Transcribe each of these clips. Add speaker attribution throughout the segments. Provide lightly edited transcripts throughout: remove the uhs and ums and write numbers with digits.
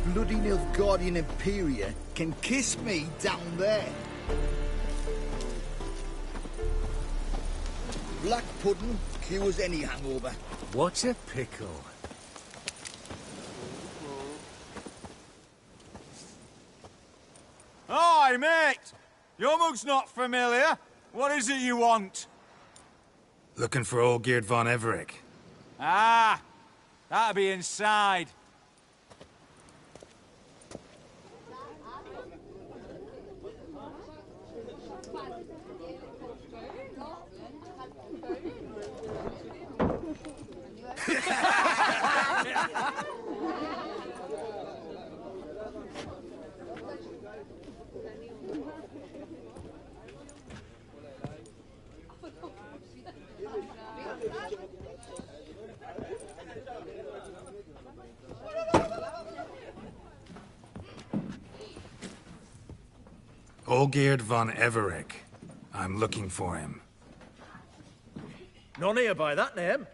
Speaker 1: bloody Nilfgaardian Imperia can kiss me down there. Black pudding cures any hangover.
Speaker 2: What a pickle.
Speaker 3: Hi, mate! Your mug's not familiar. What is it you want?
Speaker 2: Looking for Olgierd von Everec.
Speaker 3: Ah, that'll be inside.
Speaker 2: Olgierd von Everec. I'm looking for him.
Speaker 4: None here by that name.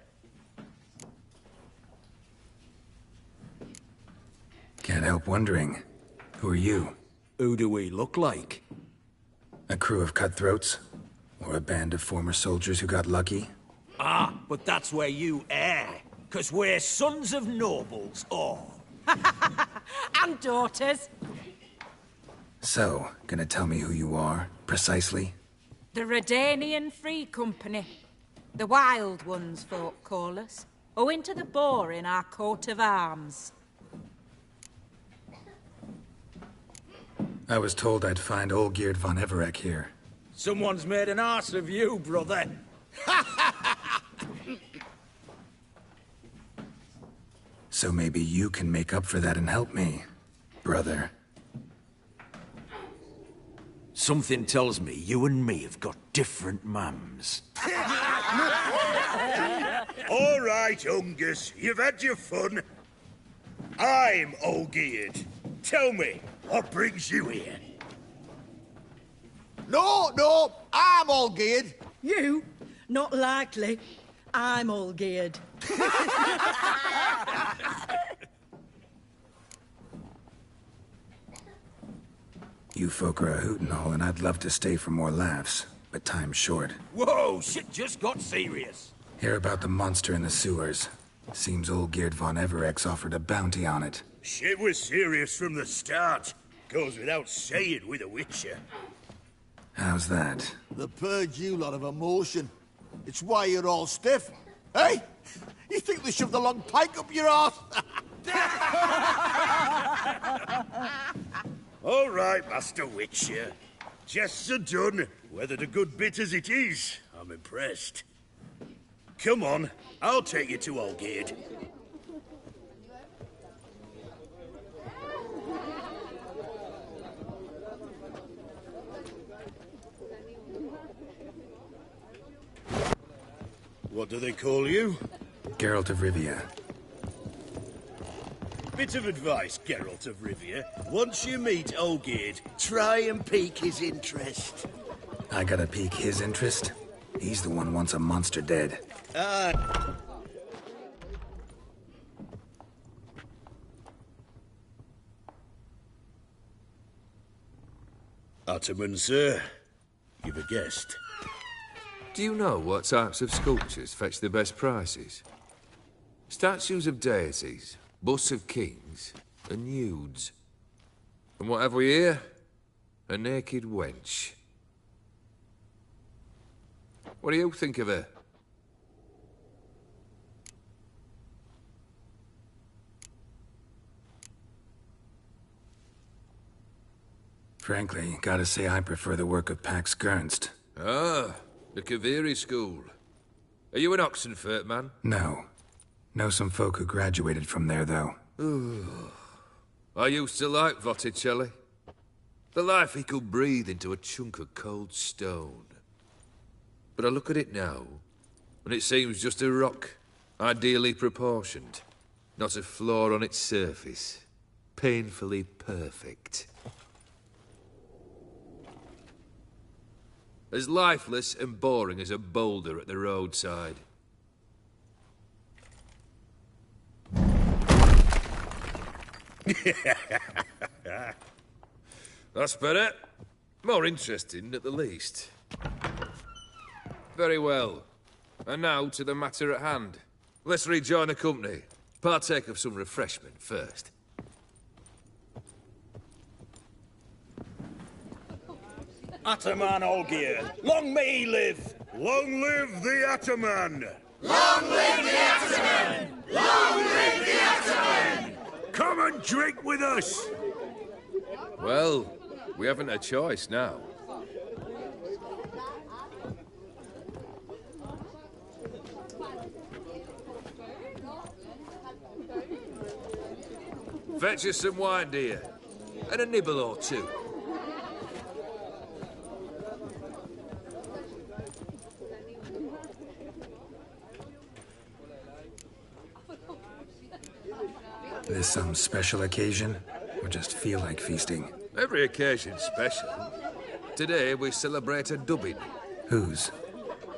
Speaker 2: Can't help wondering. Who are you?
Speaker 4: Who do we look like?
Speaker 2: A crew of cutthroats? Or a band of former soldiers who got lucky?
Speaker 4: Ah, but that's where you err. 'Cause we're sons of nobles, all.
Speaker 5: And daughters.
Speaker 2: So, gonna tell me who you are, precisely?
Speaker 5: The Redanian Free Company. The Wild Ones, folk call us. Owing to the boar in our coat of arms.
Speaker 2: I was told I'd find Olgierd von Everec here.
Speaker 4: Someone's made an arse of you, brother.
Speaker 2: So maybe you can make up for that and help me, brother.
Speaker 4: Something tells me you and me have got different mums.
Speaker 6: All right, Ungus, you've had your fun. I'm Olgierd. Tell me, what brings you here?
Speaker 1: No, I'm all geared.
Speaker 7: You? Not likely. I'm all geared.
Speaker 2: You folk are a hoot and all, and I'd love to stay for more laughs, but time's short.
Speaker 4: Whoa, shit just got serious.
Speaker 2: Hear about the monster in the sewers. Seems Olgierd von Everec's offered a bounty on it.
Speaker 6: Shit was serious from the start. Goes without saying with a Witcher.
Speaker 2: How's that?
Speaker 1: The purge you lot of emotion. It's why you're all stiff. Hey? You think they shoved a long pike up your arse?
Speaker 6: All right, Master Witcher. Jests are done. Whether the good bit as it is, I'm impressed. Come on, I'll take you to Olgierd. What do they call you?
Speaker 2: Geralt of Rivia.
Speaker 6: Bit of advice, Geralt of Rivia. Once you meet Olgierd, try and pique his interest.
Speaker 2: I gotta pique his interest? He's the one wants a monster dead.
Speaker 6: Ottoman, sir. You've a guest.
Speaker 8: Do you know what types of sculptures fetch the best prices? Statues of deities, busts of kings, and nudes. And what have we here? A naked wench. What do you think of her?
Speaker 2: Frankly, gotta say I prefer the work of Pax Gernst.
Speaker 8: Ah, the Kaviri school. Are you an Oxenfurt man?
Speaker 2: No. Know some folk who graduated from there, though.
Speaker 8: I used to like Botticelli. The life he could breathe into a chunk of cold stone. But I look at it now, and it seems just a rock, ideally proportioned. Not a flaw on its surface. Painfully perfect. As lifeless and boring as a boulder at the roadside. That's better. More interesting, at the least. Very well. And now to the matter at hand. Let's rejoin the company. Partake of some refreshment first.
Speaker 6: Ataman Olgier, long may he live! Long live the Ataman!
Speaker 9: Long live the Ataman! Long live the Ataman!
Speaker 6: Come and drink with us!
Speaker 8: Well, we haven't a choice now. Fetch us some wine, dear. And a nibble or two.
Speaker 2: This some special occasion? Or just feel like feasting?
Speaker 8: Every occasion's special. Today we celebrate a dubbing.
Speaker 2: Whose?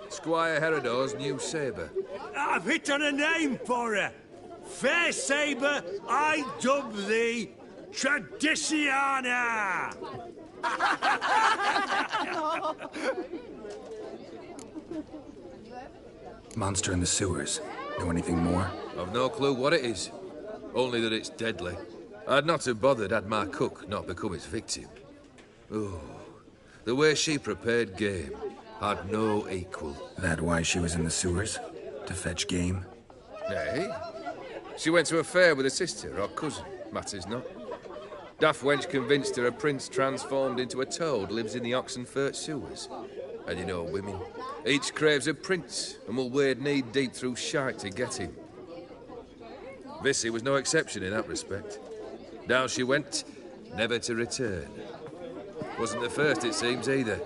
Speaker 8: Squire Herodor's new sabre.
Speaker 6: I've hit on a name for her. Fair sabre, I dub thee Tradiciana.
Speaker 2: Monster in the sewers. Know anything more?
Speaker 8: I've no clue what it is. Only that it's deadly. I'd not have bothered had my cook not become its victim. Oh, the way she prepared game had no equal.
Speaker 2: That why she was in the sewers? To fetch game?
Speaker 8: Nay. She went to a fair with a sister or cousin, matters not. Daft wench convinced her a prince transformed into a toad lives in the Oxenfurt sewers. And you know women, each craves a prince and will wade knee-deep through shite to get him. Vissy was no exception in that respect. Down she went, never to return. Wasn't the first, it seems, either.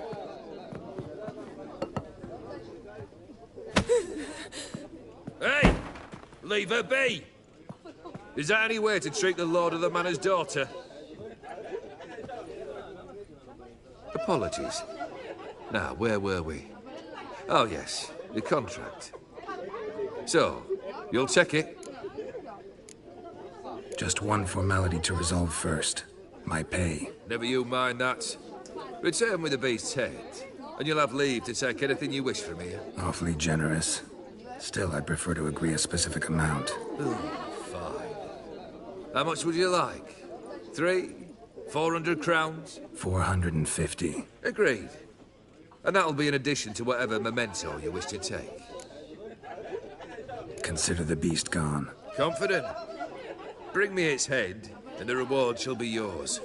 Speaker 8: Hey! Leave her be! Is that any way to treat the lord of the manor's daughter? Apologies. Now, where were we? Oh, yes, the contract. So, you'll check it?
Speaker 2: Just one formality to resolve first. My pay.
Speaker 8: Never you mind that. Return with the beast's head, and you'll have leave to take anything you wish from here.
Speaker 2: Awfully generous. Still, I'd prefer to agree a specific amount.
Speaker 8: Ooh, fine. How much would you like? 400 crowns?
Speaker 2: 450.
Speaker 8: Agreed. And that'll be in addition to whatever memento you wish to take.
Speaker 2: Consider the beast gone.
Speaker 8: Confident? Bring me its head, and the reward shall be yours.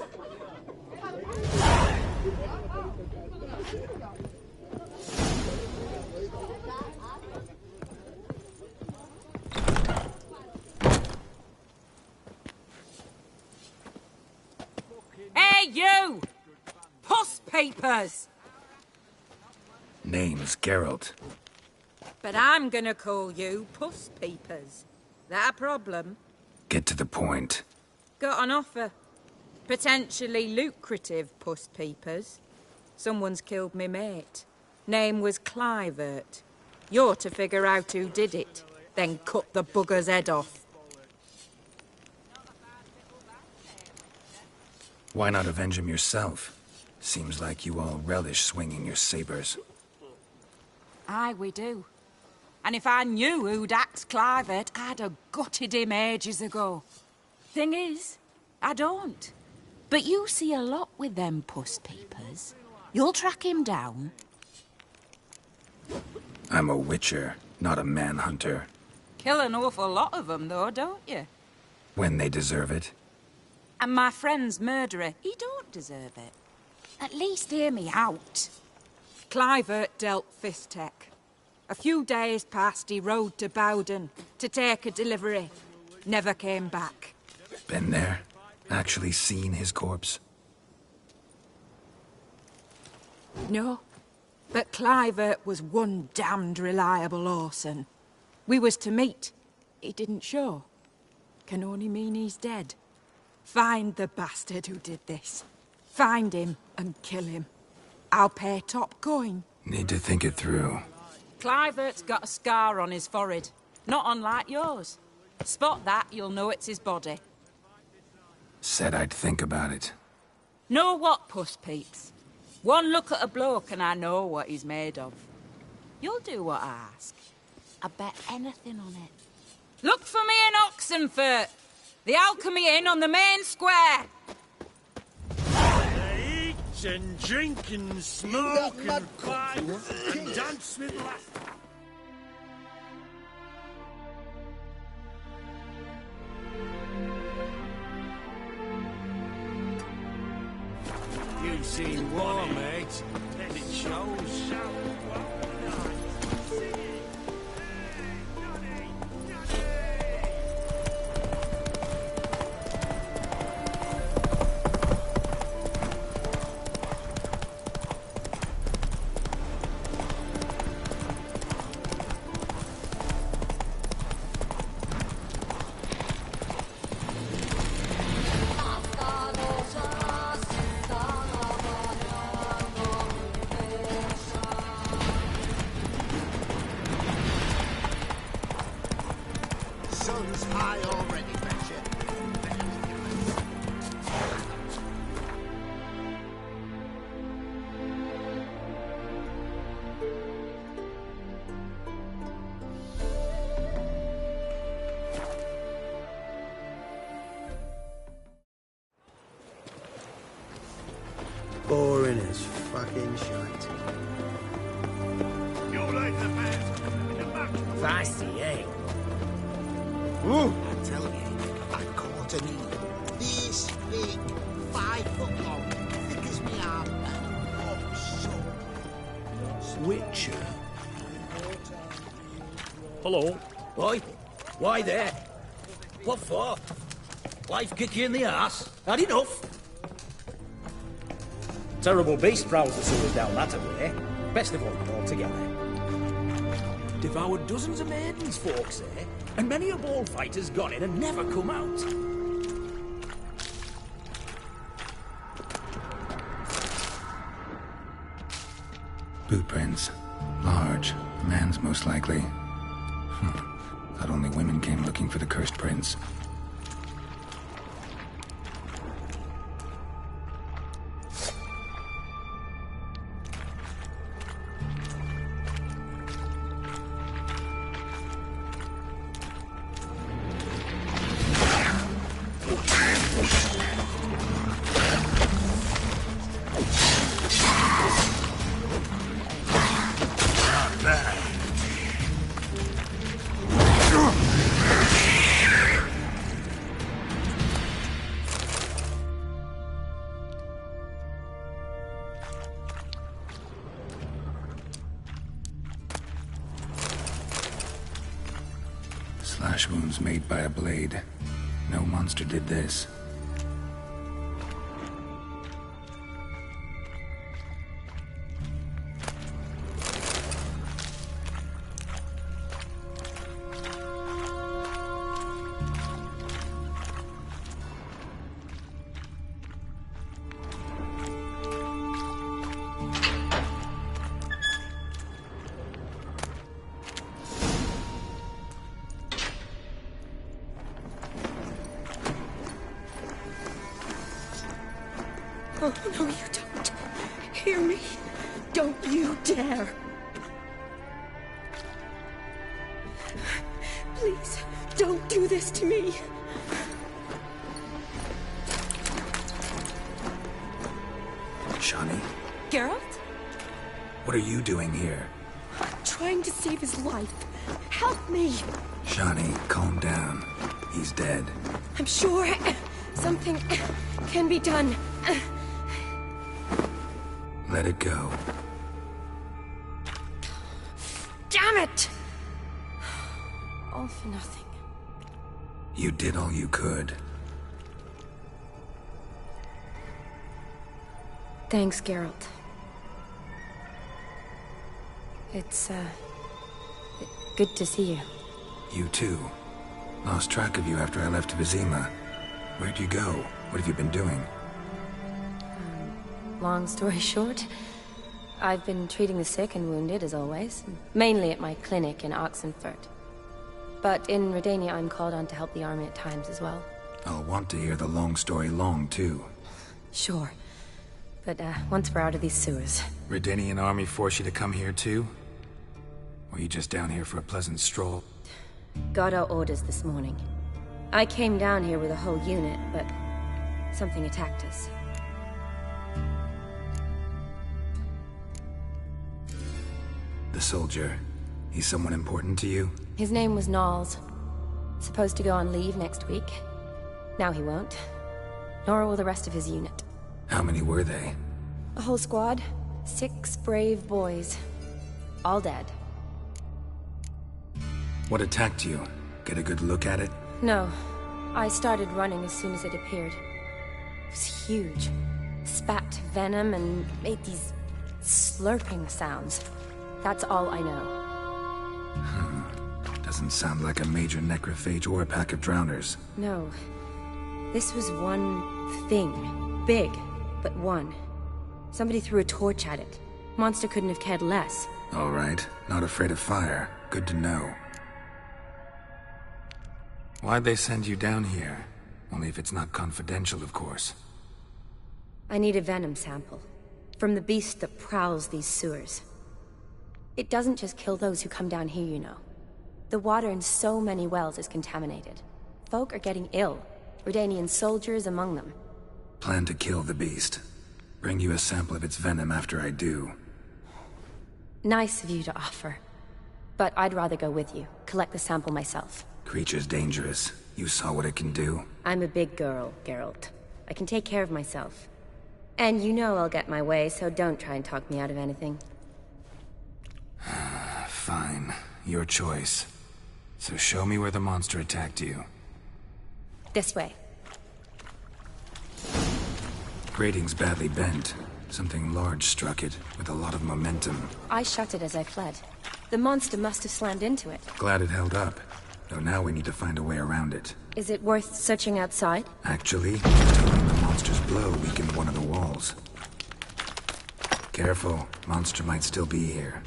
Speaker 5: Hey, you! Puss papers!
Speaker 2: Name's Geralt.
Speaker 5: But I'm gonna call you Puss Peepers. That a problem?
Speaker 2: Get to the point.
Speaker 5: Got an offer. Potentially lucrative Puss Peepers. Someone's killed me mate. Name was Clivert. You're to figure out who did it, then cut the bugger's head off.
Speaker 2: Why not avenge him yourself? Seems like you all relish swinging your sabers.
Speaker 5: Aye, we do. And if I knew who'd axed Clivert, I'd have gutted him ages ago. Thing is, I don't. But you see a lot with them Puss Peepers. You'll track him down.
Speaker 2: I'm a witcher, not a manhunter.
Speaker 5: Kill an awful lot of them, though, don't you?
Speaker 2: When they deserve it.
Speaker 5: And my friend's murderer, he don't deserve it. At least hear me out. Clivert dealt Fistek. A few days passed, he rode to Bowden to take a delivery. Never came back.
Speaker 2: Been there? Actually seen his corpse?
Speaker 5: No. But Clivert was one damned reliable horseman. We was to meet. He didn't show. Can only mean he's dead. Find the bastard who did this. Find him and kill him. I'll pay top coin.
Speaker 2: Need to think it through.
Speaker 5: Clivert's got a scar on his forehead. Not unlike yours. Spot that, you'll know it's his body.
Speaker 2: Said I'd think about it.
Speaker 5: Know what, Puss Peeps? One look at a bloke and I know what he's made of. You'll do what I ask. I bet anything on it. Look for me in Oxenfurt! The Alchemy Inn on the main square!
Speaker 6: They eat and drink and smoke and fight and dance with laugh. You've seen war, mate. Then it shows.
Speaker 1: Sun's high already, betcha.
Speaker 10: Boring as fucking shite.
Speaker 6: You like the best.
Speaker 4: Feisty, eh?
Speaker 1: I tell you, I caught an eel. This big, 5 foot long, thick as me arm. Oh, so.
Speaker 4: Witcher. Hello. Why? Why there? What for? Life kick you in the arse? Had enough? Terrible beast prowls the sewers down that way. Best avoid them altogether. Devoured dozens of maidens, folks say, and many a bullfighter's gone in and never come out.
Speaker 2: Boot prints. Large. Man's most likely. Thought only women came looking for the cursed prince. Slash wounds made by a blade. No monster did this.
Speaker 7: Oh, no, you don't. Hear me? Don't you dare. Please, don't do this to me.
Speaker 2: Shawnee,
Speaker 7: Geralt?
Speaker 2: what are you doing here?
Speaker 7: I'm trying to save his life. Help me.
Speaker 2: Shawnee, calm down. He's dead.
Speaker 7: I'm sure something can be done.
Speaker 2: Let it go.
Speaker 7: Damn it! All for nothing.
Speaker 2: You did all you could.
Speaker 7: Thanks, Geralt. It's, good to see you.
Speaker 2: You too. Lost track of you after I left Vizima. Where'd you go? What have you been doing?
Speaker 11: Long story short, I've been treating the sick and wounded, as always. Mainly at my clinic in Oxenfurt. But in Redania, I'm called on to help the army at times as well.
Speaker 2: I'll want to hear the long story long, too.
Speaker 11: Sure. But, once we're out of these sewers...
Speaker 2: Redanian army force you to come here, too? Or you just down here for a pleasant stroll?
Speaker 11: Got our orders this morning. I came down here with a whole unit, but... something attacked us.
Speaker 2: The soldier. He's someone important to you?
Speaker 11: His name was Knowles. Supposed to go on leave next week. Now he won't. Nor will the rest of his unit.
Speaker 2: How many were they?
Speaker 11: A whole squad. 6 brave boys. All dead.
Speaker 2: What attacked you? Get a good look at it?
Speaker 11: No. I started running as soon as it appeared. It was huge. Spat venom and made these slurping sounds. That's all I know.
Speaker 2: Doesn't sound like a major necrophage or a pack of drowners.
Speaker 11: No. This was one thing. Big, but one. Somebody threw a torch at it. Monster couldn't have cared less.
Speaker 2: All right. Not afraid of fire. Good to know. Why'd they send you down here? Only if it's not confidential, of course.
Speaker 11: I need a venom sample. From the beast that prowls these sewers. It doesn't just kill those who come down here, you know. The water in so many wells is contaminated. Folk are getting ill. Redanian soldiers among them.
Speaker 2: Plan to kill the beast. Bring you a sample of its venom after I do.
Speaker 11: Nice of you to offer. But I'd rather go with you. Collect the sample myself.
Speaker 2: Creature's dangerous. You saw what it can do.
Speaker 11: I'm a big girl, Geralt. I can take care of myself. And you know I'll get my way, so don't try and talk me out of anything.
Speaker 2: Fine. Your choice. So show me where the monster attacked you.
Speaker 11: This way.
Speaker 2: Grating's badly bent. Something large struck it, with a lot of momentum.
Speaker 11: I shut it as I fled. The monster must have slammed into it.
Speaker 2: Glad it held up. Though now we need to find a way around it.
Speaker 11: Is it worth searching outside?
Speaker 2: Actually, the monster's blow weakened one of the walls. Careful. Monster might still be here.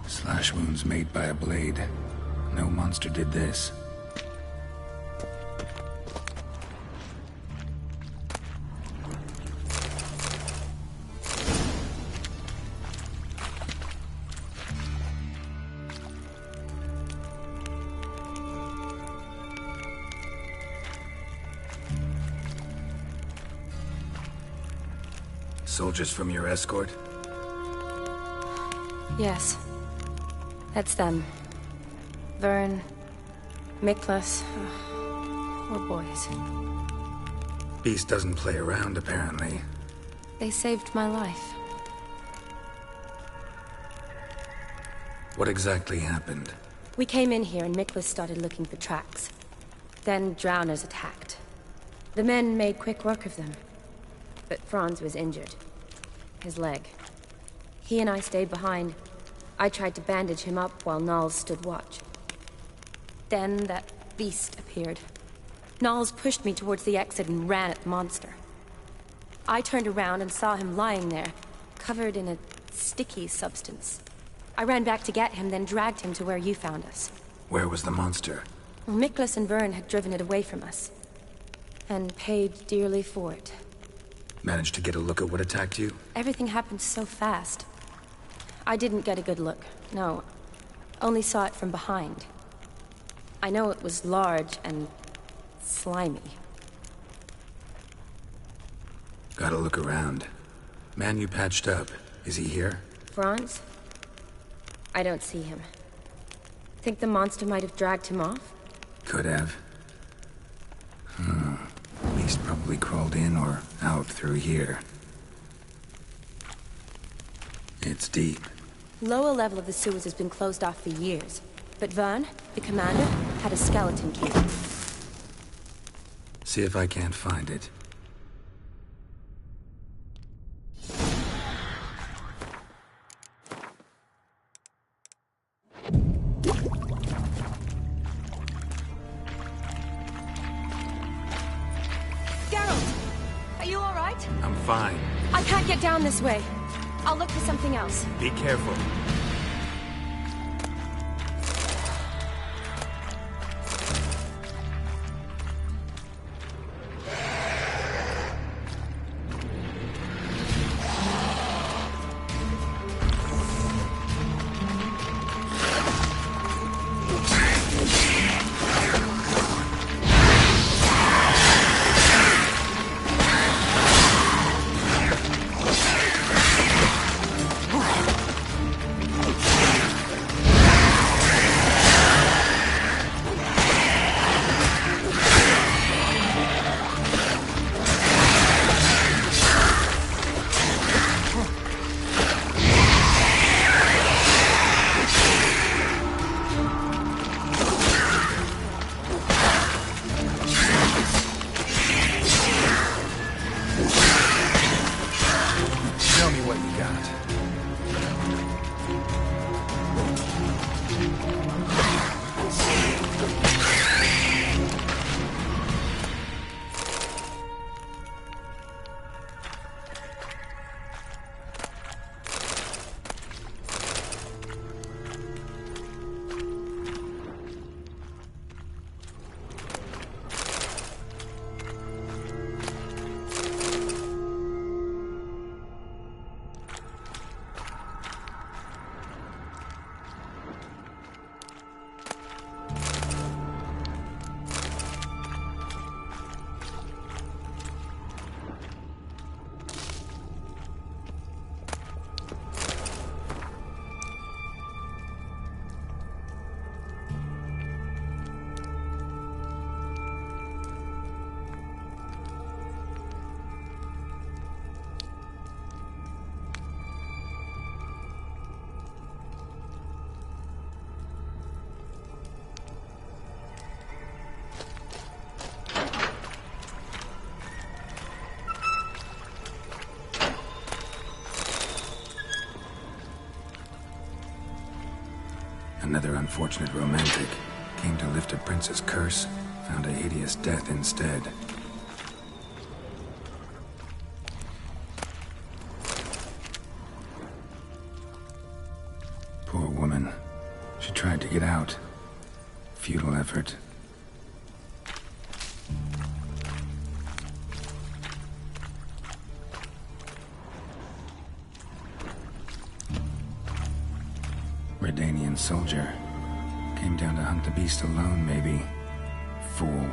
Speaker 2: Slash wounds made by a blade. No monster did this. Soldiers from your escort?
Speaker 11: Yes. That's them. Vern, Miklas. Poor boys.
Speaker 2: Beast doesn't play around, apparently.
Speaker 11: They saved my life.
Speaker 2: What exactly happened?
Speaker 11: We came in here and Miklas started looking for tracks. Then drowners attacked. The men made quick work of them. But Franz was injured. His leg. He and I stayed behind. I tried to bandage him up while Knowles stood watch. Then that beast appeared. Knowles pushed me towards the exit and ran at the monster. I turned around and saw him lying there, covered in a sticky substance. I ran back to get him, then dragged him to where you found us.
Speaker 2: Where was the monster?
Speaker 11: Well, Miklas and Vern had driven it away from us. And paid dearly for it.
Speaker 2: Managed to get a look at what attacked you?
Speaker 11: Everything happened so fast. I didn't get a good look, no. Only saw it from behind. I know it was large and slimy.
Speaker 2: Gotta look around. Man you patched up, is he here?
Speaker 11: Franz? I don't see him. Think the monster might have dragged him off?
Speaker 2: Could have. Beast probably crawled in or out through here. It's deep.
Speaker 11: Lower level of the sewers has been closed off for years. But Vern, the commander, had a skeleton key.
Speaker 2: See if I can't find it.
Speaker 11: Geralt! Are you alright?
Speaker 2: I'm fine.
Speaker 11: I can't get down this way. I'll look for something else.
Speaker 2: Be careful. Another unfortunate romantic came to lift a prince's curse, found a hideous death instead. Poor woman. She tried to get out. Futile effort. Redanian soldier. Came down to hunt the beast alone, maybe. Fool.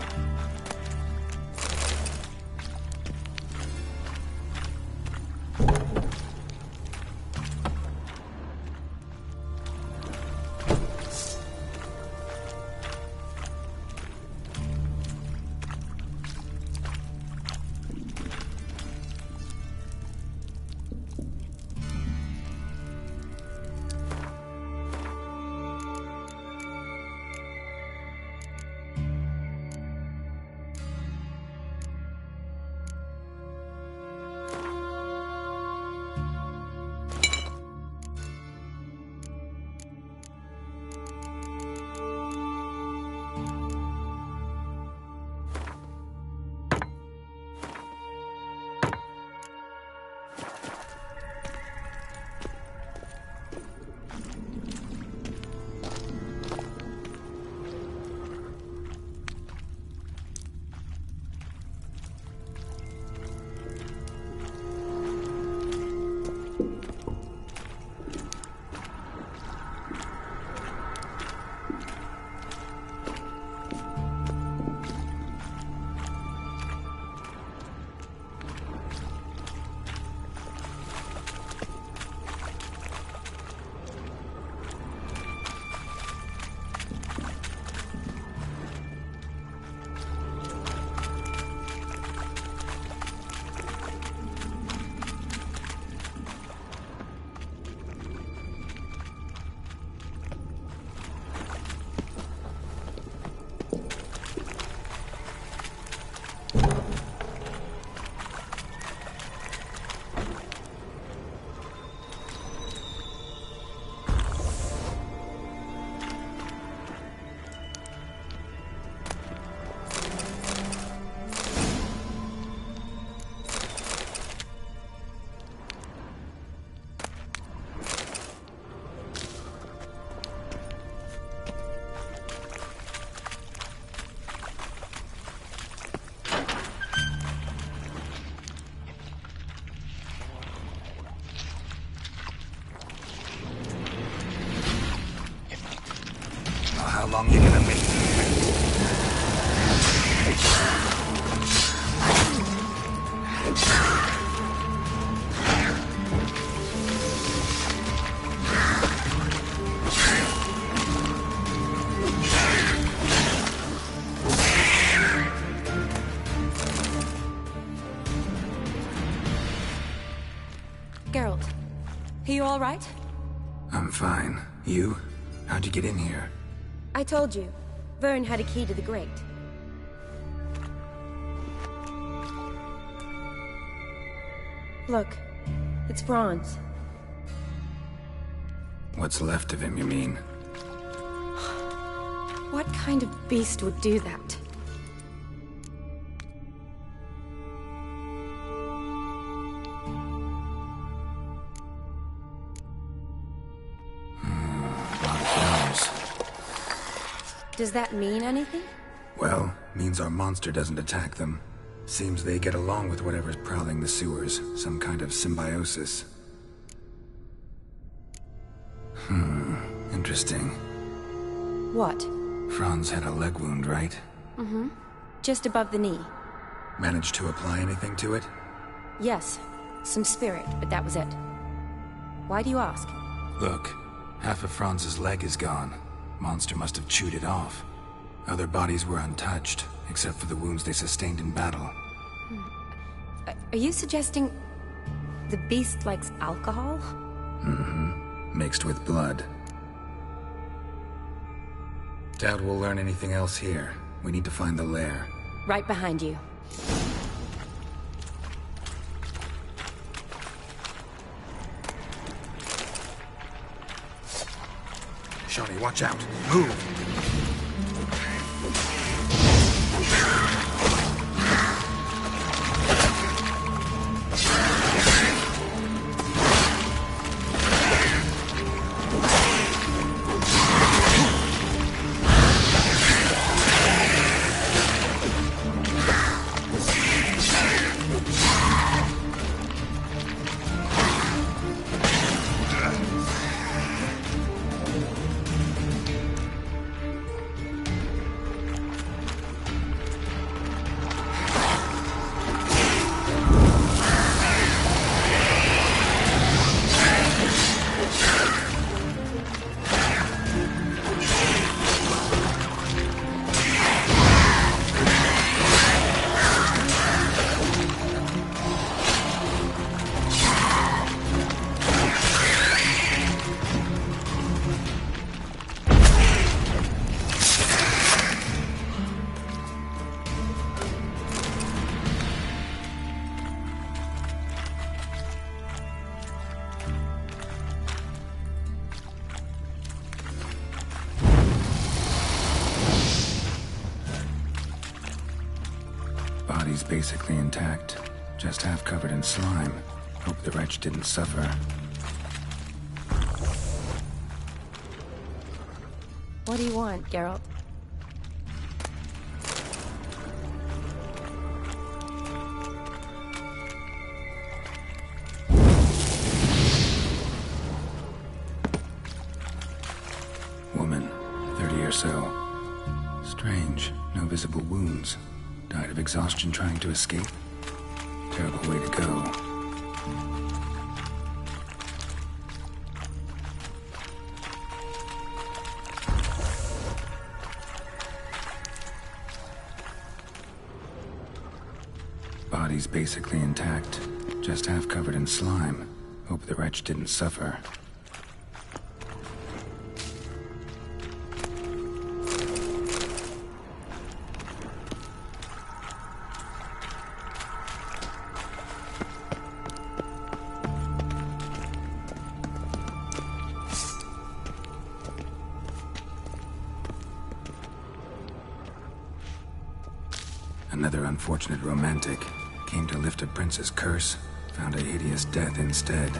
Speaker 2: how long you're gonna make.
Speaker 11: Geralt, are you all right?
Speaker 2: I'm fine. You? How'd you get in here?
Speaker 11: I told you. Vern had a key to the grate. Look, it's Franz.
Speaker 2: What's left of him, you mean?
Speaker 11: What kind of beast would do that? Does that mean anything?
Speaker 2: Well, means our monster doesn't attack them. Seems they get along with whatever's prowling the sewers. Some kind of symbiosis. Interesting.
Speaker 11: What?
Speaker 2: Franz had a leg wound, right?
Speaker 11: Mm-hmm. Just above the knee.
Speaker 2: Managed to apply anything to it?
Speaker 11: Yes. Some spirit, but that was it. Why do you ask?
Speaker 2: Look, half of Franz's leg is gone. Monster must have chewed it off. Other bodies were untouched, except for the wounds they sustained in battle.
Speaker 11: Are you suggesting the beast likes alcohol?
Speaker 2: Mm-hmm. Mixed with blood. Doubt we'll learn anything else here. We need to find the lair.
Speaker 11: Right behind you.
Speaker 2: Shawnee, watch out. Move! Body's basically intact, just half covered in slime. Hope the wretch didn't suffer.
Speaker 11: What do you want, Geralt?
Speaker 2: Woman, 30 or so. Strange, no visible wounds. Died of exhaustion trying to escape. Terrible way to go. Body's basically intact, just half covered in slime. Hope the wretch didn't suffer. Another unfortunate romantic. Came to lift a prince's curse, found a hideous death instead.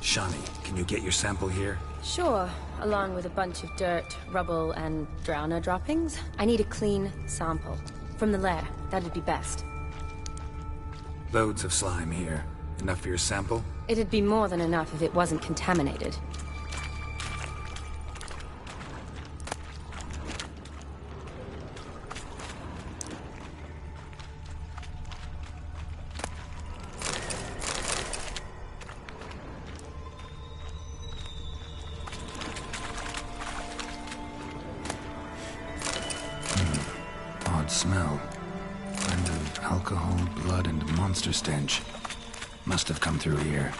Speaker 2: Shawnee, can you get your sample here?
Speaker 11: Sure, along with a bunch of dirt, rubble, and drowner droppings. I need a clean sample. From the lair, that'd be best.
Speaker 2: Loads of slime here. Enough for your sample?
Speaker 11: It'd be more than enough if it wasn't contaminated.
Speaker 2: Odd smell. Blend of alcohol, blood, and monster stench. Must have come through here.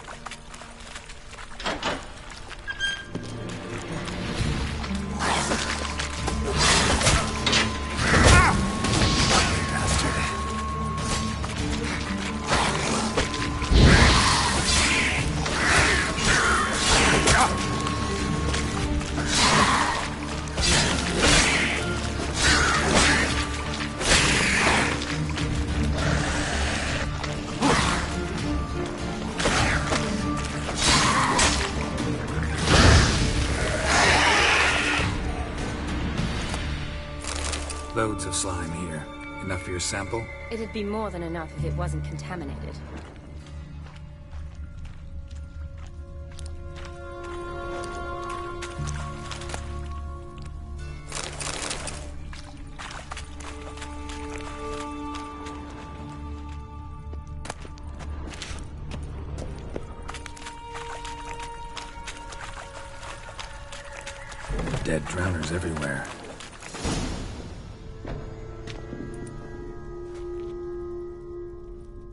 Speaker 2: Loads of slime here. Enough for your sample?
Speaker 11: It'd be more than enough if it wasn't contaminated.
Speaker 2: Dead drowners everywhere.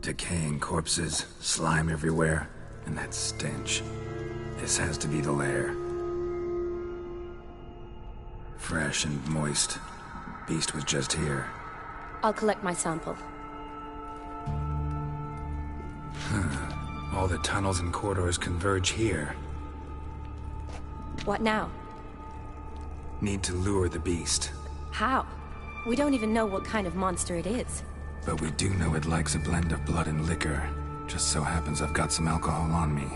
Speaker 2: Decaying corpses, slime everywhere, and that stench. This has to be the lair. Fresh and moist. Beast was just here.
Speaker 11: I'll collect my sample.
Speaker 2: All the tunnels and corridors converge here.
Speaker 11: What now?
Speaker 2: Need to lure the beast.
Speaker 11: How? We don't even know what kind of monster it is.
Speaker 2: But we do know it likes a blend of blood and liquor. Just so happens I've got some alcohol on me.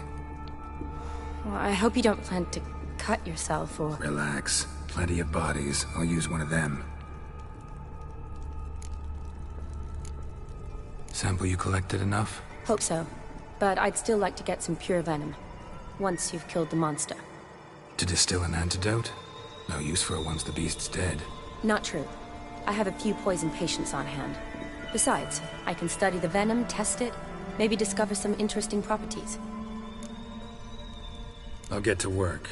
Speaker 11: Well, I hope you don't plan to cut yourself or...
Speaker 2: Relax. Plenty of bodies. I'll use one of them. Sample you collected enough?
Speaker 11: Hope so. But I'd still like to get some pure venom. Once you've killed the monster.
Speaker 2: To distill an antidote? No use for it once the beast's dead.
Speaker 11: Not true. I have a few poison patients on hand. Besides, I can study the venom, test it, maybe discover some interesting properties.
Speaker 2: I'll get to work.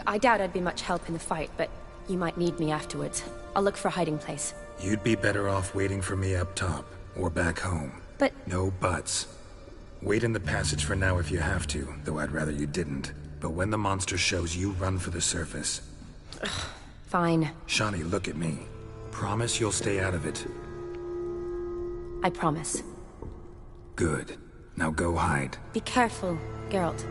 Speaker 11: I doubt I'd be much help in the fight, but you might need me afterwards. I'll look for a hiding place.
Speaker 2: You'd be better off waiting for me up top, or back home.
Speaker 11: But...
Speaker 2: No buts. Wait in the passage for now if you have to, though I'd rather you didn't. But when the monster shows, you run for the surface.
Speaker 11: Fine.
Speaker 2: Shawnee, look at me. Promise you'll stay out of it.
Speaker 11: I promise.
Speaker 2: Good. Now go hide.
Speaker 11: Be careful, Geralt.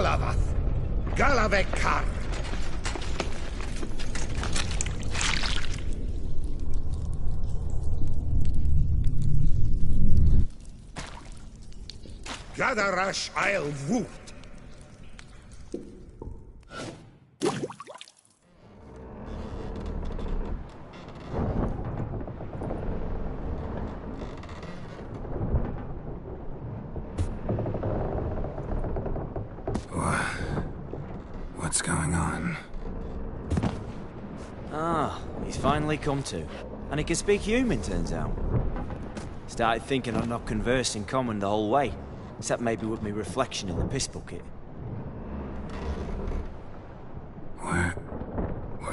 Speaker 6: Galavath. Galavekar. Gadarash I'll woot.
Speaker 2: What's going on?
Speaker 12: Ah, he's finally come to. And he can speak human, turns out. Started thinking I'd not conversed in common the whole way. Except maybe with me reflection in the piss bucket.
Speaker 2: Where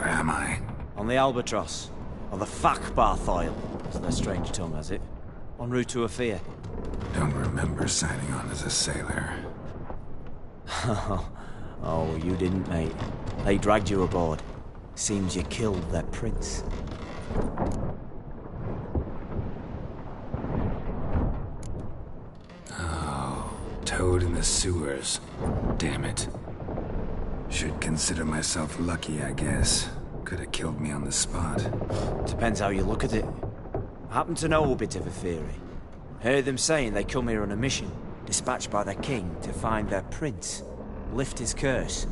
Speaker 2: am I?
Speaker 12: On the Albatross. Or the Fakbarthoil, as their strange tongue has it. En route to Afir.
Speaker 2: Don't remember signing on as a sailor.
Speaker 12: Oh, you didn't, mate. They dragged you aboard. Seems you killed their prince.
Speaker 2: Oh, toad in the sewers. Damn it. Should consider myself lucky, I guess. Could have killed me on the spot.
Speaker 12: Depends how you look at it. I happen to know a bit of a theory. Heard them saying they come here on a mission, dispatched by their king to find their prince. Lift his curse.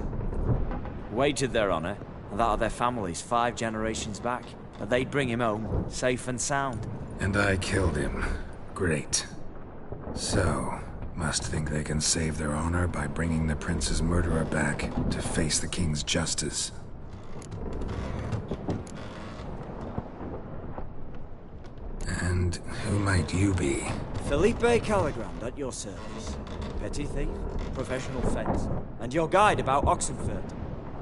Speaker 12: Wagered their honor, and that of their families 5 generations back, that they'd bring him home, safe and sound.
Speaker 2: And I killed him. Great. So, must think they can save their honor by bringing the prince's murderer back to face the king's justice. And who might you be?
Speaker 12: Felipe Caligrand at your service. Petty thief, professional fence, and your guide about Oxenfurt.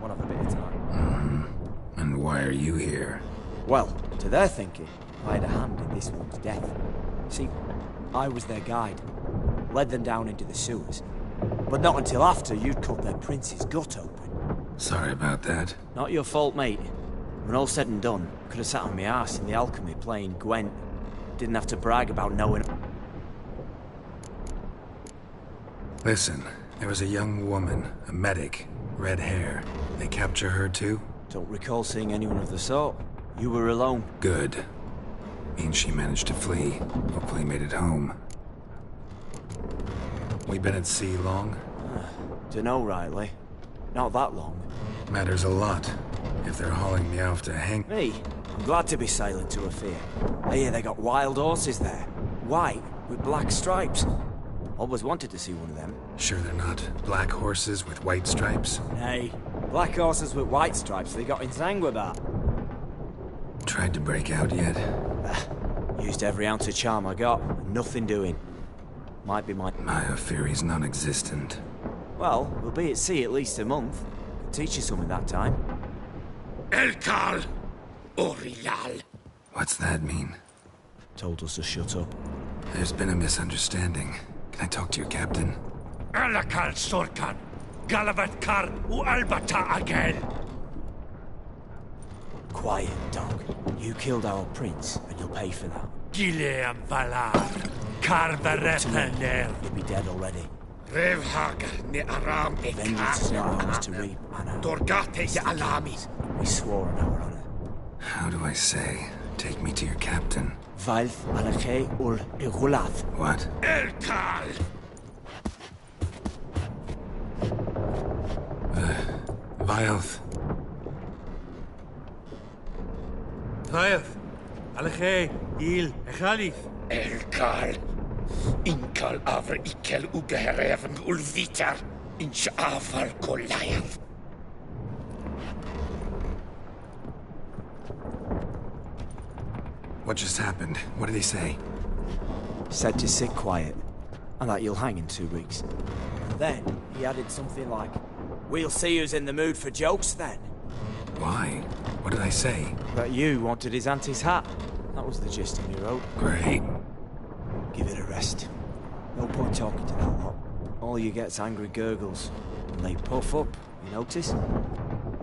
Speaker 12: One of a bit of time.
Speaker 2: And why are you here?
Speaker 12: Well, to their thinking, I had a hand in this one's death. See, I was their guide. Led them down into the sewers. But not until after you'd cut their prince's gut open.
Speaker 2: Sorry about that.
Speaker 12: Not your fault, mate. When all said and done, could have sat on my arse in the alchemy playing Gwent. Didn't have to brag about knowing.
Speaker 2: Listen, there was a young woman, a medic, red hair. They capture her too?
Speaker 12: Don't recall seeing anyone of the sort. You were alone.
Speaker 2: Good. Means she managed to flee. Hopefully made it home. We been at sea long?
Speaker 12: Dunno rightly. Not that long.
Speaker 2: Matters a lot. If they're hauling me off to hang...
Speaker 12: Me? I'm glad to be sailing to Afir. I hear they got wild horses there. White, with black stripes. Always wanted to see one of them.
Speaker 2: Sure they're not black horses with white stripes?
Speaker 12: Nay, black horses with white stripes they got in Zanguebar.
Speaker 2: Tried to break out yet?
Speaker 12: Used every ounce of charm I got, and nothing doing. Might be my
Speaker 2: theory's non-existent.
Speaker 12: Well, we'll be at sea at least a month. Could teach you something that time.
Speaker 6: Elkal! Orial!
Speaker 2: What's that mean?
Speaker 12: Told us to shut up.
Speaker 2: There's been a misunderstanding. Can I talk to your captain?
Speaker 6: Alakal Sorkan! Galavat Kar u Albata again!
Speaker 12: Quiet, dog. You killed our prince, and you'll pay for that.
Speaker 6: Gileam Valar! Karvarepaner!
Speaker 12: You'll be dead already.
Speaker 6: Revhag ne Aram e
Speaker 12: Vengeance is not ours to reap, Anna.
Speaker 6: Dorgate se Alami!
Speaker 12: We swore on our honor.
Speaker 2: How do I say? Take me to your captain.
Speaker 12: Valth Alakhe ul Igulath.
Speaker 2: What?
Speaker 6: Elkal!
Speaker 2: Vilth.
Speaker 3: Vilth. Alakhe, Il, Echalith.
Speaker 6: Elkal! Inkal avre ikel ugehereven ulvitar. Inch aval Goliath.
Speaker 2: What just happened? What did he say?
Speaker 12: Said to sit quiet, and that you'll hang in 2 weeks. And then he added something like, "We'll see who's in the mood for jokes then."
Speaker 2: Why? What did I say?
Speaker 12: That you wanted his auntie's hat. That was the gist of your wrote.
Speaker 2: Great.
Speaker 12: Give it a rest. No point talking to that lot. All you get's angry gurgles. And they puff up, you notice?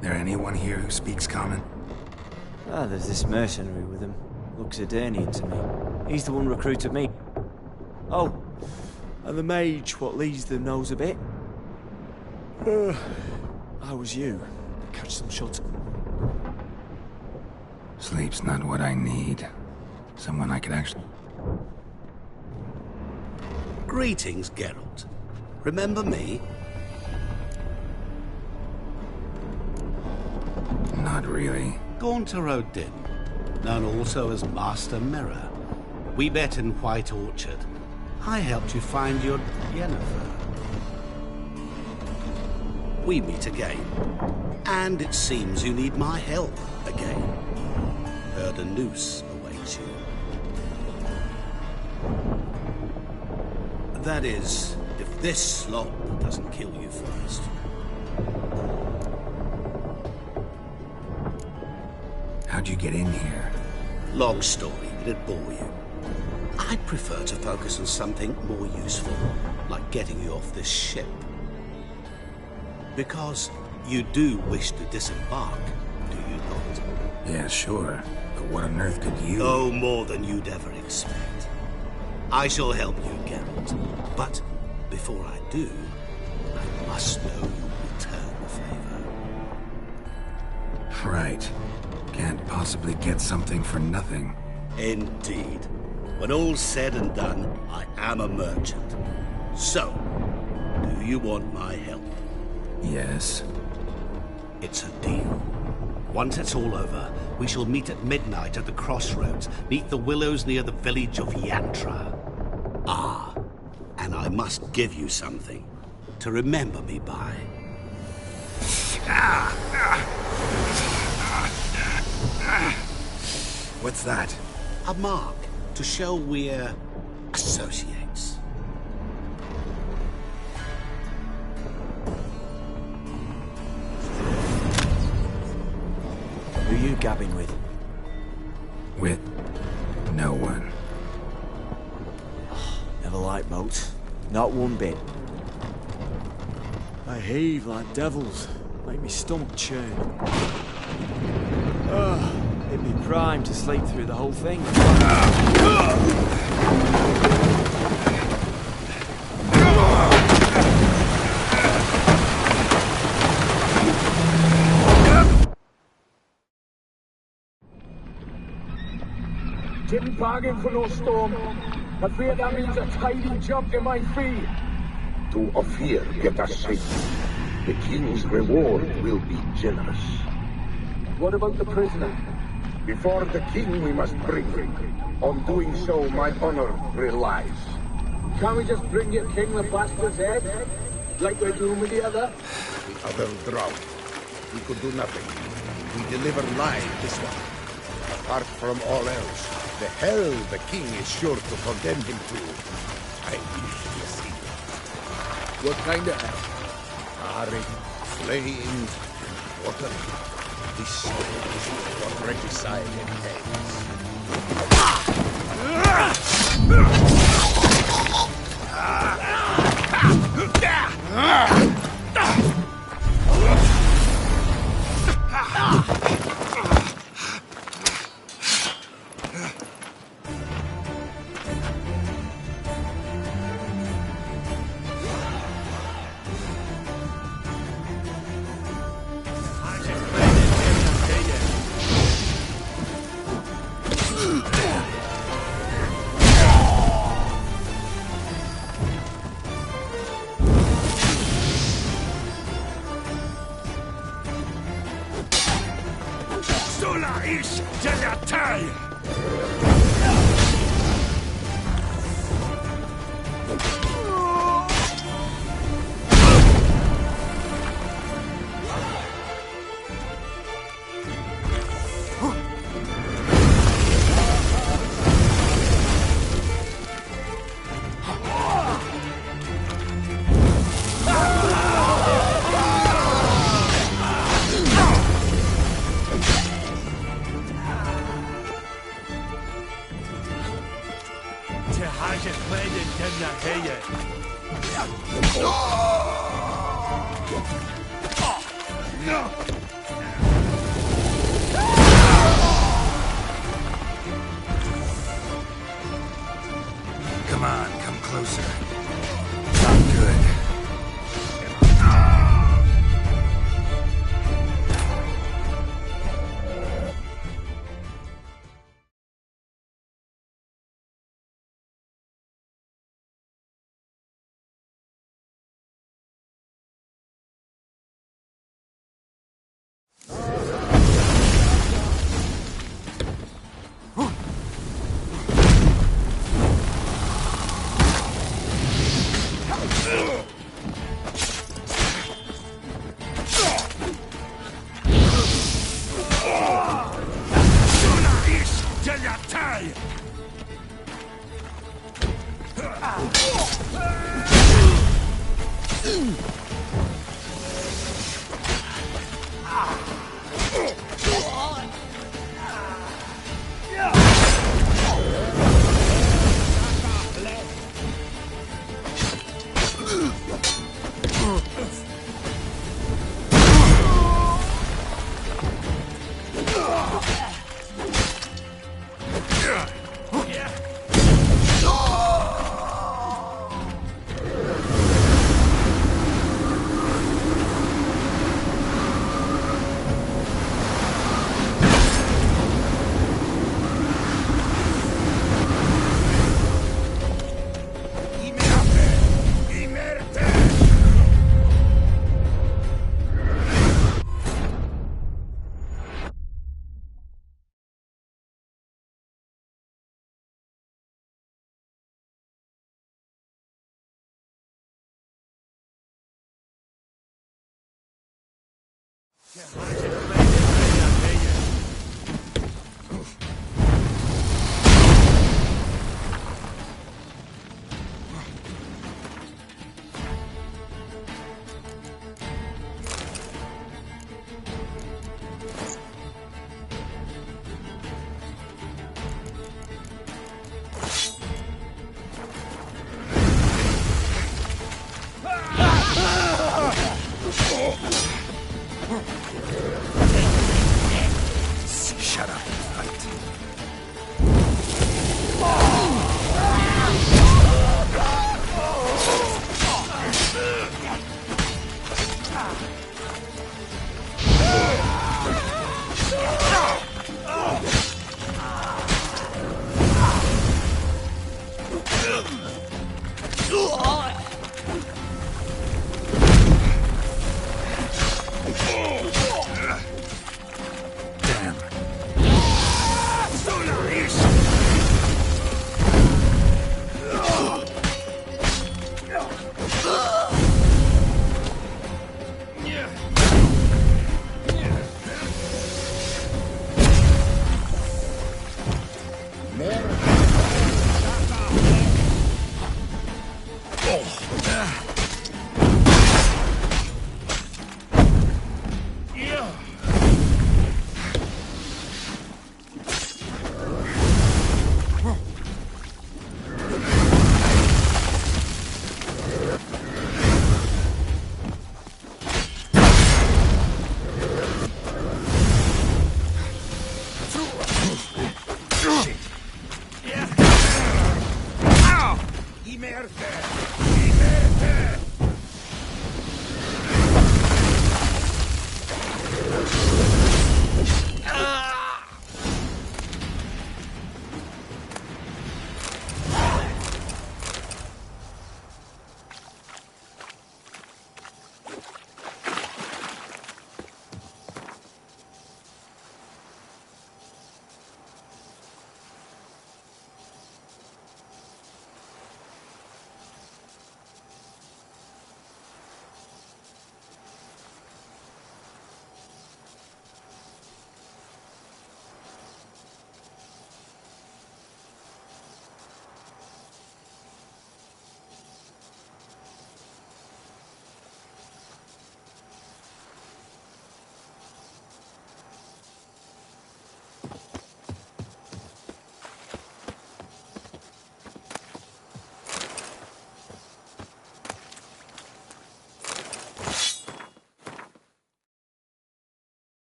Speaker 2: There anyone here who speaks common?
Speaker 12: Ah, there's this mercenary with him. Looks Edirnian to me. He's the one recruited me. Oh, and the mage what leads them knows a bit. How was you? Catch some shots.
Speaker 2: Sleep's not what I need. Someone I could actually...
Speaker 13: Greetings, Geralt. Remember me?
Speaker 2: Not really.
Speaker 13: Gaunter O'Din, known also as Master Mirror. We met in White Orchard. I helped you find your Yennefer. We meet again. And it seems you need my help again. Heard a noose awaits you. That is, if this slop doesn't kill you first.
Speaker 2: How'd you get in here?
Speaker 13: Long story, but it bore you. I'd prefer to focus on something more useful, like getting you off this ship. Because you do wish to disembark, do you not?
Speaker 2: Yeah, sure. But what on earth could you...
Speaker 13: Oh, more than you'd ever expect. I shall help you, Geralt. But before I do, I must know you return the favor.
Speaker 2: Right. Can't possibly get something for nothing.
Speaker 13: Indeed. When all's said and done, I am a merchant. So, do you want my help?
Speaker 2: Yes.
Speaker 13: It's a deal. Once it's all over, we shall meet at midnight at the crossroads, neath the willows near the village of Yantra. Ah, and I must give you something to remember me by.
Speaker 2: What's that?
Speaker 13: A mark to show we're associates.
Speaker 12: Who you gabbing with?
Speaker 2: With no one.
Speaker 12: Never liked boats. Not one bit. I heave like devils. Make me stomach churn. It'd be prime to sleep through the whole thing.
Speaker 14: Didn't bargain for no storm. I fear that means a tidy jump in my fee.
Speaker 15: To Ophir, get us safe. The king's reward will be generous.
Speaker 14: What about the prisoner?
Speaker 15: Before the king we must bring him. On doing so, my honor relies.
Speaker 14: Can't we just bring your king the bastard's head? Like we're doing with the other?
Speaker 15: The other drowned. We could do nothing. We deliver live this one. Apart from all else, the hell the king is sure to condemn him to. I wish to see.
Speaker 14: What kind of hell?
Speaker 15: Harry, flaying, water. This is what regicide entails.
Speaker 2: Come on, come closer. Not good.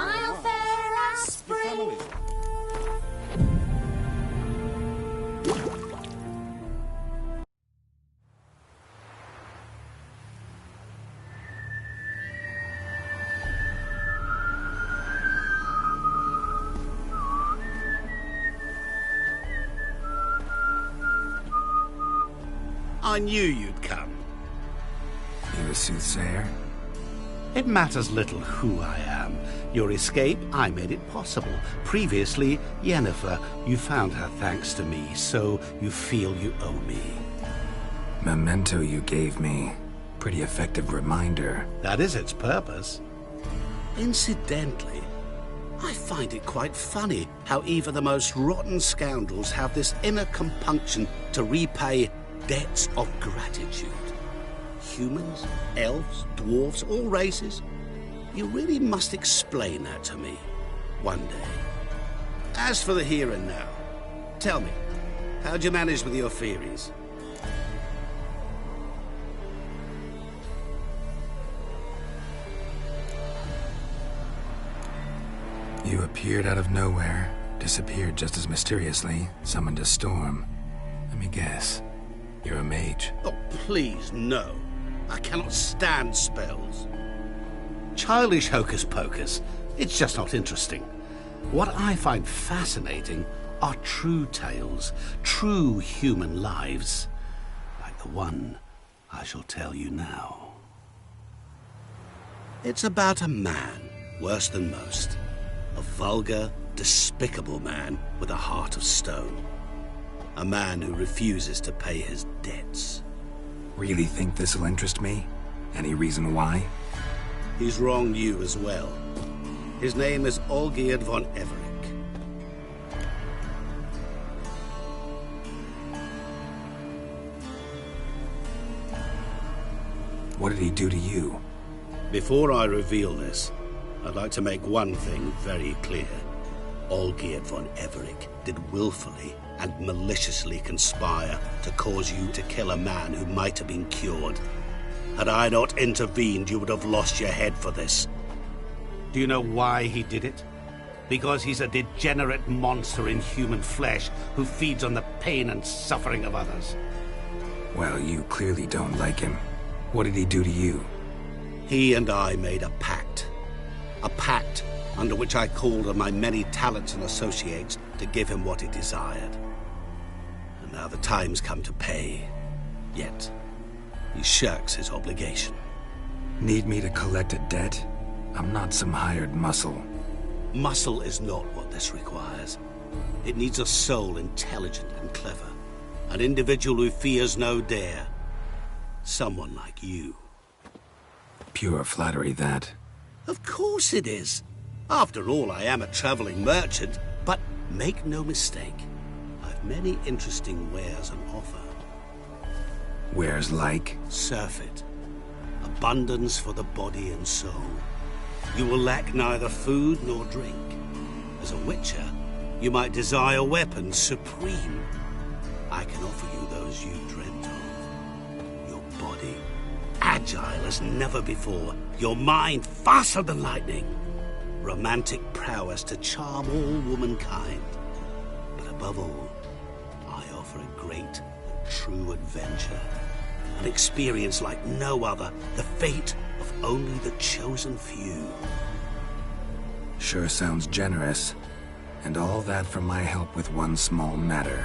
Speaker 9: Smile fair as spring.
Speaker 13: I knew you'd come.
Speaker 2: You a soothsayer?
Speaker 13: It matters little who I am. Your escape, I made it possible. Previously, Yennefer, you found her thanks to me, so you feel you owe me.
Speaker 2: Memento you gave me. Pretty effective reminder.
Speaker 13: That is its purpose. Incidentally, I find it quite funny how even the most rotten scoundrels have this inner compunction to repay debts of gratitude. Humans, elves, dwarves, all races. You really must explain that to me one day. As for the here and now, tell me, how'd you manage with your theories?
Speaker 2: You appeared out of nowhere, disappeared just as mysteriously, summoned a storm. Let me guess. You're a mage.
Speaker 13: Oh, please, no. I cannot stand spells. Childish hocus-pocus. It's just not interesting. What I find fascinating are true tales, true human lives, like the one I shall tell you now. It's about a man, worse than most. A vulgar, despicable man with a heart of stone. A man who refuses to pay his debts.
Speaker 2: Really think this'll interest me? Any reason why?
Speaker 13: He's wronged you as well. His name is Olgierd von Everec.
Speaker 2: What did he do to you?
Speaker 13: Before I reveal this, I'd like to make one thing very clear. Olgierd von Everec did willfully and maliciously conspire to cause you to kill a man who might have been cured. Had I not intervened, you would have lost your head for this. Do you know why he did it? Because he's a degenerate monster in human flesh who feeds on the pain and suffering of others.
Speaker 2: Well, you clearly don't like him. What did he do to you?
Speaker 13: He and I made a pact. A pact under which I called on my many talents and associates to give him what he desired. And now the time's come to pay. Yet, he shirks his obligation.
Speaker 2: Need me to collect a debt? I'm not some hired muscle.
Speaker 13: Muscle is not what this requires. It needs a soul intelligent and clever. An individual who fears no dare. Someone like you.
Speaker 2: Pure flattery, that.
Speaker 13: Of course it is. After all, I am a traveling merchant, but make no mistake, I've many interesting wares on offer.
Speaker 2: Wares like?
Speaker 13: Surfeit. Abundance for the body and soul. You will lack neither food nor drink. As a witcher, you might desire weapons supreme. I can offer you those you dreamt of. Your body, agile as never before. Your mind, faster than lightning. Romantic prowess to charm all womankind. But above all, I offer a great and true adventure. An experience like no other, the fate of only the chosen few.
Speaker 2: Sure sounds generous. And all that for my help with one small matter.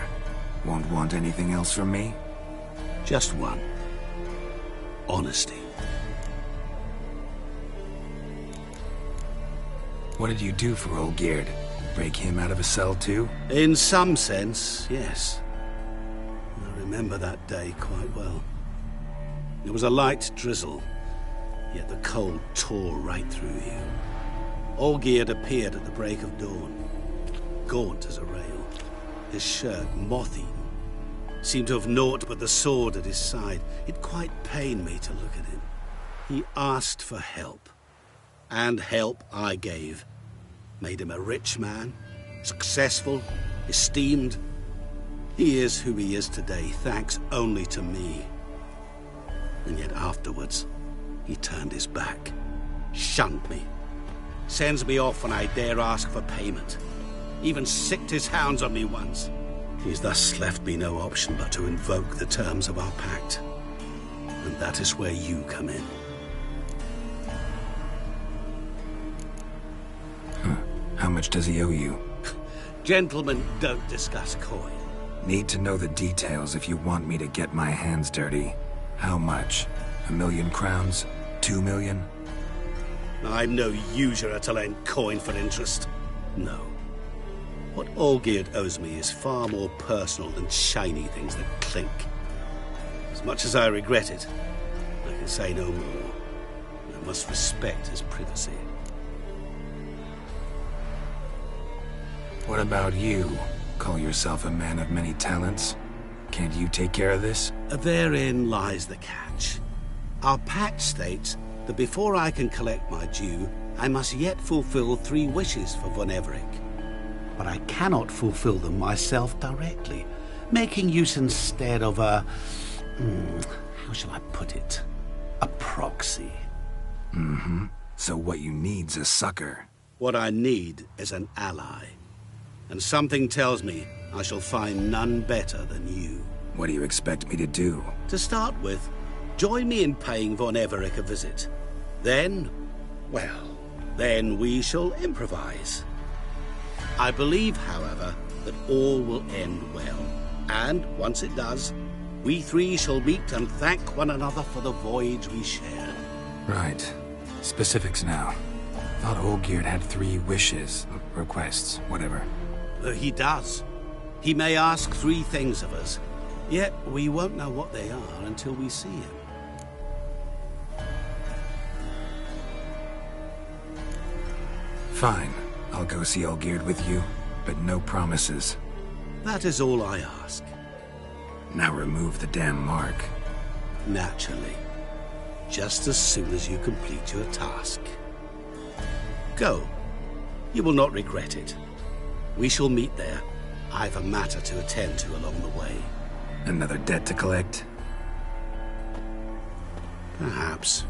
Speaker 2: Won't want anything else from me?
Speaker 13: Just one. Honesty.
Speaker 2: What did you do for Olgierd? Break him out of a cell too?
Speaker 13: In some sense, yes. I remember that day quite well. It was a light drizzle, yet the cold tore right through you. Olgierd appeared at the break of dawn, gaunt as a rail, his shirt moth-eaten, seemed to have naught but the sword at his side. It quite pained me to look at him. He asked for help, and help I gave. Made him a rich man, successful, esteemed. He is who he is today, thanks only to me. And yet afterwards, he turned his back, shunned me, Sends me off when I dare ask for payment. Even sicked his hounds on me once. He's thus left me no option but to invoke the terms of our pact. And that is where you come in.
Speaker 2: How much does he owe you?
Speaker 13: Gentlemen don't discuss coin.
Speaker 2: Need to know the details if you want me to get my hands dirty. How much? 1,000,000 crowns? 2 million?
Speaker 13: I'm no usurer to lend coin for interest. No. What Olgierd owes me is far more personal than shiny things that clink. As much as I regret it, I can say no more. I must respect his privacy.
Speaker 2: What about you? Call yourself a man of many talents? Can't you take care of this?
Speaker 13: Therein lies the catch. Our pact states that before I can collect my due, I must yet fulfill 3 wishes for Von Everec. But I cannot fulfill them myself directly, making use instead of a... how shall I put it? A proxy.
Speaker 2: Mm-hmm. So what you need's a sucker.
Speaker 13: What I need is an ally. And something tells me I shall find none better than you.
Speaker 2: What do you expect me to do?
Speaker 13: To start with, join me in paying Von Everec a visit. Then, well, then we shall improvise. I believe, however, that all will end well. And once it does, we 3 shall meet and thank one another for the voyage we shared.
Speaker 2: Right. Specifics now. Thought Olgierd had 3 wishes, requests, whatever.
Speaker 13: He does. He may ask 3 things of us, yet we won't know what they are until we see him.
Speaker 2: Fine. I'll go see Olgierd with you, but no promises.
Speaker 13: That is all I ask.
Speaker 2: Now remove the damn mark.
Speaker 13: Naturally. Just as soon as you complete your task. Go. You will not regret it. We shall meet there. I've a matter to attend to along the way.
Speaker 2: Another debt to collect?
Speaker 13: Perhaps.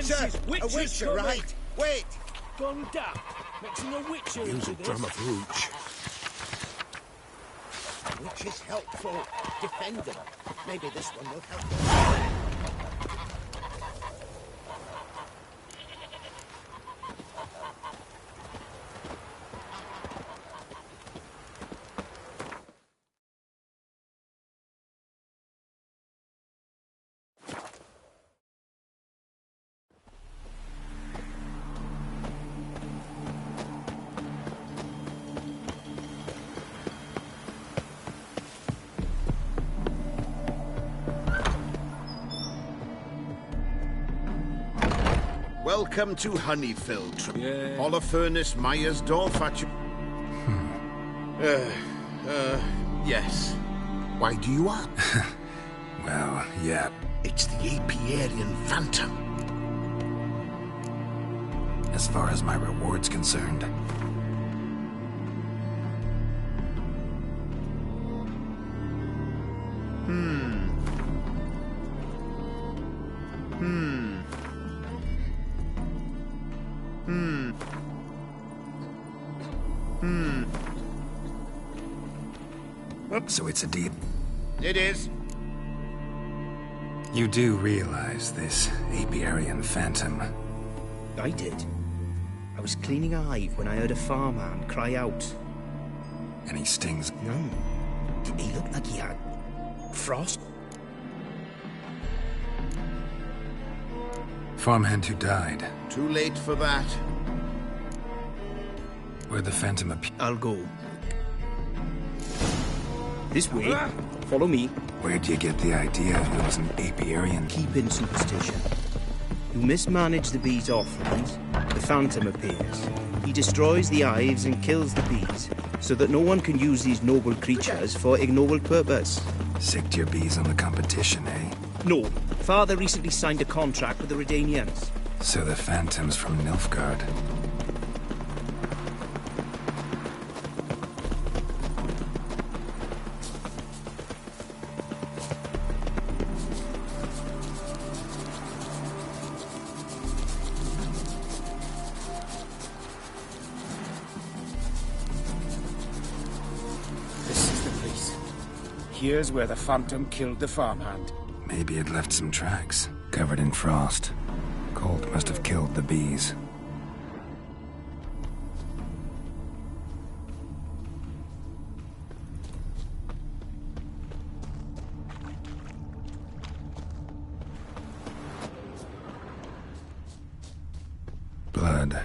Speaker 14: Sir,
Speaker 15: a witcher, right? Wait!
Speaker 14: Gone daft, mixing a witcher
Speaker 15: Use
Speaker 14: into
Speaker 15: a
Speaker 14: this.
Speaker 15: drum of hooch. Which is helpful. Defend them. Maybe this one will help them. Welcome to Honeyfield. Yeah. Holofernes Meyersdorf at you. Yes. Why do you ask?
Speaker 2: Well, yeah.
Speaker 15: It's the Apiarian Phantom.
Speaker 2: As far as my reward's concerned. So it's a deal.
Speaker 15: It is.
Speaker 2: You do realize this Apiarian Phantom?
Speaker 16: I did. I was cleaning a hive when I heard a farmhand cry out.
Speaker 2: Any stings?
Speaker 16: No. He looked like he had frost.
Speaker 2: Farmhand who died.
Speaker 15: Too late for that.
Speaker 2: Where'd the Phantom appear?
Speaker 16: I'll go. This way. Follow me.
Speaker 2: Where'd you get the idea it was an Apiarian?
Speaker 16: Keep in superstition. You mismanage the bees' offerings, the Phantom appears. He destroys the hives and kills the bees, so that no one can use these noble creatures for ignoble purpose.
Speaker 2: Sicked your bees on the competition, eh?
Speaker 16: No. Father recently signed a contract with the Redanians.
Speaker 2: So the Phantom's from Nilfgaard.
Speaker 15: Here's where the Phantom killed the farmhand.
Speaker 2: Maybe it left some tracks, covered in frost. Cold must have killed the bees. Blood.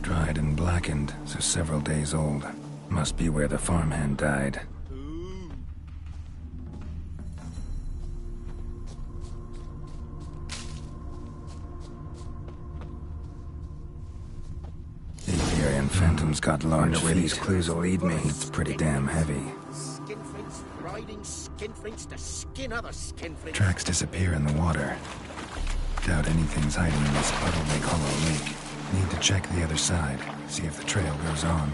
Speaker 2: Dried and blackened, so several days old. Must be where the farmhand died. Apiary Phantom's got large feet. Where these clues will lead me. It's pretty damn heavy.
Speaker 1: Skinflints riding skinflints to skin other skinflints.
Speaker 2: Tracks disappear in the water. Doubt anything's hiding in this puddle they call a lake. Need to check the other side, see if the trail goes on.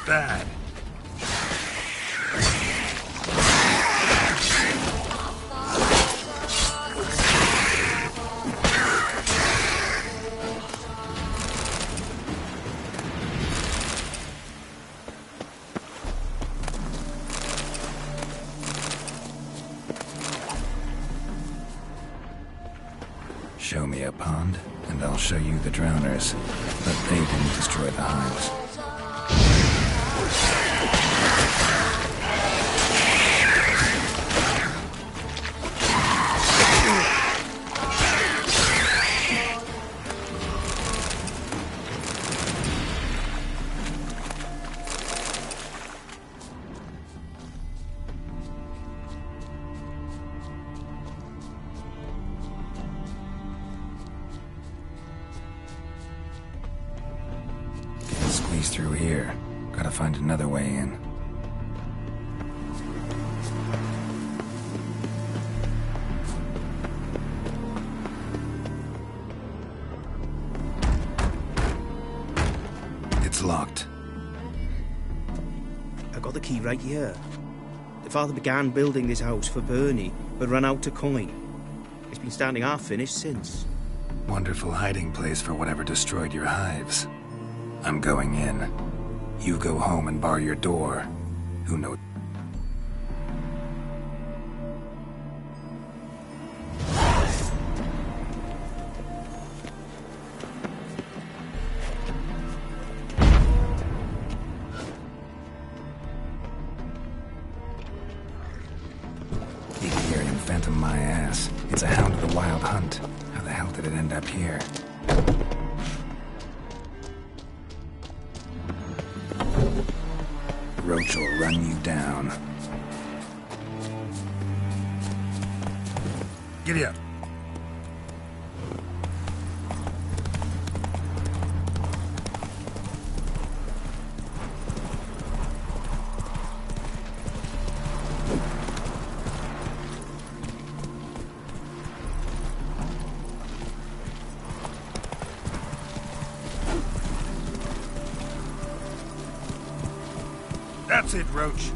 Speaker 15: Bad.
Speaker 2: Show me a pond, and I'll show you the drowners. But they didn't destroy the hives. Squeeze through here. Gotta find another way in. It's locked.
Speaker 16: I got the key right here. The father began building this house for Bernie, but ran out of coin. It's been standing half finished since.
Speaker 2: Wonderful hiding place for whatever destroyed your hives. I'm going in. You go home and bar your door. Who knows? Apiary Phantom my ass. It's a hound of the wild hunt. How the hell did it end up here? Roach will run you down.
Speaker 15: Giddy up. That's it, Roach.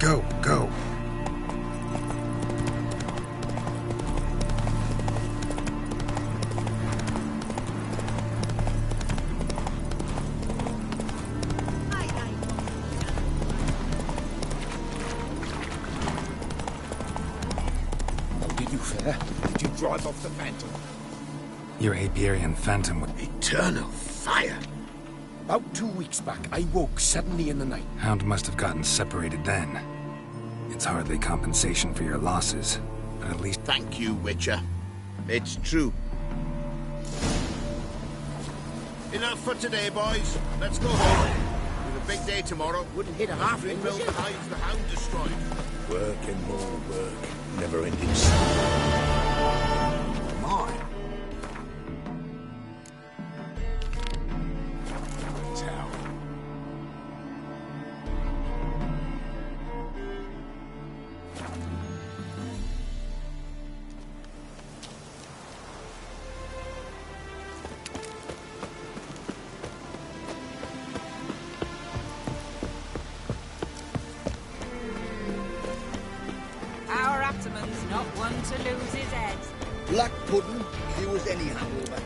Speaker 2: Go, go.
Speaker 15: How did you fare? Did you drive off the Phantom?
Speaker 2: Your Apiarian Phantom would...
Speaker 15: Eternal fire! About 2 weeks back, I woke suddenly in the night.
Speaker 2: Hound must have gotten separated then. It's hardly compensation for your losses, but at least...
Speaker 1: Thank you, Witcher. It's true. Enough for today, boys. Let's go home. We've a big day tomorrow. Wouldn't hit a half rebuild the hives the Hound destroyed.
Speaker 15: Work and more work. Never-ending cycle.
Speaker 1: My.
Speaker 15: Tower.
Speaker 5: Our Ataman's not one to lose his head.
Speaker 1: Black pudding, few as any hangover.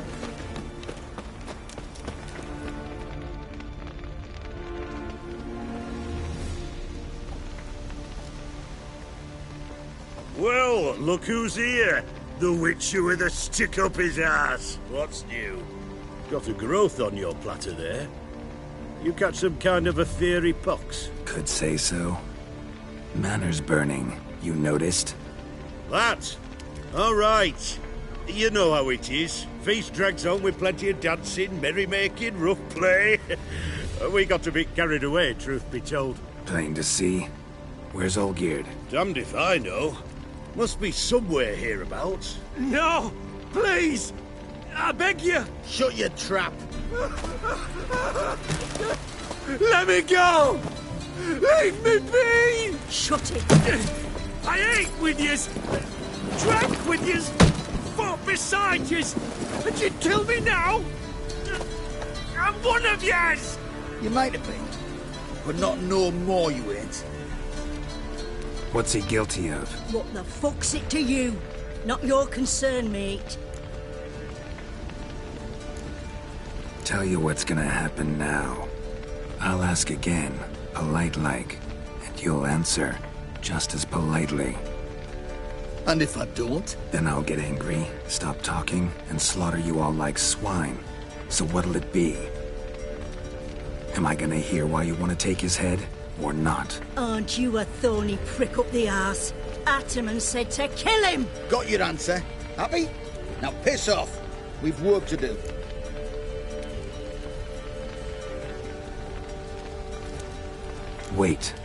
Speaker 6: Well, look who's here. The Witcher with a stick up his ass. What's new? Got a growth on your platter there. You catch some kind of a fiery pox?
Speaker 2: Could say so. Manners burning, you noticed?
Speaker 6: That? All right. You know how it is. Feast drags on with plenty of dancing, merrymaking, rough play. We got a bit carried away, truth be told.
Speaker 2: Plain to see. Where's Olgierd?
Speaker 6: Damned if I know. Must be somewhere hereabouts.
Speaker 4: No! Please! I beg you!
Speaker 1: Shut your trap.
Speaker 4: Let me go! Leave me be!
Speaker 7: Shut it.
Speaker 4: I ate with yous, drank with yous, fought beside yous, and you'd kill me now? I'm one of yous!
Speaker 1: You might have been, but not no more you ain't.
Speaker 2: What's he guilty of?
Speaker 7: What the fuck's it to you? Not your concern, mate.
Speaker 2: Tell you what's gonna happen now. I'll ask again, polite-like, and you'll answer just as politely.
Speaker 1: And if I don't?
Speaker 2: Then I'll get angry, stop talking, and slaughter you all like swine. So what'll it be? Am I gonna hear why you want to take his head, or not?
Speaker 7: Aren't you a thorny prick up the arse? Ataman said to kill him!
Speaker 1: Got your answer. Happy? Now piss off. We've work to do.
Speaker 2: Wait.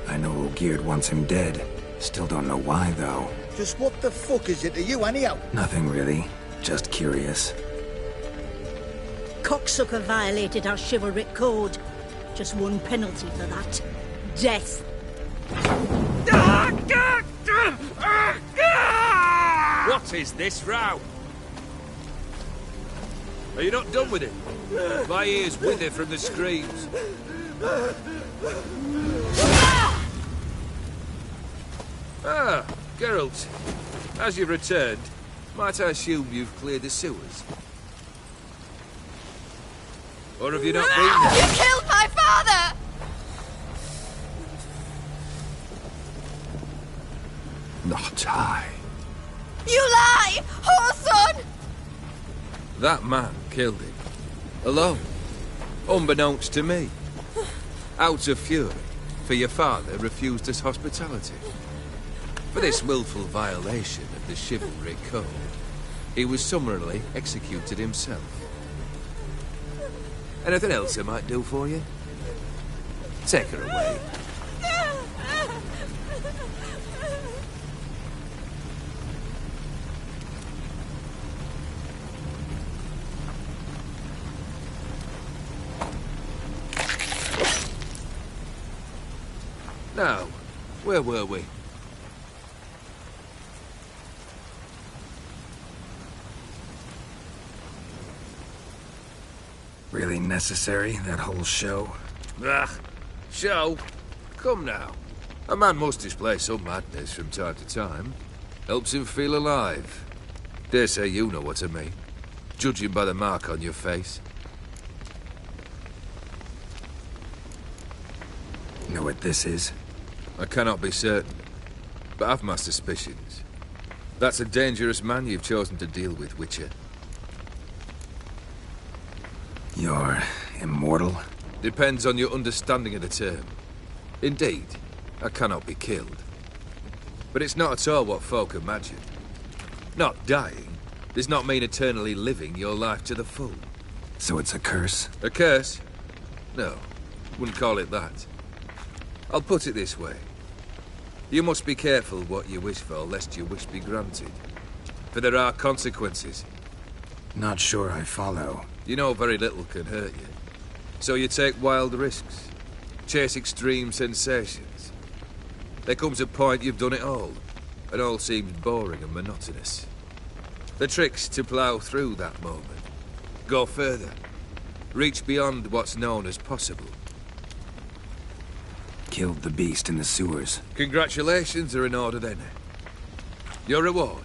Speaker 2: I know Olgierd wants him dead. Still don't know why, though.
Speaker 1: Just what the fuck is it to you, anyhow?
Speaker 2: Nothing really. Just curious.
Speaker 7: Cocksucker violated our chivalric code. Just one penalty for that. Death.
Speaker 8: What is this row? Are you not done with it? My ears wither from the screams. Ah, Geralt. As you've returned, might I assume you've cleared the sewers? Or have you not been there?
Speaker 9: You killed my father!
Speaker 2: Not I.
Speaker 9: You lie! Whoreson!
Speaker 8: That man killed him. Alone. Unbeknownst to me. Out of fury, for your father refused us hospitality. For this willful violation of the chivalry code, he was summarily executed himself. Anything else I might do for you? Take her away. Now, where were we?
Speaker 2: Really necessary, that whole show?
Speaker 8: Ah, show? Come now. A man must display some madness from time to time. Helps him feel alive. Dare say you know what I mean, judging by the mark on your face.
Speaker 2: Know what this is?
Speaker 8: I cannot be certain, but I've my suspicions. That's a dangerous man you've chosen to deal with, Witcher.
Speaker 2: You're immortal?
Speaker 8: Depends on your understanding of the term. Indeed, I cannot be killed. But it's not at all what folk imagine. Not dying does not mean eternally living your life to the full.
Speaker 2: So it's a curse?
Speaker 8: A curse? No, wouldn't call it that. I'll put it this way. You must be careful what you wish for, lest your wish be granted. For there are consequences.
Speaker 2: Not sure I follow.
Speaker 8: You know very little can hurt you. So you take wild risks. Chase extreme sensations. There comes a point you've done it all, and all seems boring and monotonous. The trick's to plough through that moment. Go further. Reach beyond what's known as possible.
Speaker 2: Killed the beast in the sewers.
Speaker 8: Congratulations are in order then. Your reward.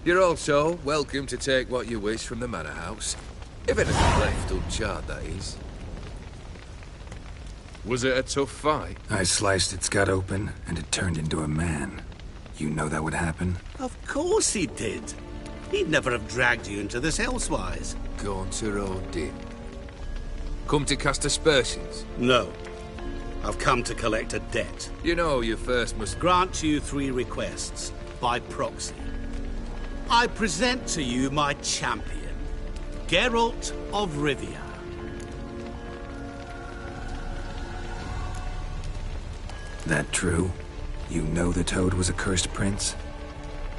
Speaker 8: You're also welcome to take what you wish from the manor house. If anything left uncharred, that is. Was it a tough fight?
Speaker 2: I sliced its gut open, and it turned into a man. You know that would happen?
Speaker 13: Of course he did. He'd never have dragged you into this elsewise.
Speaker 8: Gaunter Odin. Come to cast aspersions?
Speaker 13: No. I've come to collect a debt.
Speaker 8: You know you first must
Speaker 13: grant you 3 requests, by proxy. I present to you my champion, Geralt of Rivia.
Speaker 2: That true? You know the Toad was a cursed prince?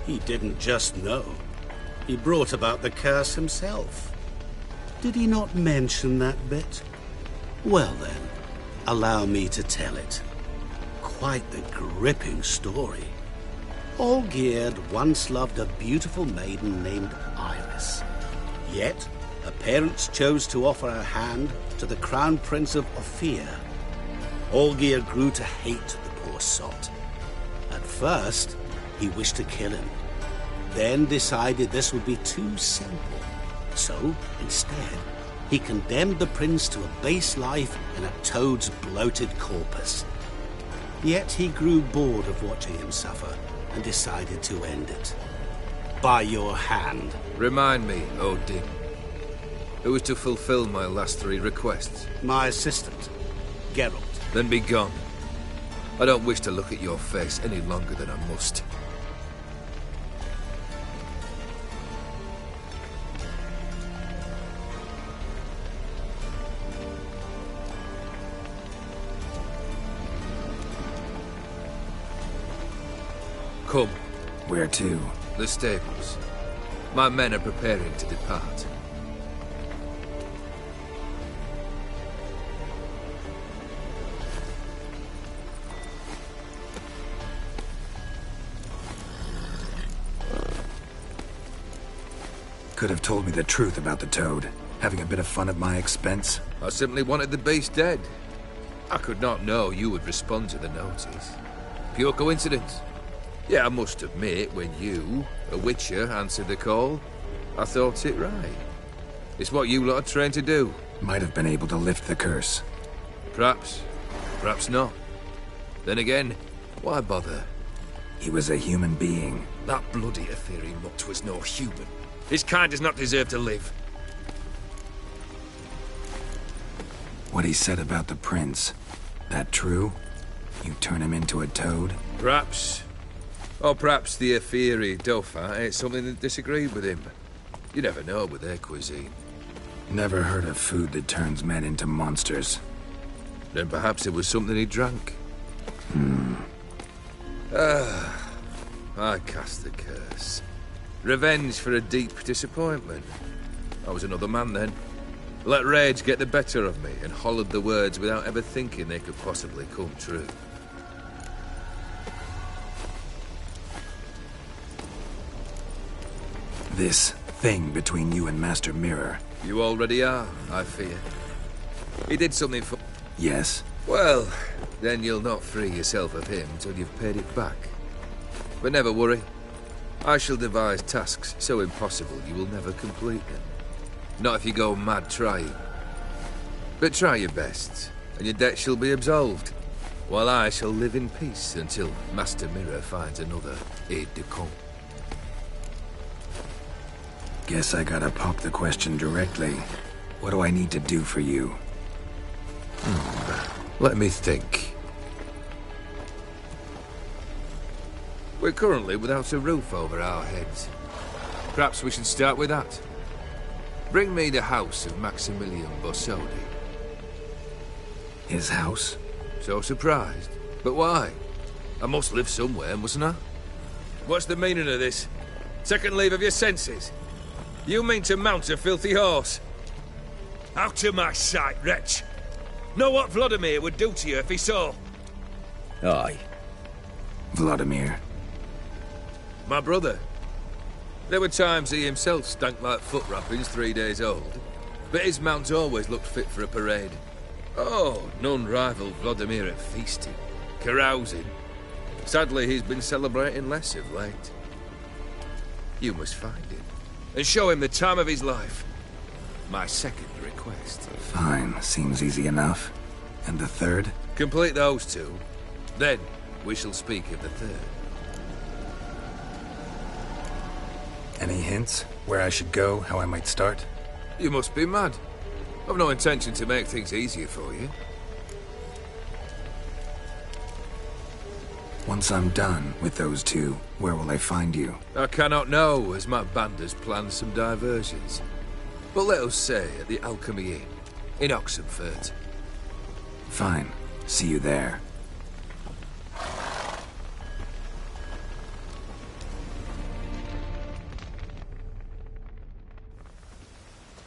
Speaker 13: He didn't just know. He brought about the curse himself. Did he not mention that bit? Well then, allow me to tell it. Quite the gripping story. Olgierd once loved a beautiful maiden named Iris. Yet, her parents chose to offer her hand to the Crown Prince of Ophir. Olgierd grew to hate the poor sot. At first, he wished to kill him. Then decided this would be too simple. So, instead, he condemned the prince to a base life in a toad's bloated corpus. Yet he grew bored of watching him suffer and decided to end it. By your hand.
Speaker 8: Remind me, Odin. Who was to fulfill my last 3 requests?
Speaker 13: My assistant, Geralt.
Speaker 8: Then be gone. I don't wish to look at your face any longer than I must. Come.
Speaker 2: Where to?
Speaker 8: The stables. My men are preparing to depart.
Speaker 2: Could have told me the truth about the Toad, having a bit of fun at my expense.
Speaker 8: I simply wanted the beast dead. I could not know you would respond to the notice. Pure coincidence. Yeah, I must admit, when you, a Witcher, answered the call, I thought it right. It's what you lot are trained to do.
Speaker 2: Might have been able to lift the curse.
Speaker 8: Perhaps. Perhaps not. Then again, why bother?
Speaker 2: He was a human being.
Speaker 8: That bloody Aetheri mutt was no human. His kind does not deserve to live.
Speaker 2: What he said about the prince, that true? You turn him into a toad?
Speaker 8: Perhaps. Or perhaps the Aetheri Dauphin ate something that disagreed with him. You never know with their cuisine.
Speaker 2: Never heard of food that turns men into monsters.
Speaker 8: Then perhaps it was something he drank. I cast the curse. Revenge for a deep disappointment. I was another man then. Let rage get the better of me and hollered the words without ever thinking they could possibly come true.
Speaker 2: This thing between you and Master Mirror.
Speaker 8: You already are, I fear. He did something for...
Speaker 2: Yes?
Speaker 8: Well, then you'll not free yourself of him till you've paid it back. But never worry. I shall devise tasks so impossible you will never complete them. Not if you go mad trying. But try your best, and your debt shall be absolved, while I shall live in peace until Master Mirror finds another aide-de-camp.
Speaker 2: Guess I gotta pop the question directly. What do I need to do for you?
Speaker 8: Let me think. We're currently without a roof over our heads. Perhaps we should start with that. Bring me the house of Maximilian Borsodi.
Speaker 2: His house?
Speaker 8: So surprised. But why? I must live somewhere, mustn't I? What's the meaning of this? Second leave of your senses? You mean to mount a filthy horse? Out of my sight, wretch! Know what Vladimir would do to you if he saw?
Speaker 2: Aye. Vladimir.
Speaker 8: My brother. There were times he himself stank like foot wrappings 3 days old, but his mount always looked fit for a parade. Oh, none rivaled Vladimir at feasting, carousing. Sadly, he's been celebrating less of late. You must find him, and show him the time of his life. My second request.
Speaker 2: Fine, seems easy enough. And the third?
Speaker 8: Complete those two, then we shall speak of the third.
Speaker 2: Any hints? Where I should go, how I might start?
Speaker 8: You must be mad. I've no intention to make things easier for you.
Speaker 2: Once I'm done with those two, where will I find you?
Speaker 8: I cannot know, as my band has planned some diversions. But let us say at the Alchemy Inn, in Oxenfurt.
Speaker 2: Fine. See you there.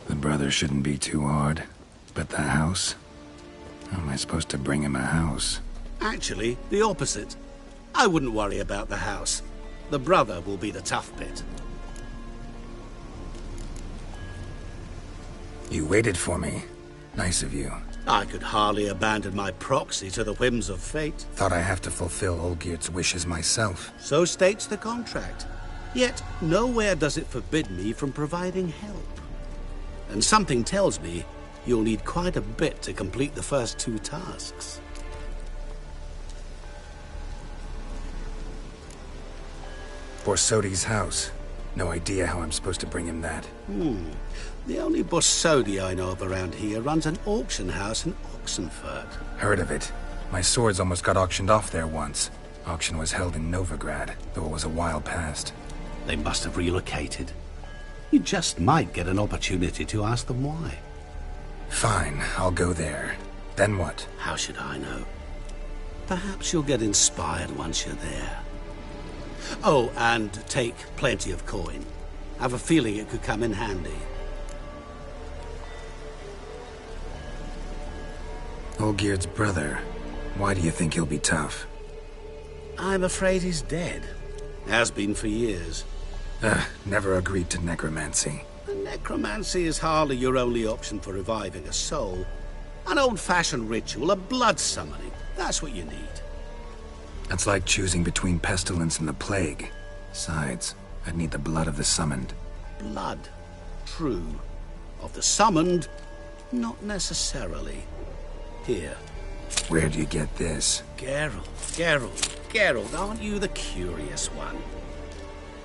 Speaker 2: The brother shouldn't be too hard. But the house? How am I supposed to bring him a house?
Speaker 13: Actually, the opposite. I wouldn't worry about the house. The brother will be the tough bit.
Speaker 2: You waited for me. Nice of you.
Speaker 13: I could hardly abandon my proxy to the whims of fate.
Speaker 2: Thought I have to fulfill Olgierd's wishes myself.
Speaker 13: So states the contract. Yet, nowhere does it forbid me from providing help. And something tells me you'll need quite a bit to complete the first two tasks.
Speaker 2: Borsodi's house. No idea how I'm supposed to bring him that.
Speaker 13: The only Borsodi I know of around here runs an auction house in Oxenfurt.
Speaker 2: Heard of it. My swords almost got auctioned off there once. Auction was held in Novigrad, though it was a while past.
Speaker 13: They must have relocated. You just might get an opportunity to ask them why.
Speaker 2: Fine, I'll go there. Then what?
Speaker 13: How should I know? Perhaps you'll get inspired once you're there. Oh, and take plenty of coin. I have a feeling it could come in handy.
Speaker 2: Olgierd's brother. Why do you think he'll be tough?
Speaker 13: I'm afraid he's dead. Has been for years.
Speaker 2: Never agreed to necromancy.
Speaker 13: Necromancy is hardly your only option for reviving a soul. An old-fashioned ritual, a blood summoning. That's what you need.
Speaker 2: That's like choosing between pestilence and the plague. Besides, I'd need the blood of the summoned.
Speaker 13: Blood. True. Of the summoned, not necessarily. Here.
Speaker 2: Where do you get this?
Speaker 13: Geralt, aren't you the curious one?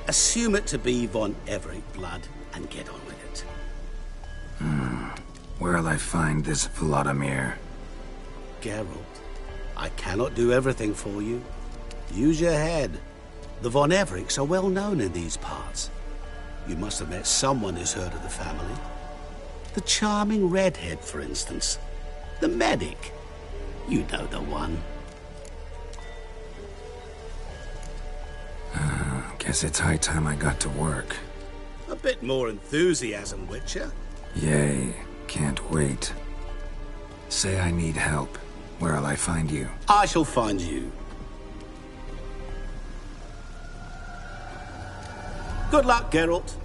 Speaker 13: Assume it to be von Everett blood and get on with it.
Speaker 2: Where'll I find this Vladimir?
Speaker 13: Geralt, I cannot do everything for you. Use your head. The von Evericks are well known in these parts. You must have met someone who's heard of the family. The charming redhead, for instance. The medic. You know the one.
Speaker 2: Guess it's high time I got to work.
Speaker 13: A bit more enthusiasm, Witcher.
Speaker 2: Yay. Can't wait. Say I need help. Where'll I find you?
Speaker 13: I shall find you. Good luck, Geralt.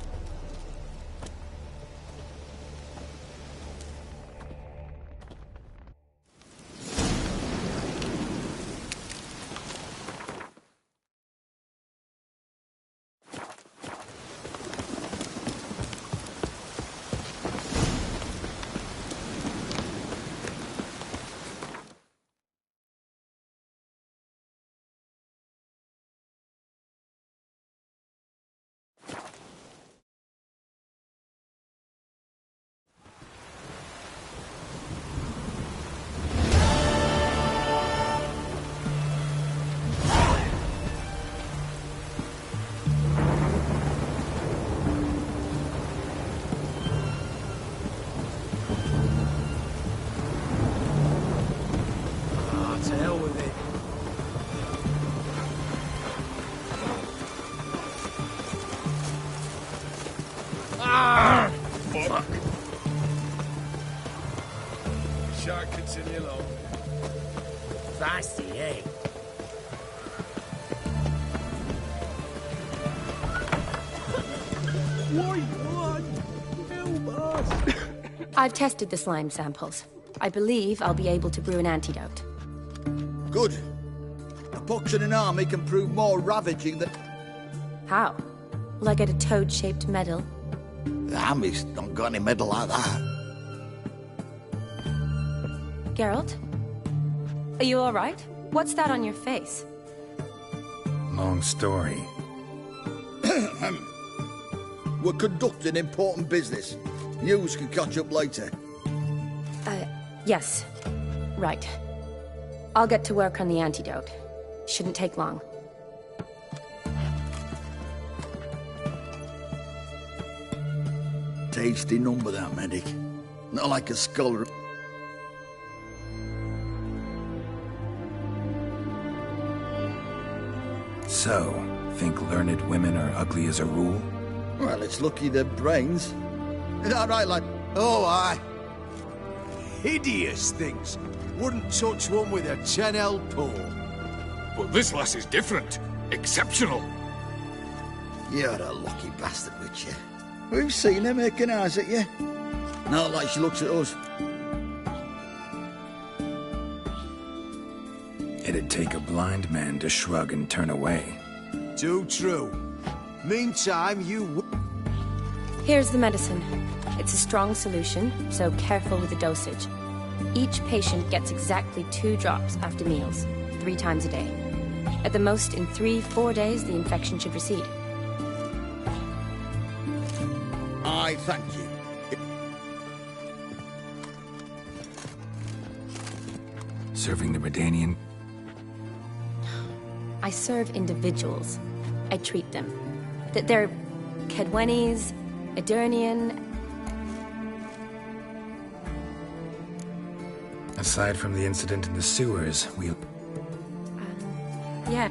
Speaker 4: though. Feisty, eh?
Speaker 11: I've tested the slime samples. I believe I'll be able to brew an antidote.
Speaker 17: Good. A pox in an army can prove more ravaging than...
Speaker 11: How? Will I get a toad-shaped medal?
Speaker 17: The army's not got any medal like that.
Speaker 11: Geralt? Are you alright? What's that on your face?
Speaker 2: Long story.
Speaker 17: We're conducting important business. Yous can catch up later.
Speaker 11: Yes. Right. I'll get to work on the antidote. Shouldn't take long.
Speaker 17: Tasty number, that medic. Not like a scholar.
Speaker 2: So, think learned women are ugly as a rule?
Speaker 17: Well, it's lucky they're brains. Is that right, lad?
Speaker 15: Oh, aye. Hideous things. Wouldn't touch one with a 10L pole.
Speaker 3: But this lass is different. Exceptional.
Speaker 17: You're a lucky bastard, with you. We've seen her making eyes at you. Not like she looks at us.
Speaker 2: It'd take a blind man to shrug and turn away.
Speaker 15: Too true. Meantime, you...
Speaker 11: Here's the medicine. It's a strong solution, so careful with the dosage. Each patient gets exactly 2 drops after meals, 3 times a day. At the most, in 3-4 days, the infection should recede.
Speaker 17: I thank you.
Speaker 2: Serving the Redanian?
Speaker 11: I serve individuals. I treat them. They're Kedwenis, Edirnian...
Speaker 2: Aside from the incident in the sewers,
Speaker 11: yeah.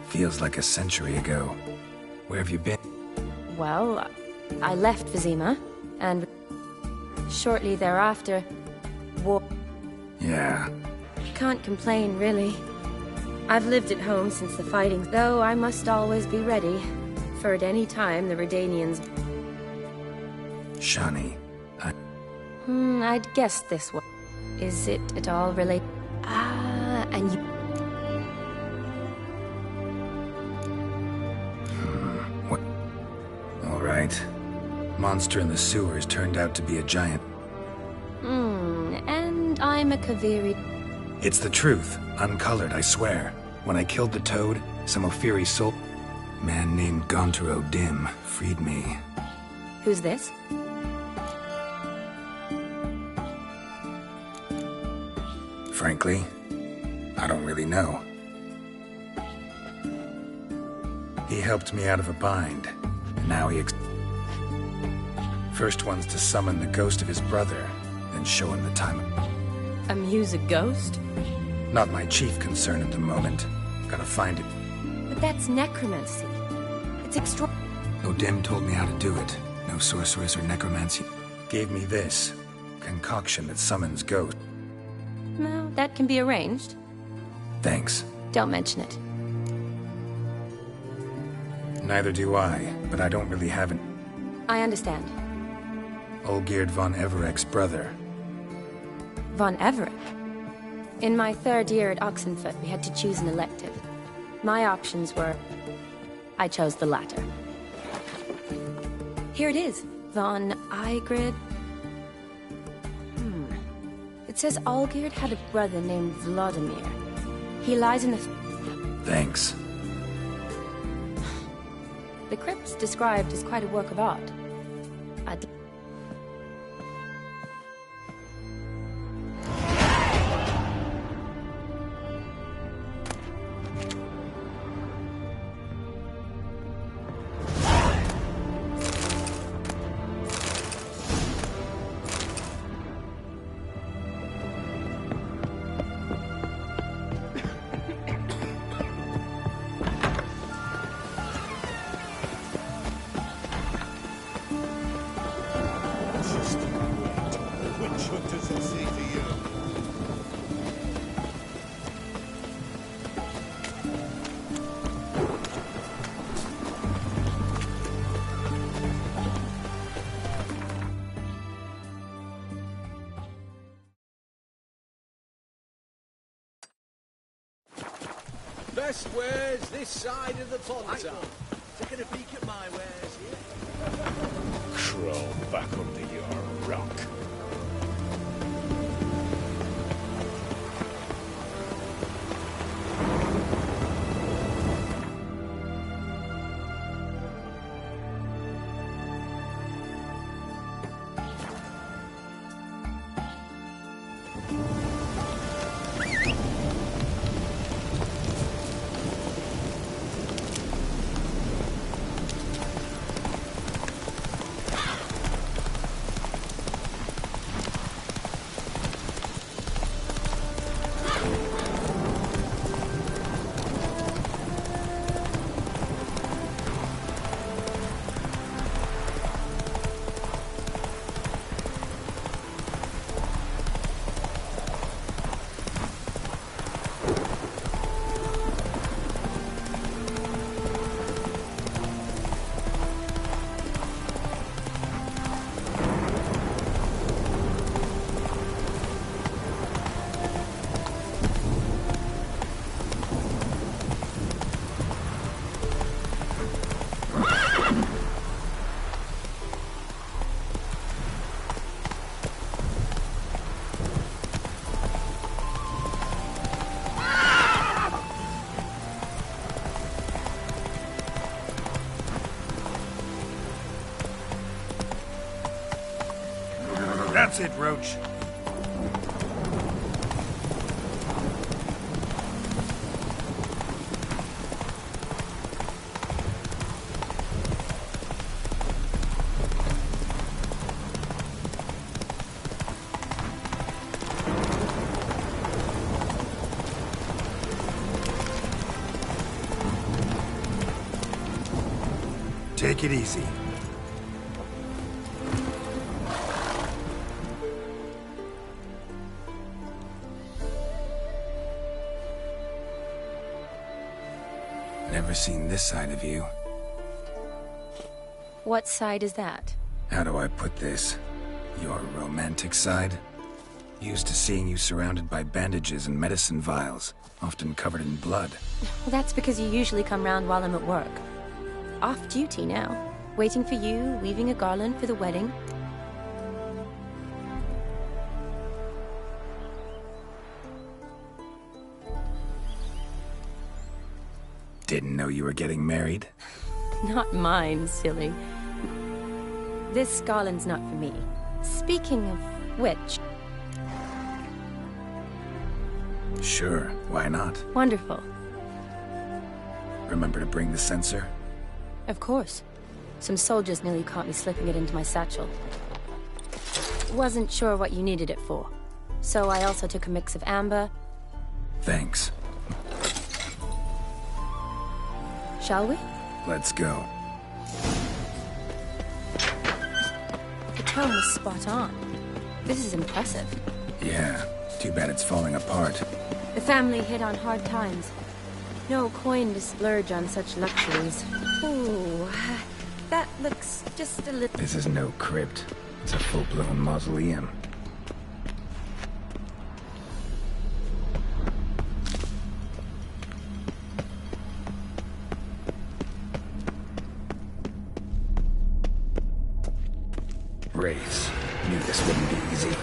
Speaker 2: Feels like a century ago. Where have you been?
Speaker 11: Well, I left Vizima, and shortly thereafter, war...
Speaker 2: Yeah.
Speaker 11: Can't complain, really. I've lived at home since the fighting, though I must always be ready, for at any time the Redanians...
Speaker 2: Shani,
Speaker 11: I'd guessed this one. Is it at all related? Ah, and you...
Speaker 2: What? All right. Monster in the sewers turned out to be a giant.
Speaker 11: And I'm a Kaviri...
Speaker 2: It's the truth. Uncolored, I swear. When I killed the toad, some Ophiri soul... Man named Gontaro Dim freed me.
Speaker 11: Who's this?
Speaker 2: Frankly, I don't really know. He helped me out of a bind, and now he first one's to summon the ghost of his brother, then show him the time.
Speaker 11: Amuse a ghost?
Speaker 2: Not my chief concern at the moment. Gotta find it.
Speaker 11: But that's necromancy. It's extra...
Speaker 2: Odim told me how to do it. No sorceress or necromancy. Gave me this concoction that summons ghosts.
Speaker 11: Well, that can be arranged.
Speaker 2: Thanks.
Speaker 11: Don't mention it.
Speaker 2: Neither do I, but I don't really have an...
Speaker 11: I understand.
Speaker 2: Olgierd von Evereck's brother.
Speaker 11: Von Everett? In my 3rd year at Oxenfoot, we had to choose an elective. My options were... I chose the latter. Here it is. Von Igrid... It says Olgierd had a brother named Vladimir. He lies in the...
Speaker 2: Thanks.
Speaker 11: The crypt's described as quite a work of art.
Speaker 4: Best wares this side of the pond. Taking a peek at my wares here.
Speaker 15: Crawl back under your rock.
Speaker 3: That's it, Roach.
Speaker 2: Take it easy. Never seen this side of you.
Speaker 11: What side is that?
Speaker 2: How do I put this? Your romantic side? Used to seeing you surrounded by bandages and medicine vials, often covered in blood.
Speaker 11: Well, that's because you usually come round while I'm at work. Off duty now. Waiting for you, weaving a garland for the wedding.
Speaker 2: Didn't know you were getting married?
Speaker 11: Not mine, silly. This garland's not for me. Speaking of which...
Speaker 2: Sure, why not?
Speaker 11: Wonderful.
Speaker 2: Remember to bring the censer?
Speaker 11: Of course. Some soldiers nearly caught me slipping it into my satchel. Wasn't sure what you needed it for. So I also took a mix of amber...
Speaker 2: Thanks.
Speaker 11: Shall we?
Speaker 2: Let's go.
Speaker 11: The tone was spot on. This is impressive.
Speaker 2: Yeah, too bad it's falling apart.
Speaker 11: The family hit on hard times. No coin to splurge on such luxuries. Ooh, that looks just a little...
Speaker 2: This is no crypt. It's a full-blown mausoleum. Wraiths. Knew this wouldn't be easy.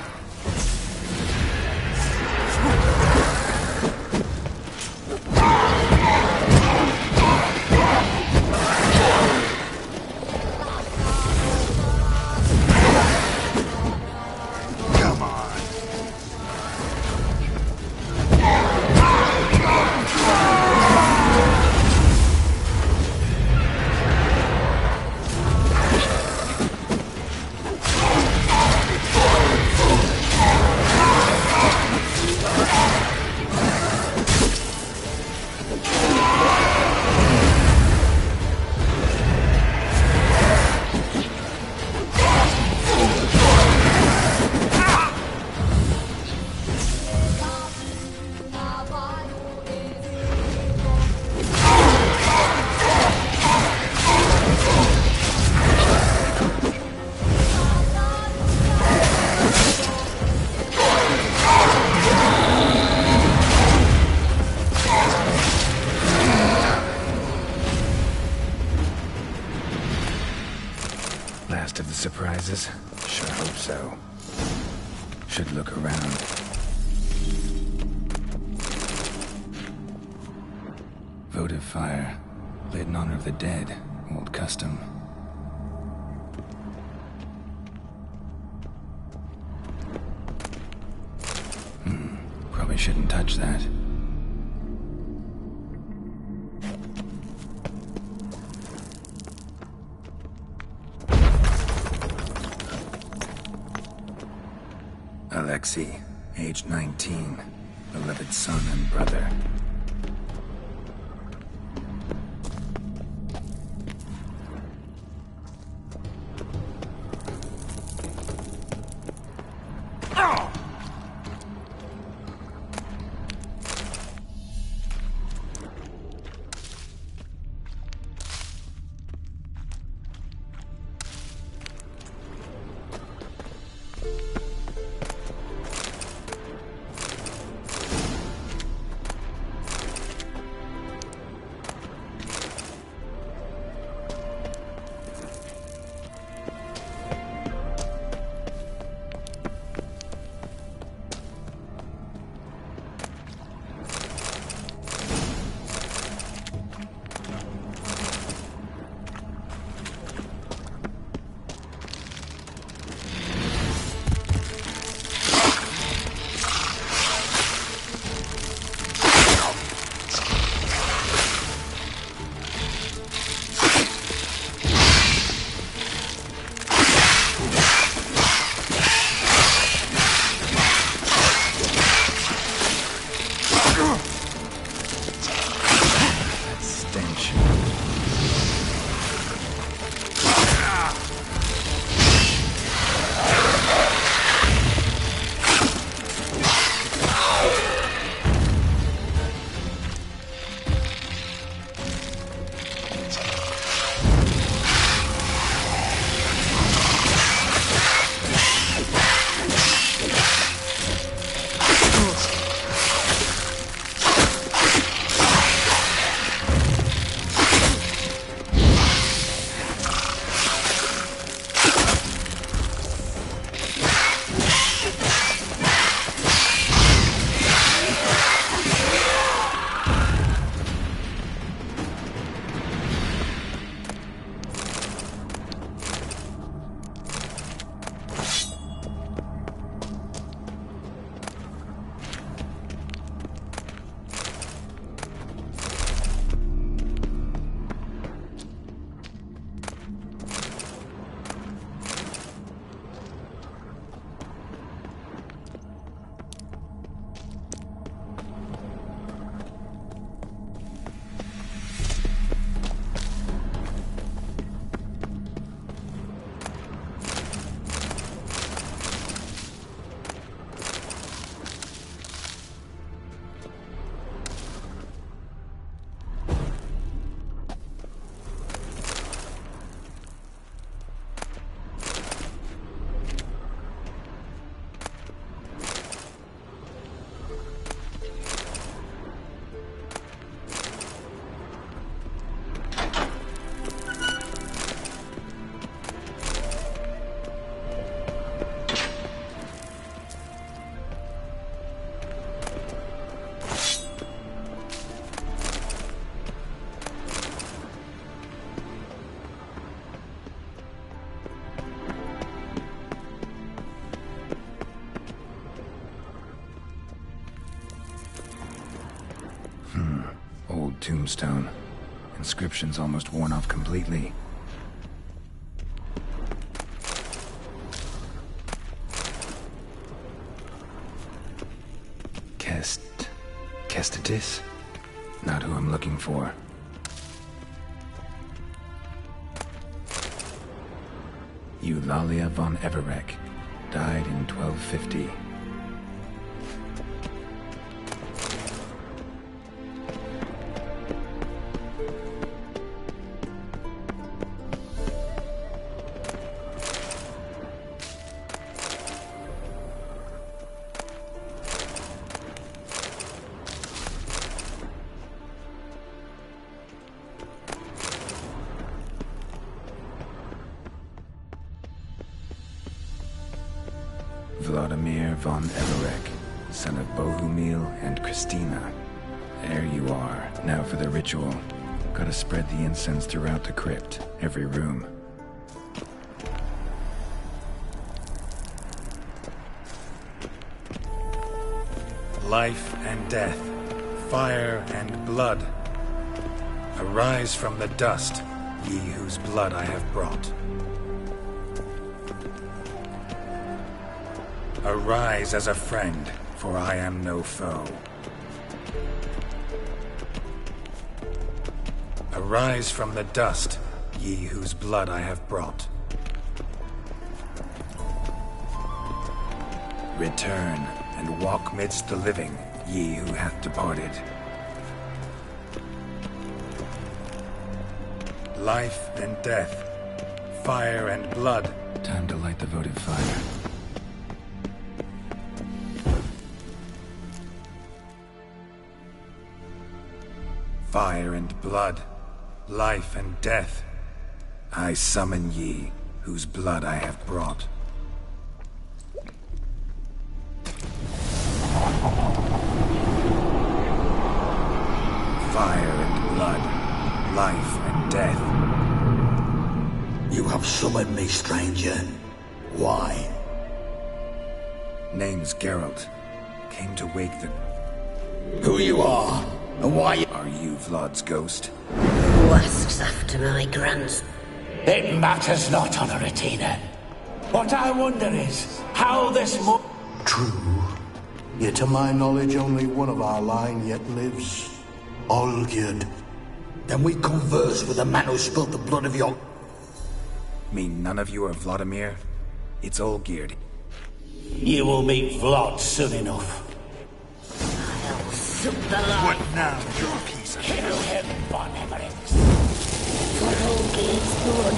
Speaker 2: surprises? Sure hope so. Should look around. Votive fire. Lit in honor of the dead. Old custom. Probably shouldn't touch that. Alexei, age 19, beloved son and brother. Old tombstone. Inscription's almost worn off completely. Kestatis? Not who I'm looking for. Eulalia von Everek. Died in 1250. Vladimir von Everek, son of Bohumil and Christina. There you are. Now for the ritual. Gotta spread the incense throughout the crypt, every room.
Speaker 18: Life and death, fire and blood. Arise from the dust, ye whose blood I have brought. Arise as a friend, for I am no foe. Arise from the dust, ye whose blood I have brought. Return, and walk midst the living, ye who hath departed. Life and death, fire and blood.
Speaker 2: Time to light the votive fire.
Speaker 18: Fire and blood, life and death. I summon ye, whose blood I have brought. Fire and blood, life and death.
Speaker 17: You have summoned me, stranger. Why?
Speaker 18: Name's Geralt. Came to wake the...
Speaker 17: Who you are, and why
Speaker 18: Are you Vlad's ghost?
Speaker 19: Who asks after my grandson?
Speaker 20: It matters not, Honoratina. What I wonder is how this
Speaker 21: True. Yet to my knowledge, only one of our line yet lives. Olgierd.
Speaker 17: Then we converse with the man who spilled the blood of your...
Speaker 18: Mean none of you are Vladimir? It's Olgierd.
Speaker 20: You will meet Vlad soon enough.
Speaker 19: I'll suck the life.
Speaker 18: What now, your piece of...
Speaker 20: Kill him, Von Emmerich.
Speaker 19: For Olgierd's blood.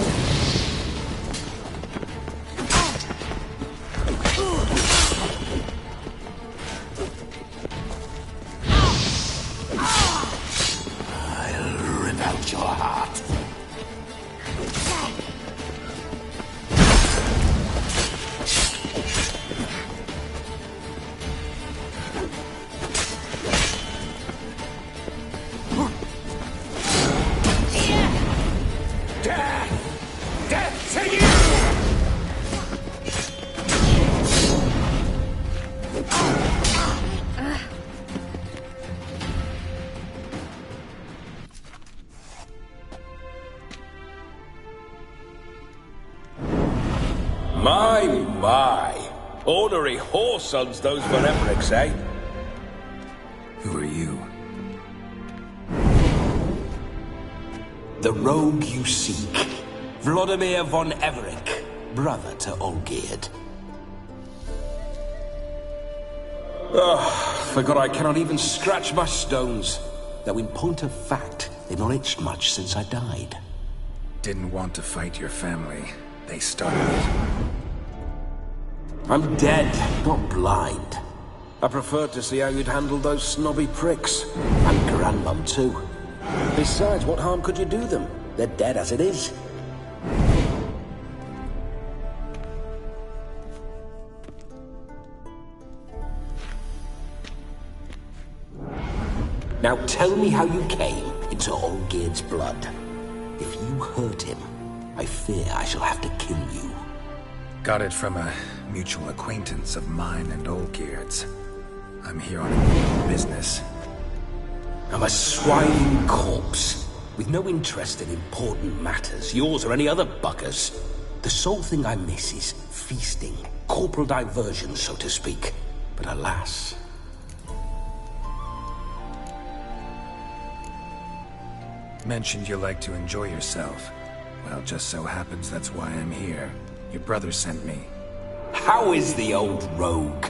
Speaker 20: I'll rip out your heart. Death! Death to you!
Speaker 22: My. Ornery whoresons those von Evericks, eh?
Speaker 18: Who are you?
Speaker 20: The rogue you seek. Vladimir von Everik, brother to Olgierd.
Speaker 22: Forgot I cannot even scratch my stones. Though in point of fact, they've not itched much since I died.
Speaker 18: Didn't want to fight your family. They started it.
Speaker 22: I'm dead, not blind. I preferred to see how you'd handle those snobby pricks. And Grandmum, too. Besides, what harm could you do them? They're dead as it is. Now tell me how you came into Olgierd's blood. If you hurt him, I fear I shall have to kill you.
Speaker 18: Got it from a mutual acquaintance of mine and Olgierd's. I'm here on business.
Speaker 22: I'm a swine corpse, with no interest in important matters, yours or any other buggers. The sole thing I miss is feasting, corporal diversion, so to speak. But alas...
Speaker 18: Mentioned you like to enjoy yourself. Well, just so happens that's why I'm here. Your brother sent me.
Speaker 22: How is the old rogue?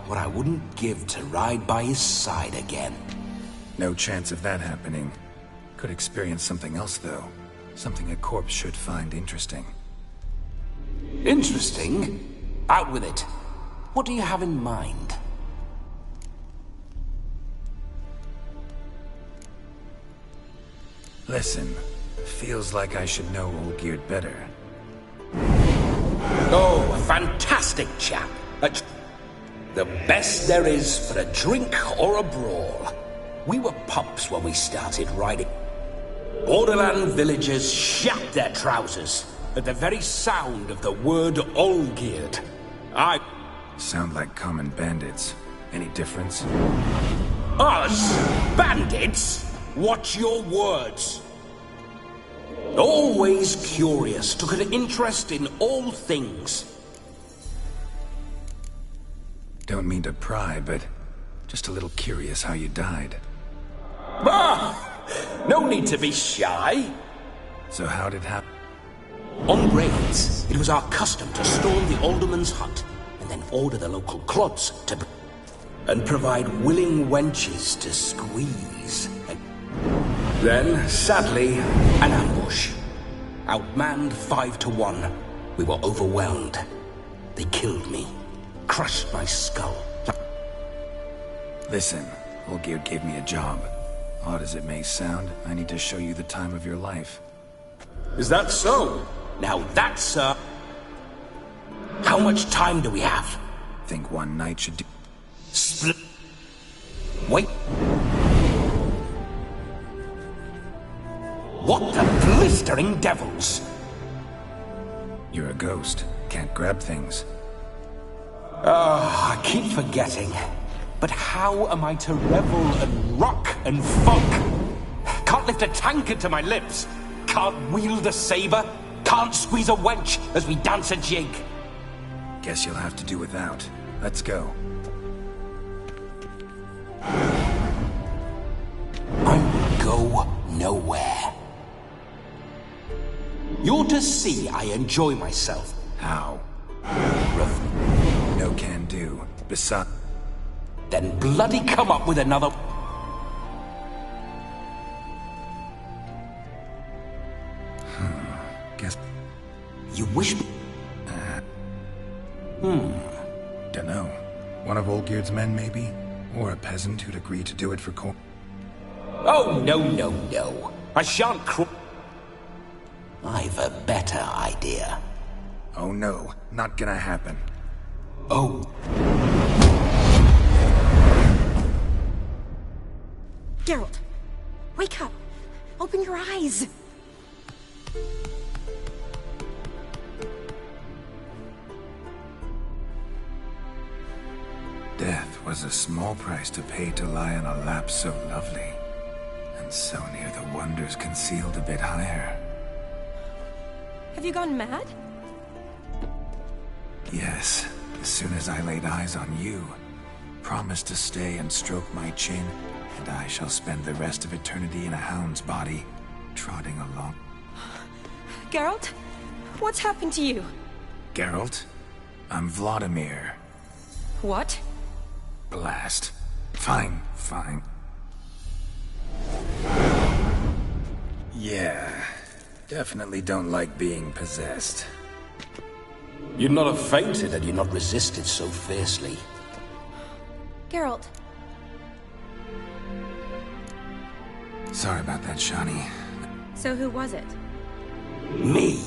Speaker 22: What I wouldn't give to ride by his side again.
Speaker 18: No chance of that happening. Could experience something else, though. Something a corpse should find interesting.
Speaker 22: Interesting? Out with it. What do you have in mind?
Speaker 18: Listen, feels like I should know Olgierd better.
Speaker 22: Oh, a fantastic chap. The best there is for a drink or a brawl. We were pups when we started riding. Borderland villagers shat their trousers at the very sound of the word Olgierd.
Speaker 2: Sound like common bandits. Any difference?
Speaker 22: Us? Bandits? Watch your words. Always curious, took an interest in all things.
Speaker 2: Don't mean to pry, but just a little curious how you died.
Speaker 22: No need to be shy.
Speaker 2: So how'd it happen?
Speaker 22: On raids, it was our custom to storm the alderman's hut and then order the local clods to... and provide willing wenches to squeeze. Then, sadly, an ambush. Outmanned 5-1. We were overwhelmed. They killed me. Crushed my skull.
Speaker 2: Listen, Olgierd gave me a job. Odd as it may sound, I need to show you the time of your life.
Speaker 22: Is that so? Now that's, how much time do we have?
Speaker 2: Think one night should do...
Speaker 22: Split... Wait. What the blistering devils?
Speaker 2: You're a ghost. Can't grab things.
Speaker 22: I keep forgetting. But how am I to revel and rock and funk? Can't lift a tankard to my lips. Can't wield a saber. Can't squeeze a wench as we dance a jig.
Speaker 2: Guess you'll have to do without. Let's go.
Speaker 22: I will go nowhere. You're to see I enjoy myself.
Speaker 2: How? No can do. Besides...
Speaker 22: Then bloody come up with another...
Speaker 2: Guess...
Speaker 22: You wish...
Speaker 2: Dunno. One of Olgierd's men, maybe? Or a peasant who'd agree to do it for
Speaker 22: Oh, no. I shan't I've a better idea.
Speaker 2: Oh no, not gonna happen.
Speaker 22: Oh.
Speaker 11: Geralt, wake up. Open your eyes.
Speaker 2: Death was a small price to pay to lie on a lap so lovely, and so near the wonders concealed a bit higher.
Speaker 11: Have you gone mad?
Speaker 2: Yes, as soon as I laid eyes on you, promise to stay and stroke my chin, and I shall spend the rest of eternity in a hound's body, trotting along.
Speaker 11: Geralt, what's happened to you?
Speaker 2: Geralt, I'm Vladimir.
Speaker 11: What?
Speaker 2: Blast. Fine. Yeah, definitely don't like being possessed.
Speaker 22: You'd not have fainted had you not resisted so fiercely.
Speaker 11: Geralt.
Speaker 2: Sorry about that, Shani.
Speaker 11: So who was it?
Speaker 22: Me.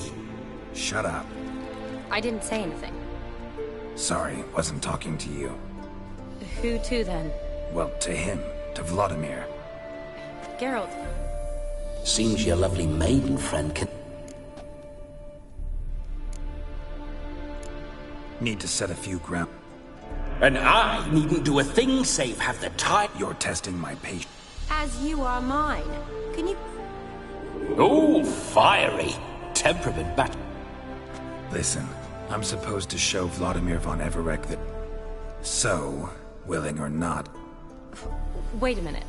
Speaker 2: Shut up.
Speaker 11: I didn't say anything.
Speaker 2: Sorry, wasn't talking to you.
Speaker 11: Who to then?
Speaker 2: Well, to him. To Vladimir.
Speaker 11: Geralt.
Speaker 22: Seems your lovely maiden friend can...
Speaker 2: Need to set a few ground...
Speaker 22: And I needn't do a thing save have the time...
Speaker 2: You're testing my patience.
Speaker 11: As you are mine. Can you...
Speaker 22: Oh, fiery. Temperament bat...
Speaker 2: Listen, I'm supposed to show Vladimir von Everec that... So, willing or not...
Speaker 11: Wait a minute.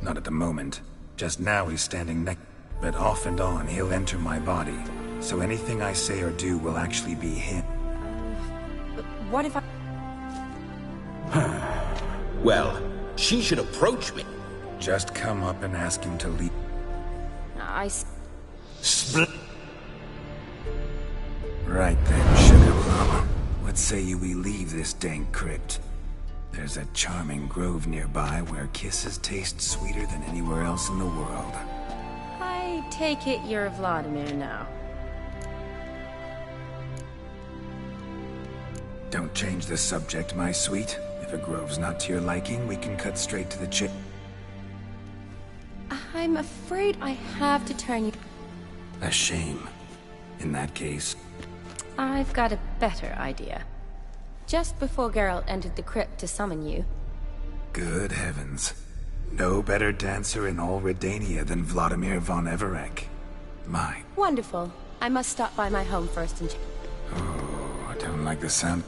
Speaker 2: Not at the moment. Just now he's standing next... But off and on, he'll enter my body. So anything I say or do will actually be him.
Speaker 11: What if I...
Speaker 22: Well, she should approach me.
Speaker 2: Just come up and ask him to leave.
Speaker 22: Split.
Speaker 2: Right then, Sugar Plum. What say you we leave this dank crypt? There's a charming grove nearby where kisses taste sweeter than anywhere else in the world.
Speaker 11: I take it you're Vladimir now.
Speaker 2: Don't change the subject, my sweet. If a grove's not to your liking, we can cut straight to the chip.
Speaker 11: I'm afraid I have to turn you...
Speaker 2: A shame. In that case...
Speaker 11: I've got a better idea. Just before Geralt entered the crypt to summon you...
Speaker 2: Good heavens. No better dancer in all Redania than Vladimir von Everec. Mine.
Speaker 11: Wonderful. I must stop by my home first and check...
Speaker 2: Oh, I don't like the sound.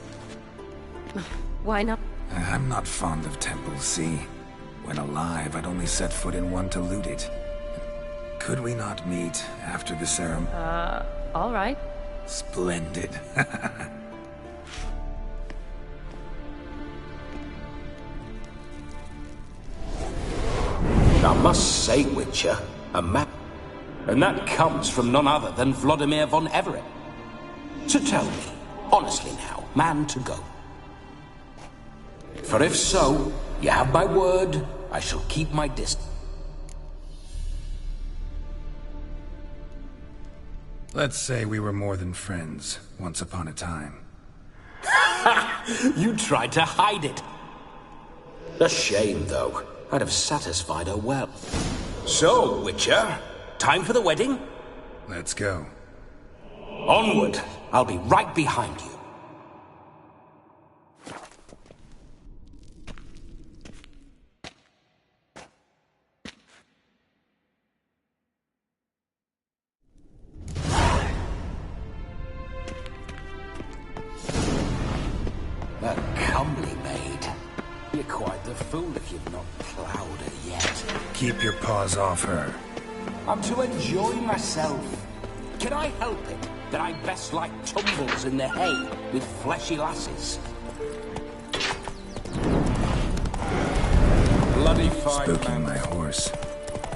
Speaker 11: Why not?
Speaker 2: I'm not fond of temples, see? When alive, I'd only set foot in one to loot it. Could we not meet after the ceremony?
Speaker 11: All right.
Speaker 2: Splendid.
Speaker 22: I must say, Witcher, a map. And that comes from none other than Vladimir von Everett. So tell me, honestly now, man to go. For if so, you have my word, I shall keep my distance.
Speaker 2: Let's say we were more than friends, once upon a time.
Speaker 22: You tried to hide it. A shame, though. I'd have satisfied her well. So, Witcher, time for the wedding?
Speaker 2: Let's go.
Speaker 22: Onward. I'll be right behind you. A comely maid. You're quite the fool if you've not plowed her yet.
Speaker 2: Keep your paws off her.
Speaker 22: I'm to enjoy myself. Can I help it that I best like tumbles in the hay with fleshy lasses? Bloody fine.
Speaker 2: Spooking my horse.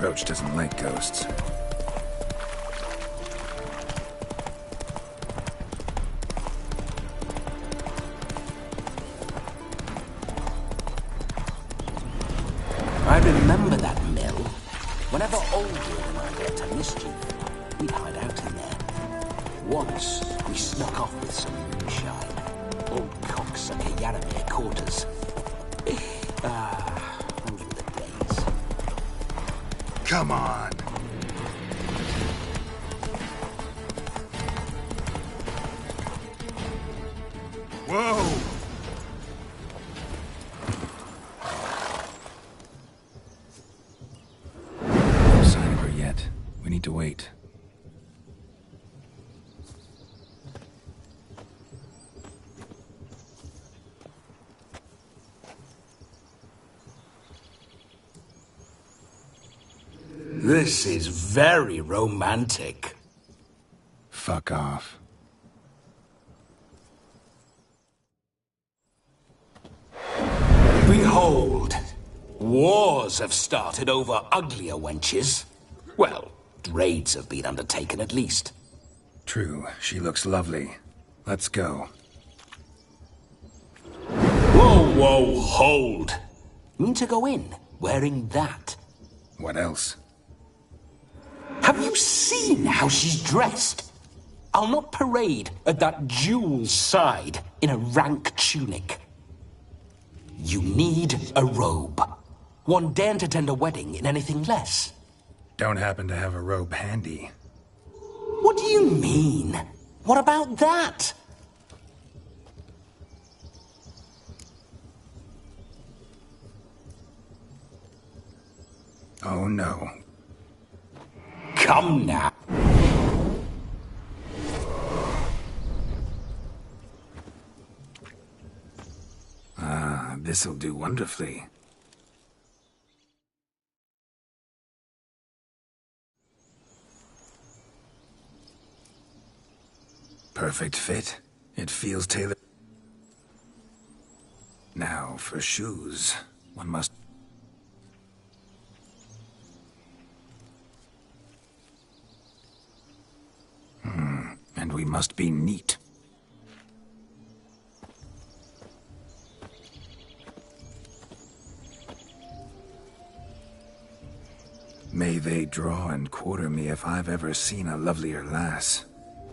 Speaker 2: Roach doesn't like ghosts.
Speaker 22: I remember that mill. Whenever Oldur and I got to mischief, we'd hide out in there. Once, we snuck off with some moonshine. Old cocksucker Yaramir caught us. Those were the days.
Speaker 2: Come on! Whoa! No sign of her yet. We need to wait.
Speaker 22: This is very romantic.
Speaker 2: Fuck off.
Speaker 22: Behold, wars have started over uglier wenches. Well, raids have been undertaken at least.
Speaker 2: True, she looks lovely. Let's go.
Speaker 22: Whoa, whoa, hold. You mean to go in, wearing that?
Speaker 2: What else?
Speaker 22: Have you seen how she's dressed? I'll not parade at that jewel's side in a rank tunic. You need a robe. One daren't attend a wedding in anything less.
Speaker 2: Don't happen to have a robe handy.
Speaker 22: What do you mean? What about that?
Speaker 2: Oh no.
Speaker 22: Come now.
Speaker 2: Ah, this'll do wonderfully. Perfect fit. It feels tailored. Now, for shoes. One must... And we must be neat. May they draw and quarter me if I've ever seen a lovelier lass.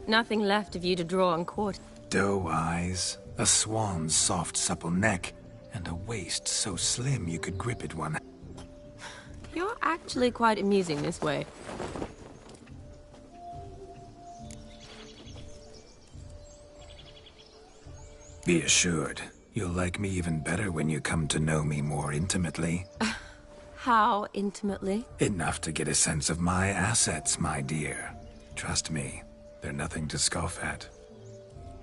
Speaker 11: Nothing left of you to draw and quarter.
Speaker 2: Doe eyes, a swan's soft, supple neck, and a waist so slim you could grip it one.
Speaker 11: You're actually quite amusing this way.
Speaker 2: Be assured, you'll like me even better when you come to know me more intimately.
Speaker 11: How intimately?
Speaker 2: Enough to get a sense of my assets, my dear. Trust me, they're nothing to scoff at.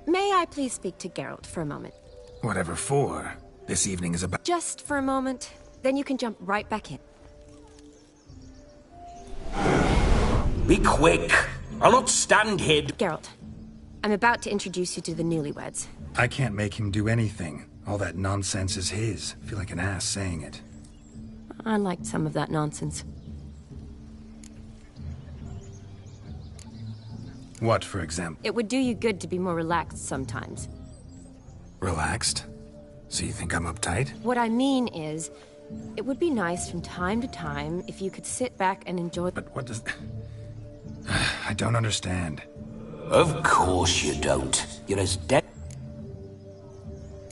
Speaker 11: May I please speak to Geralt for a moment?
Speaker 2: Whatever for. This evening is about—
Speaker 11: Just for a moment, then you can jump right back in.
Speaker 22: Be quick! I'll not stand here.
Speaker 11: Geralt, I'm about to introduce you to the newlyweds.
Speaker 2: I can't make him do anything. All that nonsense is his. I feel like an ass saying it.
Speaker 11: I liked some of that nonsense.
Speaker 2: What, for example?
Speaker 11: It would do you good to be more relaxed sometimes.
Speaker 2: Relaxed? So you think I'm uptight?
Speaker 11: What I mean is, it would be nice from time to time if you could sit back and enjoy—
Speaker 2: But what does— I don't understand.
Speaker 22: Of course you don't. You're as dead—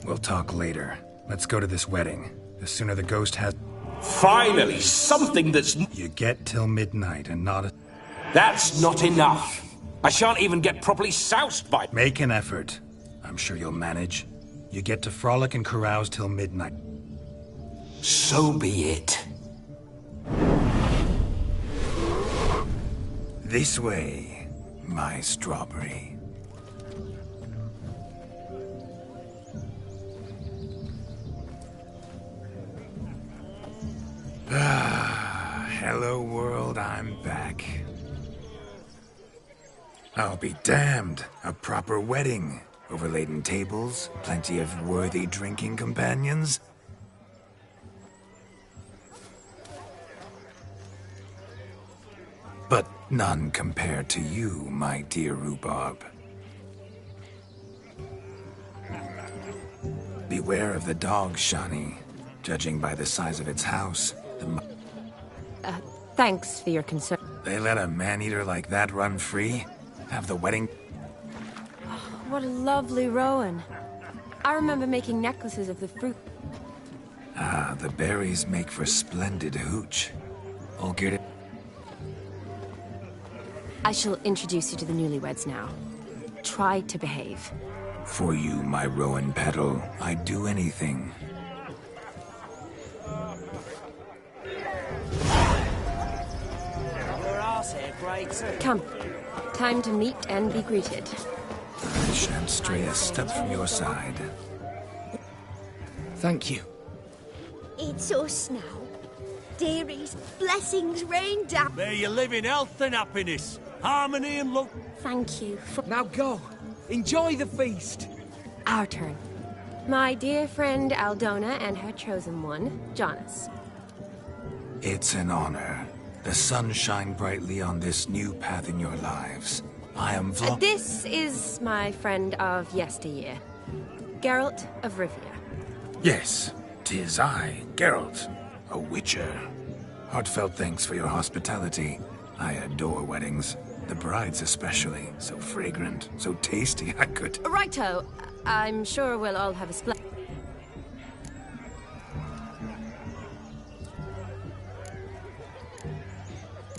Speaker 2: We'll talk later. Let's go to this wedding. The sooner the ghost has—
Speaker 22: Finally, something that's—
Speaker 2: You get till midnight and not a—
Speaker 22: That's not enough. I shan't even get properly soused by—
Speaker 2: Make an effort. I'm sure you'll manage. You get to frolic and carouse till midnight.
Speaker 22: So be it.
Speaker 2: This way, my strawberry. Hello world, I'm back. I'll be damned. A proper wedding. Overladen tables, plenty of worthy drinking companions. But none compared to you, my dear Rhubarb. Beware of the dog, Shani. Judging by the size of its house,
Speaker 11: thanks for your concern.
Speaker 2: They let a man-eater like that run free? Have the wedding—
Speaker 11: What a lovely rowan. I remember making necklaces of the fruit.
Speaker 2: Ah, the berries make for splendid hooch. All geared—
Speaker 11: I shall introduce you to the newlyweds now. Try to behave.
Speaker 2: For you, my rowan petal, I'd do anything.
Speaker 11: Come. Time to meet and be greeted.
Speaker 2: I shan't stray a step from your side.
Speaker 4: Thank you.
Speaker 10: It's us now. Dearies, blessings rain down.
Speaker 6: May you live in health and happiness, harmony and love.
Speaker 10: Thank you.
Speaker 4: Now go. Enjoy the feast.
Speaker 11: Our turn. My dear friend Aldona and her chosen one, Jonas.
Speaker 2: It's an honor. The sun shine brightly on this new path in your lives. I am
Speaker 11: This is my friend of yesteryear, Geralt of Rivia.
Speaker 2: Yes, 'tis I, Geralt, a witcher. Heartfelt thanks for your hospitality. I adore weddings. The brides especially. So fragrant, so tasty, I could—
Speaker 11: Righto. I'm sure we'll all have a splash.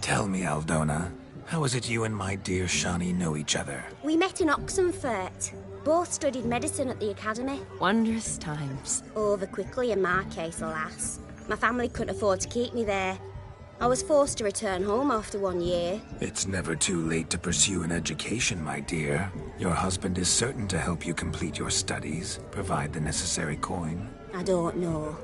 Speaker 2: Tell me, Aldona, how is it you and my dear Shani know each other?
Speaker 10: We met in Oxenfurt. Both studied medicine at the academy.
Speaker 11: Wondrous times.
Speaker 10: Over quickly in my case, alas. My family couldn't afford to keep me there. I was forced to return home after 1 year.
Speaker 2: It's never too late to pursue an education, my dear. Your husband is certain to help you complete your studies, provide the necessary coin.
Speaker 10: I don't know.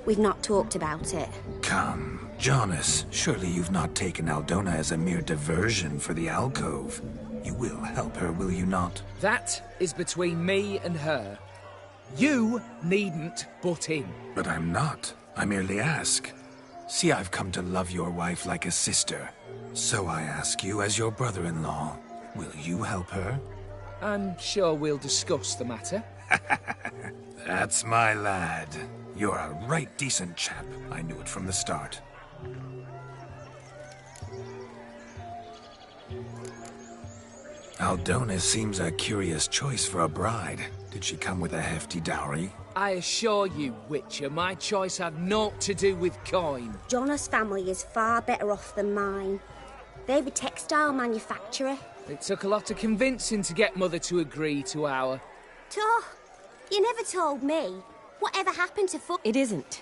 Speaker 10: We've not talked about it.
Speaker 2: Come, Jonas, surely you've not taken Aldona as a mere diversion for the alcove. You will help her, will you not?
Speaker 4: That is between me and her. You needn't butt in.
Speaker 2: But I'm not. I merely ask. See, I've come to love your wife like a sister. So I ask you as your brother-in-law, will you help her?
Speaker 4: I'm sure we'll discuss the matter.
Speaker 2: That's my lad. You're a right decent chap. I knew it from the start. Aldona seems a curious choice for a bride. Did she come with a hefty dowry?
Speaker 12: I assure you, Witcher, my choice had naught to do with coin.
Speaker 10: Jonna's family is far better off than mine. They're a textile manufacturer.
Speaker 12: It took a lot of convincing to get Mother to agree to our...
Speaker 10: You never told me. Whatever happened to
Speaker 11: It isn't.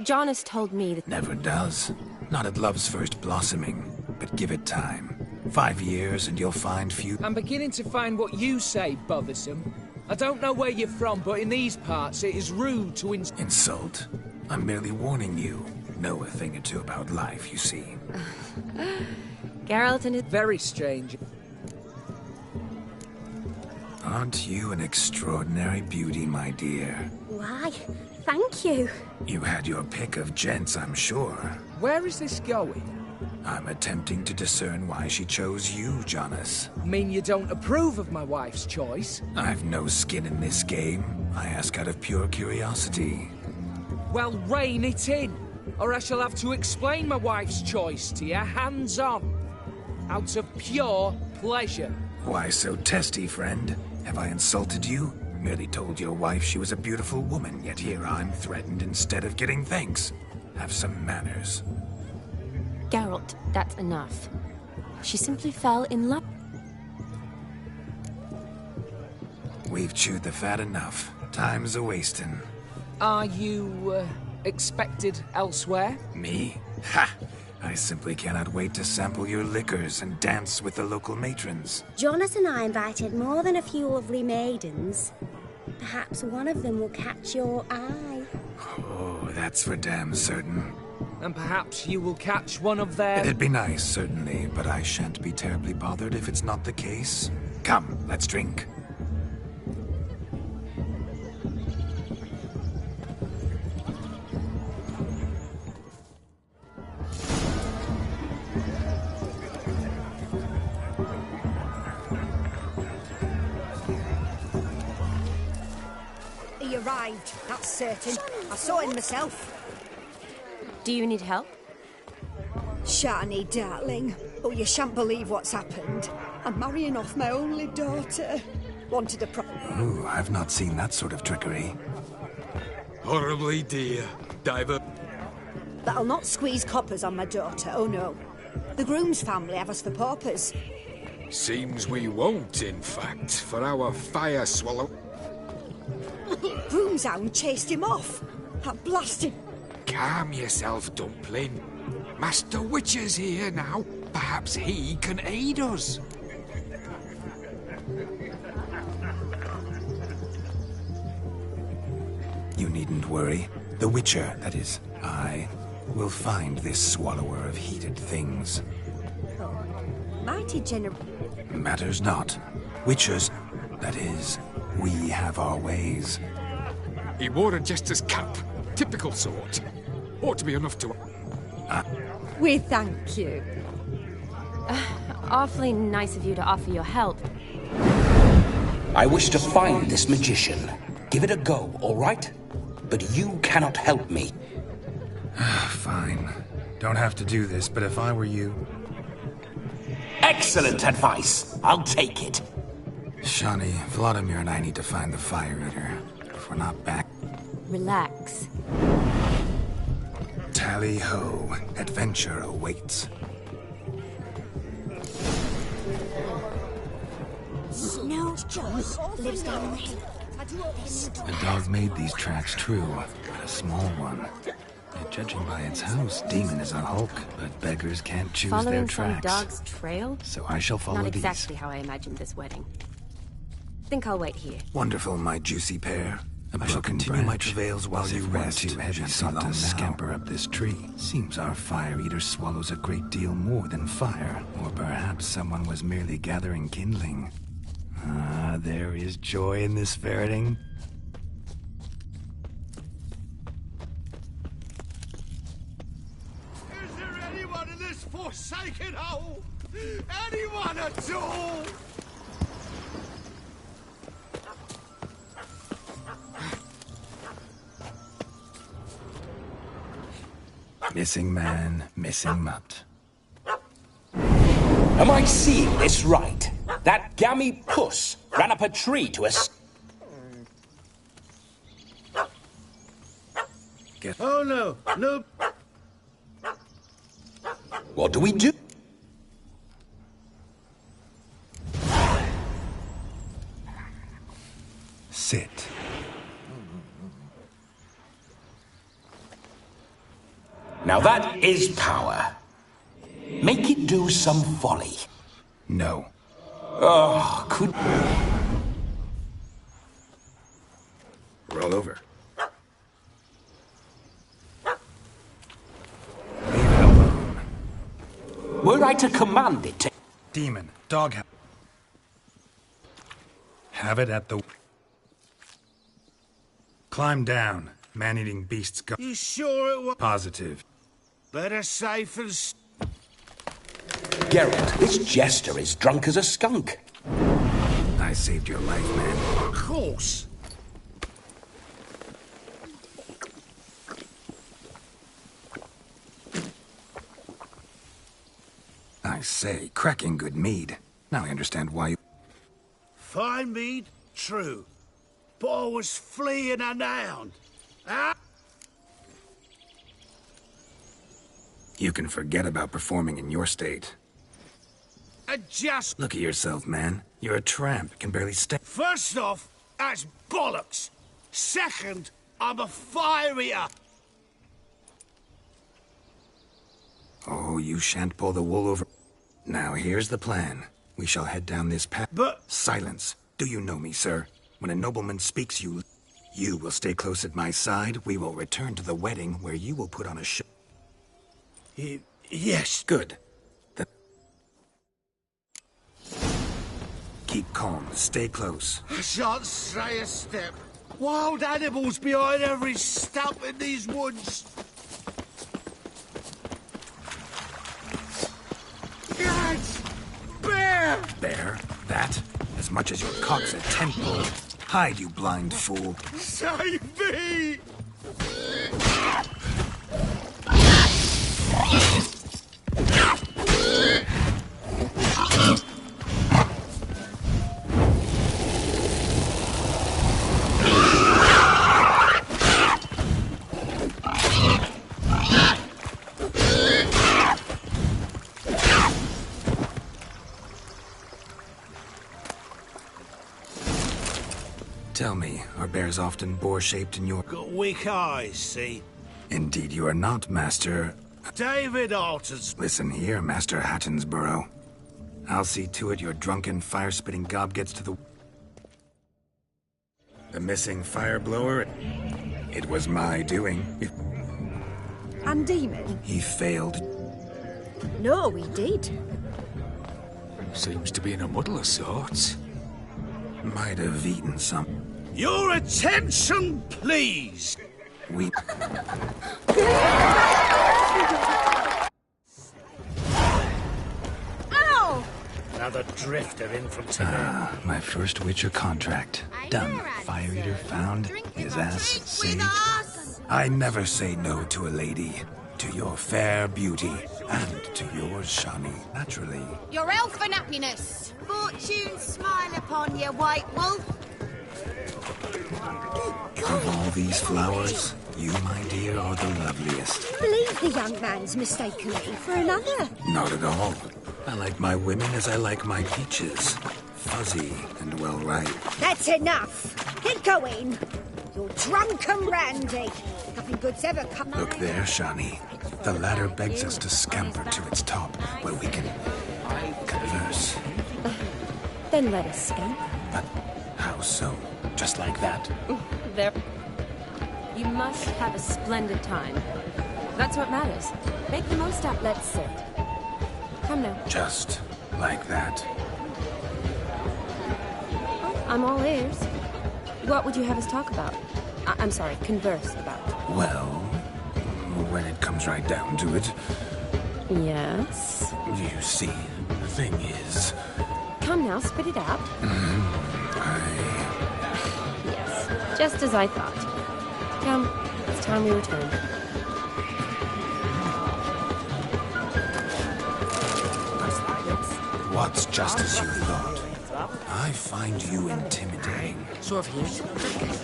Speaker 11: Jonas told me that...
Speaker 2: Never does. Not at love's first blossoming. But give it time. 5 years and you'll find few...
Speaker 12: I'm beginning to find what you say bothersome. I don't know where you're from, but in these parts it is rude to
Speaker 2: insult? I'm merely warning you. Know a thing or two about life, you see.
Speaker 11: Geralt and his...
Speaker 12: Very strange.
Speaker 2: Aren't you an extraordinary beauty, my dear?
Speaker 10: Why, thank you.
Speaker 2: You had your pick of gents, I'm sure.
Speaker 12: Where is this going?
Speaker 2: I'm attempting to discern why she chose you, Jonas.
Speaker 12: Mean you don't approve of my wife's choice?
Speaker 2: I've no skin in this game. I ask out of pure curiosity.
Speaker 12: Well, rein it in, or I shall have to explain my wife's choice to you hands-on. Out of pure pleasure.
Speaker 2: Why so testy, friend? Have I insulted you? Merely told your wife she was a beautiful woman, yet here I'm threatened instead of getting thanks. Have some manners.
Speaker 11: Geralt, that's enough. She simply fell in love.
Speaker 2: We've chewed the fat enough. Time's a-wasting.
Speaker 12: Are you, expected elsewhere?
Speaker 2: Me? Ha! I simply cannot wait to sample your liquors and dance with the local matrons.
Speaker 10: Jonas and I invited more than a few lovely maidens. Perhaps one of them will catch your eye.
Speaker 2: Oh, that's for damn certain.
Speaker 12: And perhaps you will catch one of their...
Speaker 2: It'd be nice, certainly, but I shan't be terribly bothered if it's not the case. Come, let's drink.
Speaker 14: He arrived, that's certain. I saw him myself.
Speaker 11: Do you need help?
Speaker 14: Shani, darling. Oh, you shan't believe what's happened. I'm marrying off my only daughter. Wanted a
Speaker 2: Ooh, I've not seen that sort of trickery.
Speaker 3: Horribly dear. Diver.
Speaker 14: But I'll not squeeze coppers on my daughter, oh no. The groom's family have us for paupers.
Speaker 3: Seems we won't, in fact, for our fire swallow.
Speaker 14: Groom's hound chased him off. That blasted...
Speaker 3: Calm yourself, Dumpling. Master Witcher's here now. Perhaps he can aid us.
Speaker 2: You needn't worry. The Witcher, that is, I, will find this swallower of heated things.
Speaker 14: Mighty
Speaker 2: Matters not. Witchers, that is, we have our ways.
Speaker 3: He wore a jester's cap. Typical sort. Ought to be enough to...
Speaker 14: We thank you.
Speaker 11: Awfully nice of you to offer your help.
Speaker 22: I wish to find this magician. Give it a go, all right? But you cannot help me.
Speaker 18: Fine. Don't have to do this, but if I were you...
Speaker 22: Excellent advice. I'll take it.
Speaker 2: Shani, Vladimir and I need to find the Fire Eater. If we're not back...
Speaker 11: Relax.
Speaker 2: Tally-ho. Adventure awaits.
Speaker 10: No, Jonas lives down the hill.
Speaker 2: The dog made these tracks true, but a small one. And judging by its house, Demon is a hulk, but beggars can't choose
Speaker 11: Following
Speaker 2: their tracks.
Speaker 11: some dog's trail?
Speaker 2: So I shall follow
Speaker 11: Not
Speaker 2: these.
Speaker 11: exactly how I imagined this wedding. Think I'll wait here.
Speaker 2: Wonderful, my juicy pair. I shall continue my travails while you rest. Too heavy not to scamper up this tree. Seems our Fire Eater swallows a great deal more than fire. Or perhaps someone was merely gathering kindling. Ah, there is joy in this ferreting.
Speaker 1: Is there anyone in this forsaken hole? Anyone at all?
Speaker 2: Missing man, missing mutt.
Speaker 22: Am I seeing this right? That gammy puss ran up a tree to us.
Speaker 6: Oh, no. No.
Speaker 22: What do we do?
Speaker 2: Sit.
Speaker 22: Now that is power. Make it do some folly.
Speaker 2: No.
Speaker 22: Oh, could...
Speaker 2: Roll over.
Speaker 22: Were I to command it to...
Speaker 18: Demon, doghouse. Have it at the... Climb down. Man-eating beasts go...
Speaker 6: You sure it was...
Speaker 18: Positive.
Speaker 6: Better safe than...
Speaker 22: Geralt, this jester is drunk as a skunk.
Speaker 2: I saved your life, man.
Speaker 6: Of course.
Speaker 2: I say, cracking good mead. Now I understand why you...
Speaker 6: Fine mead, true. But I was fleeing unarmed. Ah!
Speaker 2: You can forget about performing in your state.
Speaker 6: Just...
Speaker 2: Look at yourself, man. You're a tramp, can barely stand...
Speaker 6: First off, that's bollocks. Second, I'm a fire eater.
Speaker 2: Oh, you shan't pull the wool over... Now, here's the plan. We shall head down this path...
Speaker 6: But...
Speaker 2: Silence. Do you know me, sir? When a nobleman speaks, you will stay close at my side. We will return to the wedding, where you will put on a show.
Speaker 6: Yes.
Speaker 2: Good. Keep calm. Stay close.
Speaker 6: I shan't stray a step. Wild animals behind every stump in these woods. Yes! Bear!
Speaker 2: Bear? That? As much as your cock's a tent pole. Hide, you blind fool.
Speaker 6: Save me!
Speaker 2: Tell me, are bears often boar-shaped in your...
Speaker 6: Got weak eyes, see?
Speaker 2: Indeed you are not, Master...
Speaker 6: David Altons.
Speaker 2: Listen here, Master Hattonsborough. I'll see to it your drunken, fire-spitting gob gets to the... The missing fire blower? It was my doing.
Speaker 14: And Demon?
Speaker 2: He failed.
Speaker 7: No, we did.
Speaker 3: Seems to be in a muddle of sorts.
Speaker 2: Might have eaten some.
Speaker 6: Your attention, please!
Speaker 2: We...
Speaker 7: Ow!
Speaker 6: Another drifter in from today.
Speaker 2: Ah, my first Witcher contract. Done. Fire Eater found. His ass saved. I never say no to a lady. To your fair beauty. And to yours, Shani, naturally.
Speaker 5: Your elfin happiness. Fortune smile upon you, White Wolf.
Speaker 2: Of all these flowers, you, my dear, are the loveliest.
Speaker 14: I believe the young man's mistaken me for another.
Speaker 2: Not at all. I like my women as I like my peaches. Fuzzy and well ripe.
Speaker 14: That's enough. Get going. You're drunk and randy. Nothing good's ever come.
Speaker 2: Look there, Shani. The ladder begs us to scamper to its top, where we can converse.
Speaker 11: Then let us scamper.
Speaker 2: But how so? Just like that?
Speaker 11: There. You must have a splendid time. That's what matters. Make the most of it. Let's sit. Come now.
Speaker 2: Just like that.
Speaker 11: I'm all ears. What would you have us talk about? I'm sorry, converse about.
Speaker 2: Well, when it comes right down to it...
Speaker 11: Yes?
Speaker 2: You see, the thing is...
Speaker 11: Come now, spit it out. Yes, just as I thought. Come, it's time we return.
Speaker 2: What's just as you thought? I find you intimidating.
Speaker 12: So have you.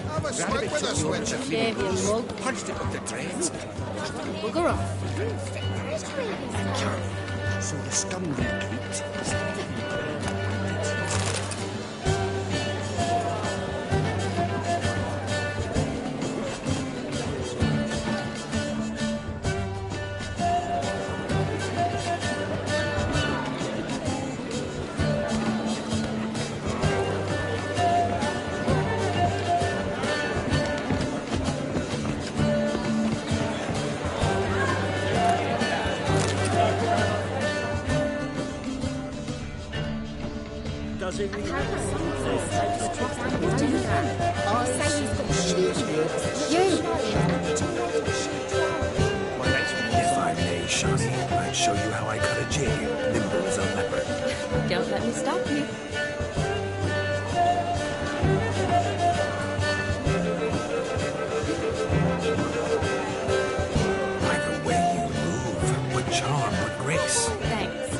Speaker 1: Have a swipe with us, Witcher.
Speaker 7: Gave you a mug.
Speaker 12: Punched it up the drains.
Speaker 7: Bugger off.
Speaker 12: So the scum retreat.
Speaker 6: Does it really?
Speaker 2: If I may, Shawnee, I'd show you how I cut a jig, nimble as a leopard.
Speaker 11: Don't let me stop you.
Speaker 2: By the way you move, what charm, what grace.
Speaker 11: Thanks.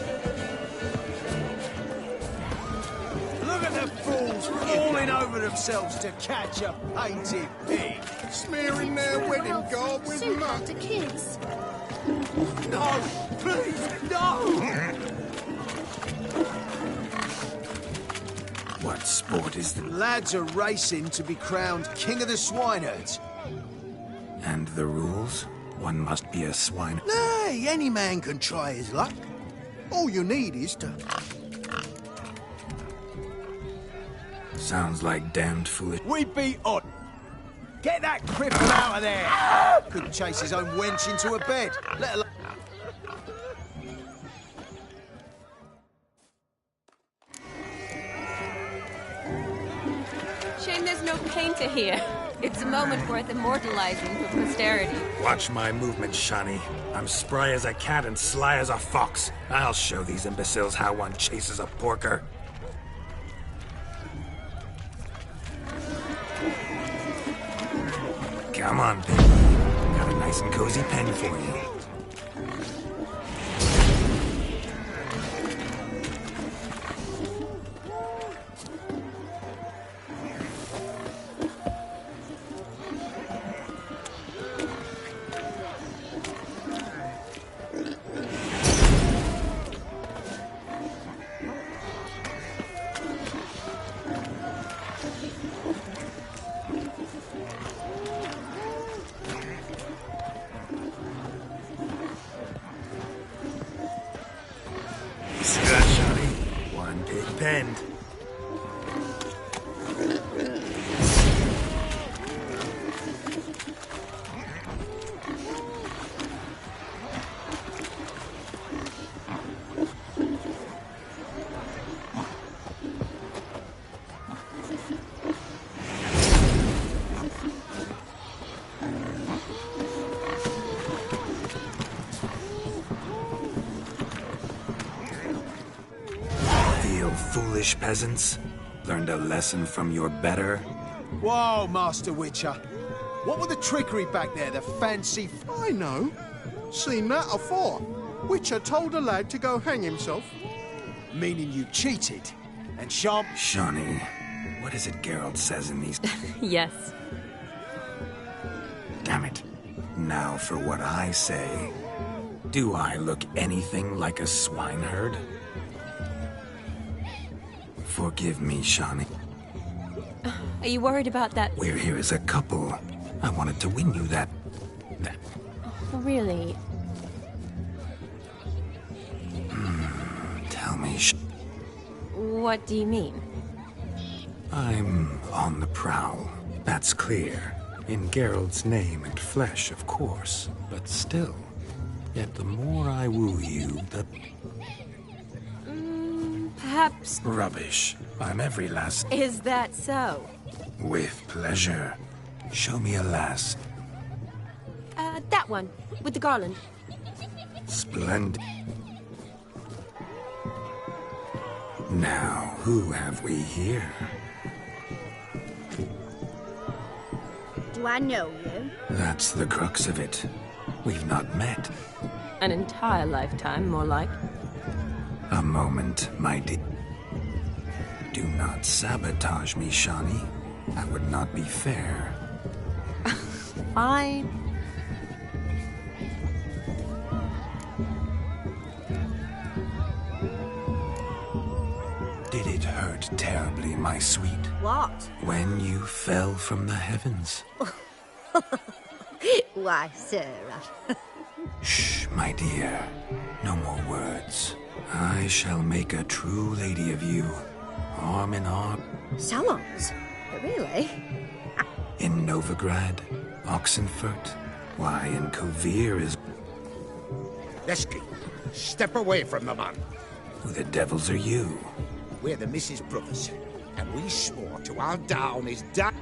Speaker 1: Look at the fools falling over themselves to catch a painted pig. Smearing their wedding garb with mud.
Speaker 19: to kiss.
Speaker 1: No, please, no!
Speaker 2: What sport is that?
Speaker 1: Lads are racing to be crowned king of the swineherds.
Speaker 2: And the rules? One must be a swine.
Speaker 1: Nay, any man can try his luck. All you need is to...
Speaker 2: Sounds like damned foolish.
Speaker 1: We beat on. Get that cripple out of there! Couldn't chase his own wench into a bed, let alone...
Speaker 11: Shame there's no painter here. It's a moment worth immortalizing for posterity.
Speaker 2: Watch my movements, Shawnee. I'm spry as a cat and sly as a fox. I'll show these imbeciles how one chases a porker. Come on, baby. Got a nice and cozy pen for you. See that, Shawnee? One big pen. Foolish peasants. Learned a lesson from your better.
Speaker 1: Whoa, Master Witcher. What were the trickery back there, the fancy...
Speaker 9: I know. Seen that afore. Witcher told a lad to go hang himself.
Speaker 1: Meaning you cheated. And
Speaker 2: Shawnee, what is it Geralt says in these...
Speaker 11: Yes.
Speaker 2: Damn it. Now for what I say. Do I look anything like a swineherd? Forgive me, Shawnee.
Speaker 11: Are you worried about that?
Speaker 2: We're here as a couple. I wanted to win you that...
Speaker 11: Really?
Speaker 2: Tell me,
Speaker 11: What do you mean?
Speaker 2: I'm on the prowl. That's clear. In Geralt's name and flesh, of course. But still. Yet the more I woo you, the...
Speaker 11: Perhaps...
Speaker 2: Rubbish. I'm every lass...
Speaker 11: Is that so?
Speaker 2: With pleasure. Show me a lass.
Speaker 11: That one, with the garland.
Speaker 2: Splendid. Now, who have we here?
Speaker 5: Do I know you?
Speaker 2: That's the crux of it. We've not met.
Speaker 11: An entire lifetime, more like.
Speaker 2: A moment, my dear. Do not sabotage me, Shani. That would not be fair.
Speaker 8: Fine.
Speaker 2: Did it hurt terribly, my sweet?
Speaker 8: What?
Speaker 2: When you fell from the heavens?
Speaker 8: Why, Sarah.
Speaker 2: Shh, my dear. No more words. I shall make a true lady of you. Arm in arm.
Speaker 8: Salons? Really?
Speaker 2: In Novigrad, Oxenfurt, why, in Kovir is...
Speaker 1: Lesky, step away from the man.
Speaker 2: Who the devils are you?
Speaker 1: We're the Mrs. Brothers, and we swore to our down his dad.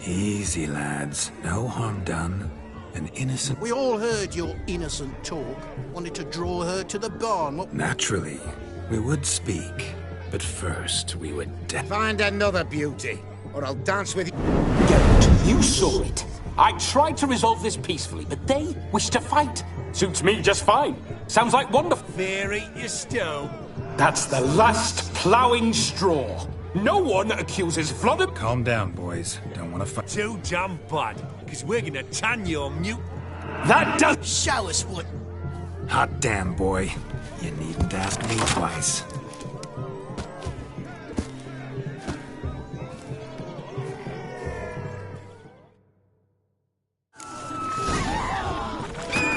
Speaker 2: Easy, lads. No harm done. An innocent...
Speaker 9: We all heard your innocent talk. Wanted to draw her to the barn. What...
Speaker 2: Naturally, we would speak. But first, we would...
Speaker 1: Find another beauty, or I'll dance with you.
Speaker 22: Geralt, you saw it. I tried to resolve this peacefully, but they wish to fight. Suits me just fine. Sounds like wonderful.
Speaker 16: There eat your stew.
Speaker 22: That's the last ploughing straw. No one accuses Vladimir...
Speaker 18: Calm down, boys. Don't want to fight.
Speaker 16: Too damn bad, because we're gonna tan your mute.
Speaker 22: That does...
Speaker 9: Show us what...
Speaker 2: Hot damn, boy. You needn't ask me twice.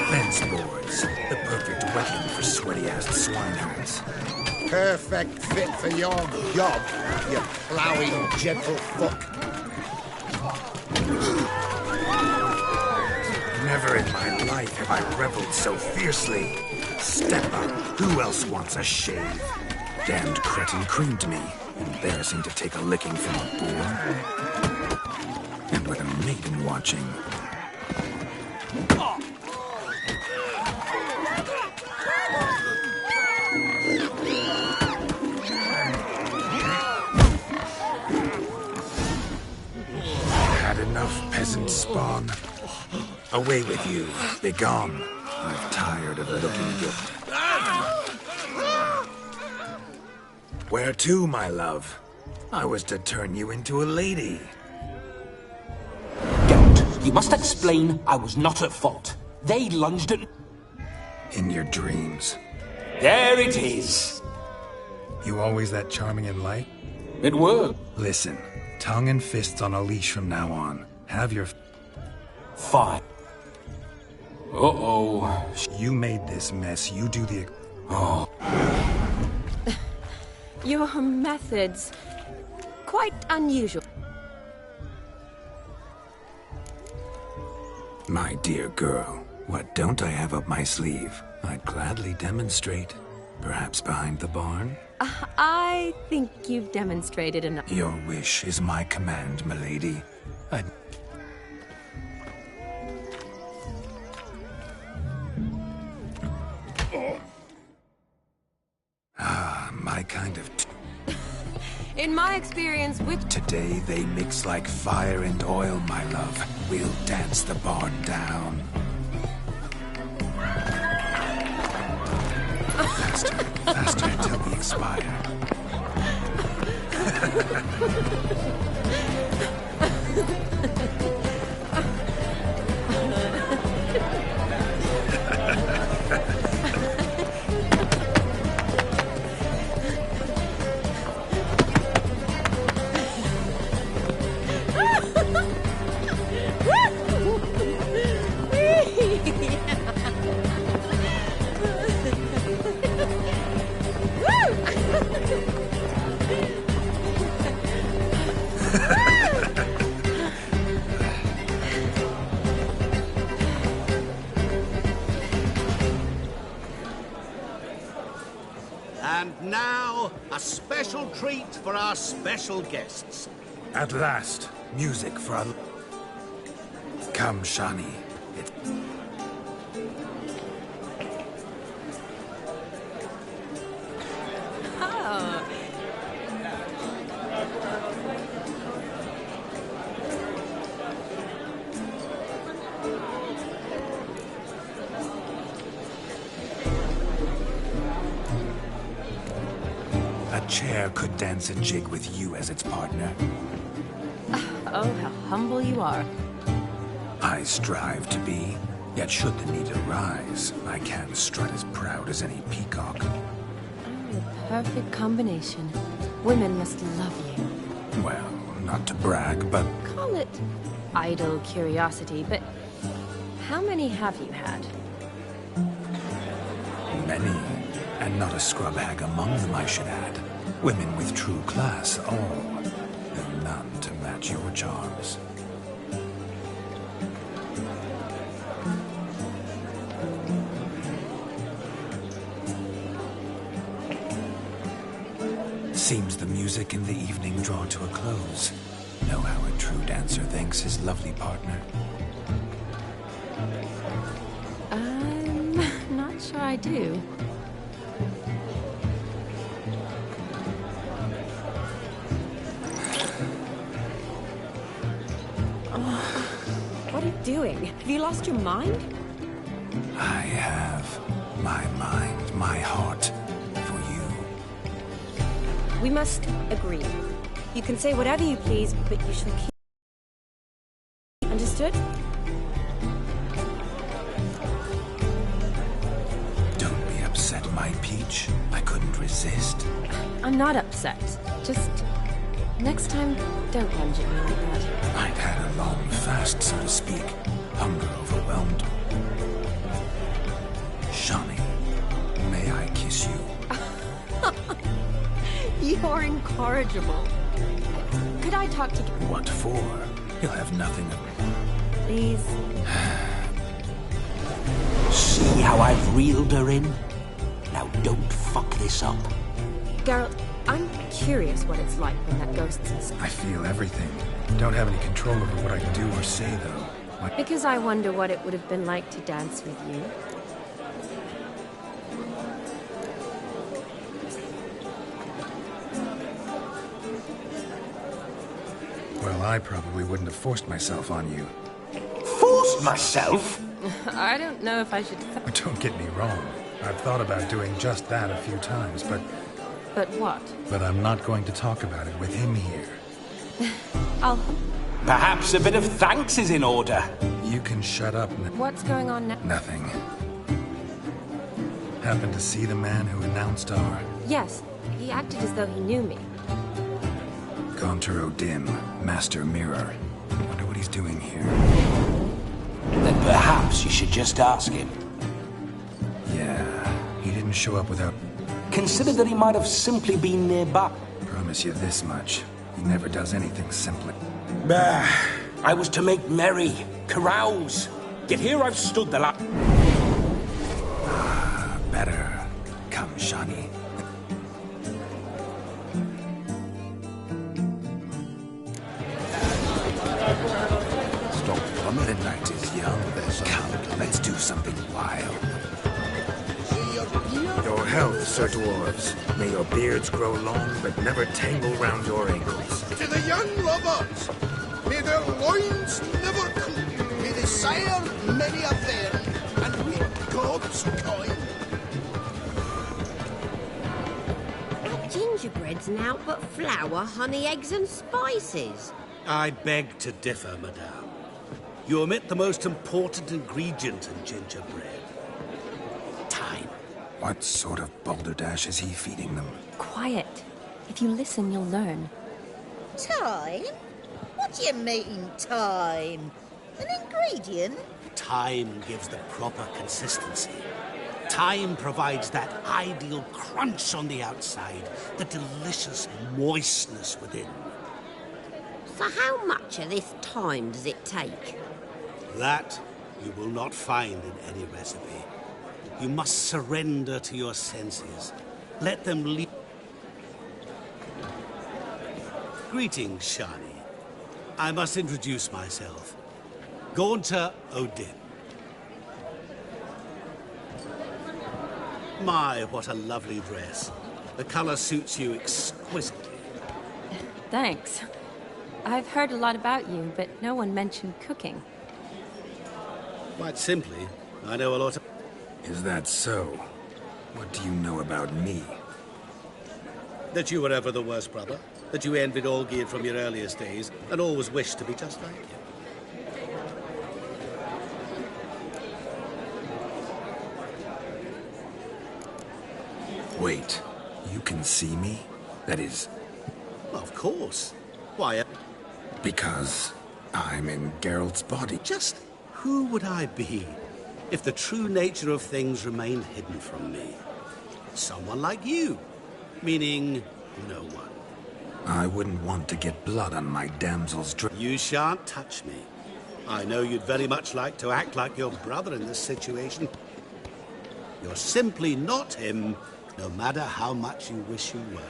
Speaker 2: Fence boards. The perfect weapon for sweaty-assed swineherds.
Speaker 1: Perfect fit for your job, you ploughing gentle fuck.
Speaker 2: Never in my life have I reveled so fiercely. Step up. Who else wants a shave? Damned cretin creamed me. Embarrassing to take a licking from a boar. And with a maiden watching. Had enough, peasant spawn. Away with you. Begone. I'm tired of looking good. Where to, my love? I was to turn you into a lady.
Speaker 22: Geralt, you must explain I was not at fault. They lunged at...
Speaker 2: In your dreams.
Speaker 22: There it is.
Speaker 18: You always that charming and light?
Speaker 22: It worked.
Speaker 2: Listen, tongue and fists on a leash from now on. Have your...
Speaker 22: Fine. Uh-oh.
Speaker 18: You made this mess. You do the...
Speaker 22: Oh.
Speaker 11: Your methods... quite unusual.
Speaker 2: My dear girl, what don't I have up my sleeve? I'd gladly demonstrate. Perhaps behind the barn?
Speaker 11: I think you've demonstrated enough.
Speaker 2: Your wish is my command, milady. My kind of...
Speaker 11: In my experience with...
Speaker 2: Today they mix like fire and oil, my love. We'll dance the barn down. Faster, faster till we expire.
Speaker 13: And now, a special treat for our special guests.
Speaker 2: At last, music for our... Come, Shani.
Speaker 11: Oh.
Speaker 2: chair could dance a jig with you as its partner.
Speaker 11: Oh, how humble you are.
Speaker 2: I strive to be, yet should the need arise, I can strut as proud as any peacock.
Speaker 11: The perfect combination. Women must love you.
Speaker 2: Well, not to brag, but...
Speaker 11: Call it idle curiosity, but how many have you had?
Speaker 2: Many, and not a scrub hag among them, I should add. Women with true class, all, and none to match your charms. Seems the music in the evening draw to a close. Know how a true dancer thanks his lovely partner?
Speaker 11: I'm not sure I do. What are you doing? Have you lost your mind?
Speaker 2: I have my mind, my heart for you.
Speaker 11: We must agree. You can say whatever you please, but you shall keep... Understood?
Speaker 2: Don't be upset, my peach. I couldn't resist.
Speaker 11: I'm not upset. Just... next time, don't lunge at me like that.
Speaker 2: I'd had a long fast, so to speak. Hunger overwhelmed. Shawnee, may I kiss you?
Speaker 11: You're incorrigible. Could I talk to you?
Speaker 2: What for? You'll have nothing of me.
Speaker 11: Please.
Speaker 22: See how I've reeled her in? Now don't fuck this up.
Speaker 11: Geralt, I'm curious what it's like when that ghost's inside.
Speaker 2: I feel everything. Don't have any control over what I do or say, though.
Speaker 11: Because I wonder what it would have been like to dance with you.
Speaker 2: Well, I probably wouldn't have forced myself on you.
Speaker 22: Forced myself?
Speaker 11: I don't know if I should...
Speaker 2: Don't get me wrong. I've thought about doing just that a few times, but...
Speaker 11: But what?
Speaker 2: But I'm not going to talk about it with him here.
Speaker 11: I'll...
Speaker 22: Perhaps a bit of thanks is in order.
Speaker 2: You can shut up.
Speaker 11: What's going on now?
Speaker 2: Nothing. Happened to see the man who announced our...
Speaker 11: Yes, he acted as though he knew me.
Speaker 2: Gaunter O'Dim, Master Mirror. Wonder what he's doing here.
Speaker 22: Then perhaps you should just ask him.
Speaker 2: Yeah, he didn't show up without...
Speaker 22: Consider that he might have simply been nearby.
Speaker 2: Promise you this much. He never does anything simply.
Speaker 22: Bah! I was to make merry, carouse. Yet here I've stood the last...
Speaker 2: Better. Come, Shawnee.
Speaker 1: Stop running.
Speaker 2: The night is young. Come, let's do something wild. Your health, Sir Dwarves. May your beards grow long, but never tangle round your ankles.
Speaker 9: To the young lovers, may their loins never cool. May they sire many a bairn, and reap God's coin.
Speaker 19: Gingerbread's now but flour, honey, eggs and spices.
Speaker 6: I beg to differ, madame. You omit the most important ingredient in gingerbread. Time.
Speaker 2: What sort of balderdash is he feeding them?
Speaker 11: Quiet. If you listen, you'll learn.
Speaker 5: Time? What do you mean, time? An ingredient?
Speaker 6: Time gives the proper consistency. Time provides that ideal crunch on the outside, the delicious moistness within.
Speaker 19: So how much of this time does it take?
Speaker 6: That you will not find in any recipe. You must surrender to your senses. Let them lead. Greetings, Shawnee. I must introduce myself. Gaunter O'Dim. My, what a lovely dress. The color suits you exquisitely.
Speaker 11: Thanks. I've heard a lot about you, but no one mentioned cooking.
Speaker 6: Quite simply, I know a lot of...
Speaker 2: Is that so? What do you know about me?
Speaker 13: That you were ever the worst brother. That you envied Olgierd from your earliest days and always wished to be just like him.
Speaker 2: Wait, you can see me? That is...
Speaker 13: Of course. Why?
Speaker 2: Because I'm in Geralt's body.
Speaker 13: Just who would I be if the true nature of things remained hidden from me? Someone like you. Meaning, no one.
Speaker 2: I wouldn't want to get blood on my damsel's dress.
Speaker 13: You shan't touch me. I know you'd very much like to act like your brother in this situation. You're simply not him, no matter how much you wish you were.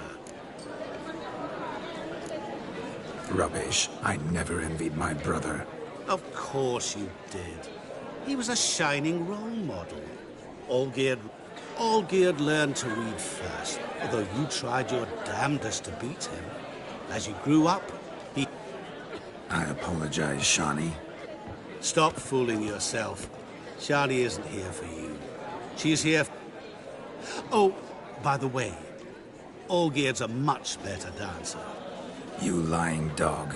Speaker 2: Rubbish. I never envied my brother.
Speaker 13: Of course you did. He was a shining role model. Olgierd learned to read first, although you tried your damnedest to beat him. As you grew up, he...
Speaker 2: I apologize, Shani.
Speaker 13: Stop fooling yourself. Shani isn't here for you. She's here... Oh, by the way, Olgierd's a much better dancer.
Speaker 2: You lying dog.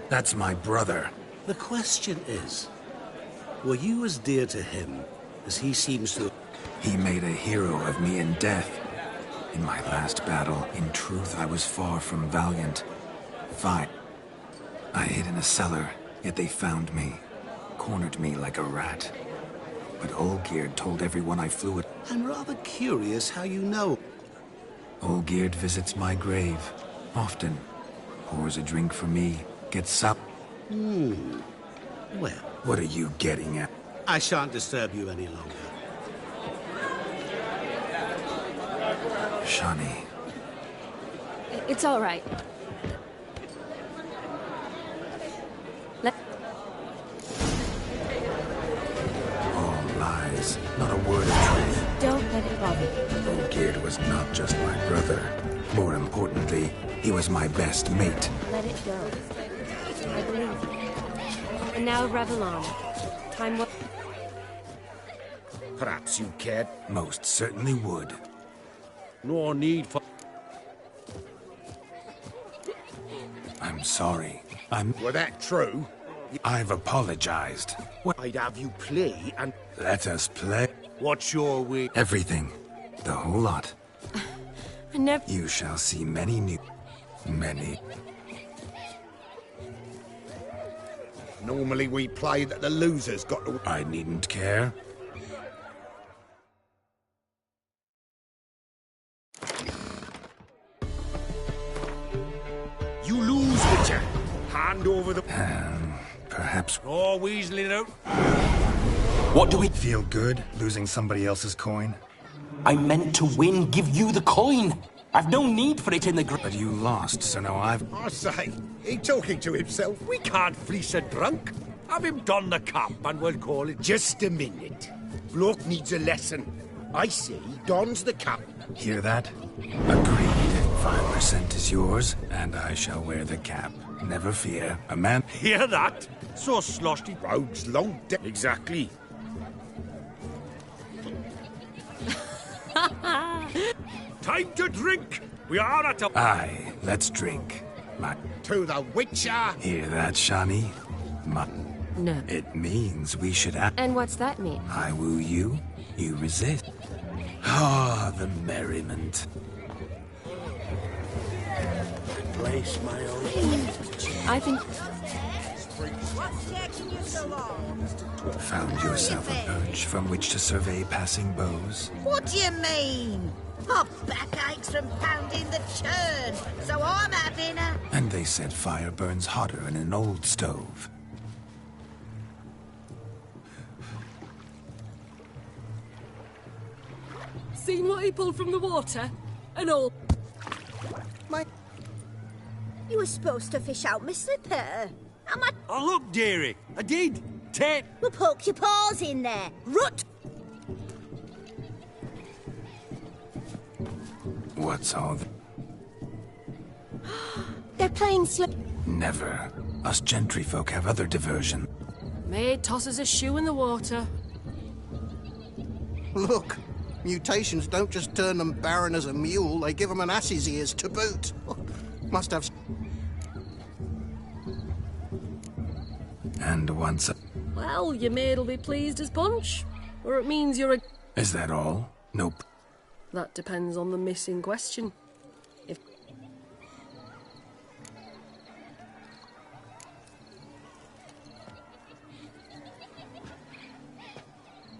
Speaker 2: That's my brother.
Speaker 13: The question is, were you as dear to him as he seems to...
Speaker 2: He made a hero of me in death. In my last battle, in truth, I was far from valiant. Fine. I hid in a cellar, yet they found me. Cornered me like a rat. But Olgierd told everyone I flew it.
Speaker 13: I'm rather curious how you know.
Speaker 2: Olgierd visits my grave, often. Pours a drink for me, gets up.
Speaker 13: Well...
Speaker 2: What are you getting at?
Speaker 13: I shan't disturb you any longer.
Speaker 2: Shani.
Speaker 11: It's all right.
Speaker 2: All lies, not a word of truth.
Speaker 11: Don't let it bother you.
Speaker 2: Olgierd was not just my brother. More importantly, he was my best mate.
Speaker 11: Let it go. I believe you. And now revel on. Time will...
Speaker 3: Perhaps you cared.
Speaker 2: Most certainly would.
Speaker 3: No need for...
Speaker 2: I'm sorry.
Speaker 3: Were that true?
Speaker 2: I've apologized.
Speaker 3: I'd have you play and...
Speaker 2: Let us play.
Speaker 3: What's your way?
Speaker 2: Everything. The whole lot.
Speaker 11: I never...
Speaker 2: You shall see many new... Many.
Speaker 3: Normally we play that the loser's got to...
Speaker 2: I needn't care.
Speaker 3: You lose, Witcher. Hand over the...
Speaker 2: Perhaps...
Speaker 3: Oh, weaseling out.
Speaker 2: What do we... Feel good, losing somebody else's coin?
Speaker 22: I meant to win, give you the coin. I've no need for it in the...
Speaker 2: But you lost, so now I've...
Speaker 3: I say, he talking to himself. We can't fleece a drunk. Have him don the cap and we'll call it... Just a minute. Bloke needs a lesson. I say, dons the cap.
Speaker 2: Hear that? Agreed. 5% is yours, and I shall wear the cap. Never fear. A man...
Speaker 3: Hear that? So sloshy rogues long dead. Exactly. Time to drink! We are at a...
Speaker 2: Aye, let's drink.
Speaker 3: To the Witcher!
Speaker 2: Hear that, Shani?
Speaker 11: No.
Speaker 2: It means we should act...
Speaker 11: And what's that mean?
Speaker 2: I woo you, you resist. Ah, the merriment.
Speaker 3: Place my own...
Speaker 11: I think...
Speaker 14: What's taking you so long?
Speaker 2: Found yourself a perch from which to survey passing bows?
Speaker 5: What do you mean? My back aches from pounding the churn, so I'm having a...
Speaker 2: And they said fire burns hotter in an old stove.
Speaker 7: Seen what he pulled from the water? And all...
Speaker 14: You were supposed to fish out my slipper.
Speaker 16: Oh, look, dearie. I did. Ted.
Speaker 14: Well, poke your paws in there. Rut!
Speaker 2: What's all
Speaker 11: They're playing slip...
Speaker 2: Never. Us gentry folk have other diversion.
Speaker 7: Maid tosses a shoe in the water.
Speaker 9: Look, Mutations don't just turn them barren as a mule, they give them an ass's ears to boot. Must have...
Speaker 2: And once...
Speaker 15: Well, your maid'll be pleased as punch. Or it means you're a...
Speaker 2: Is that all? Nope.
Speaker 15: That depends on the miss in question. If...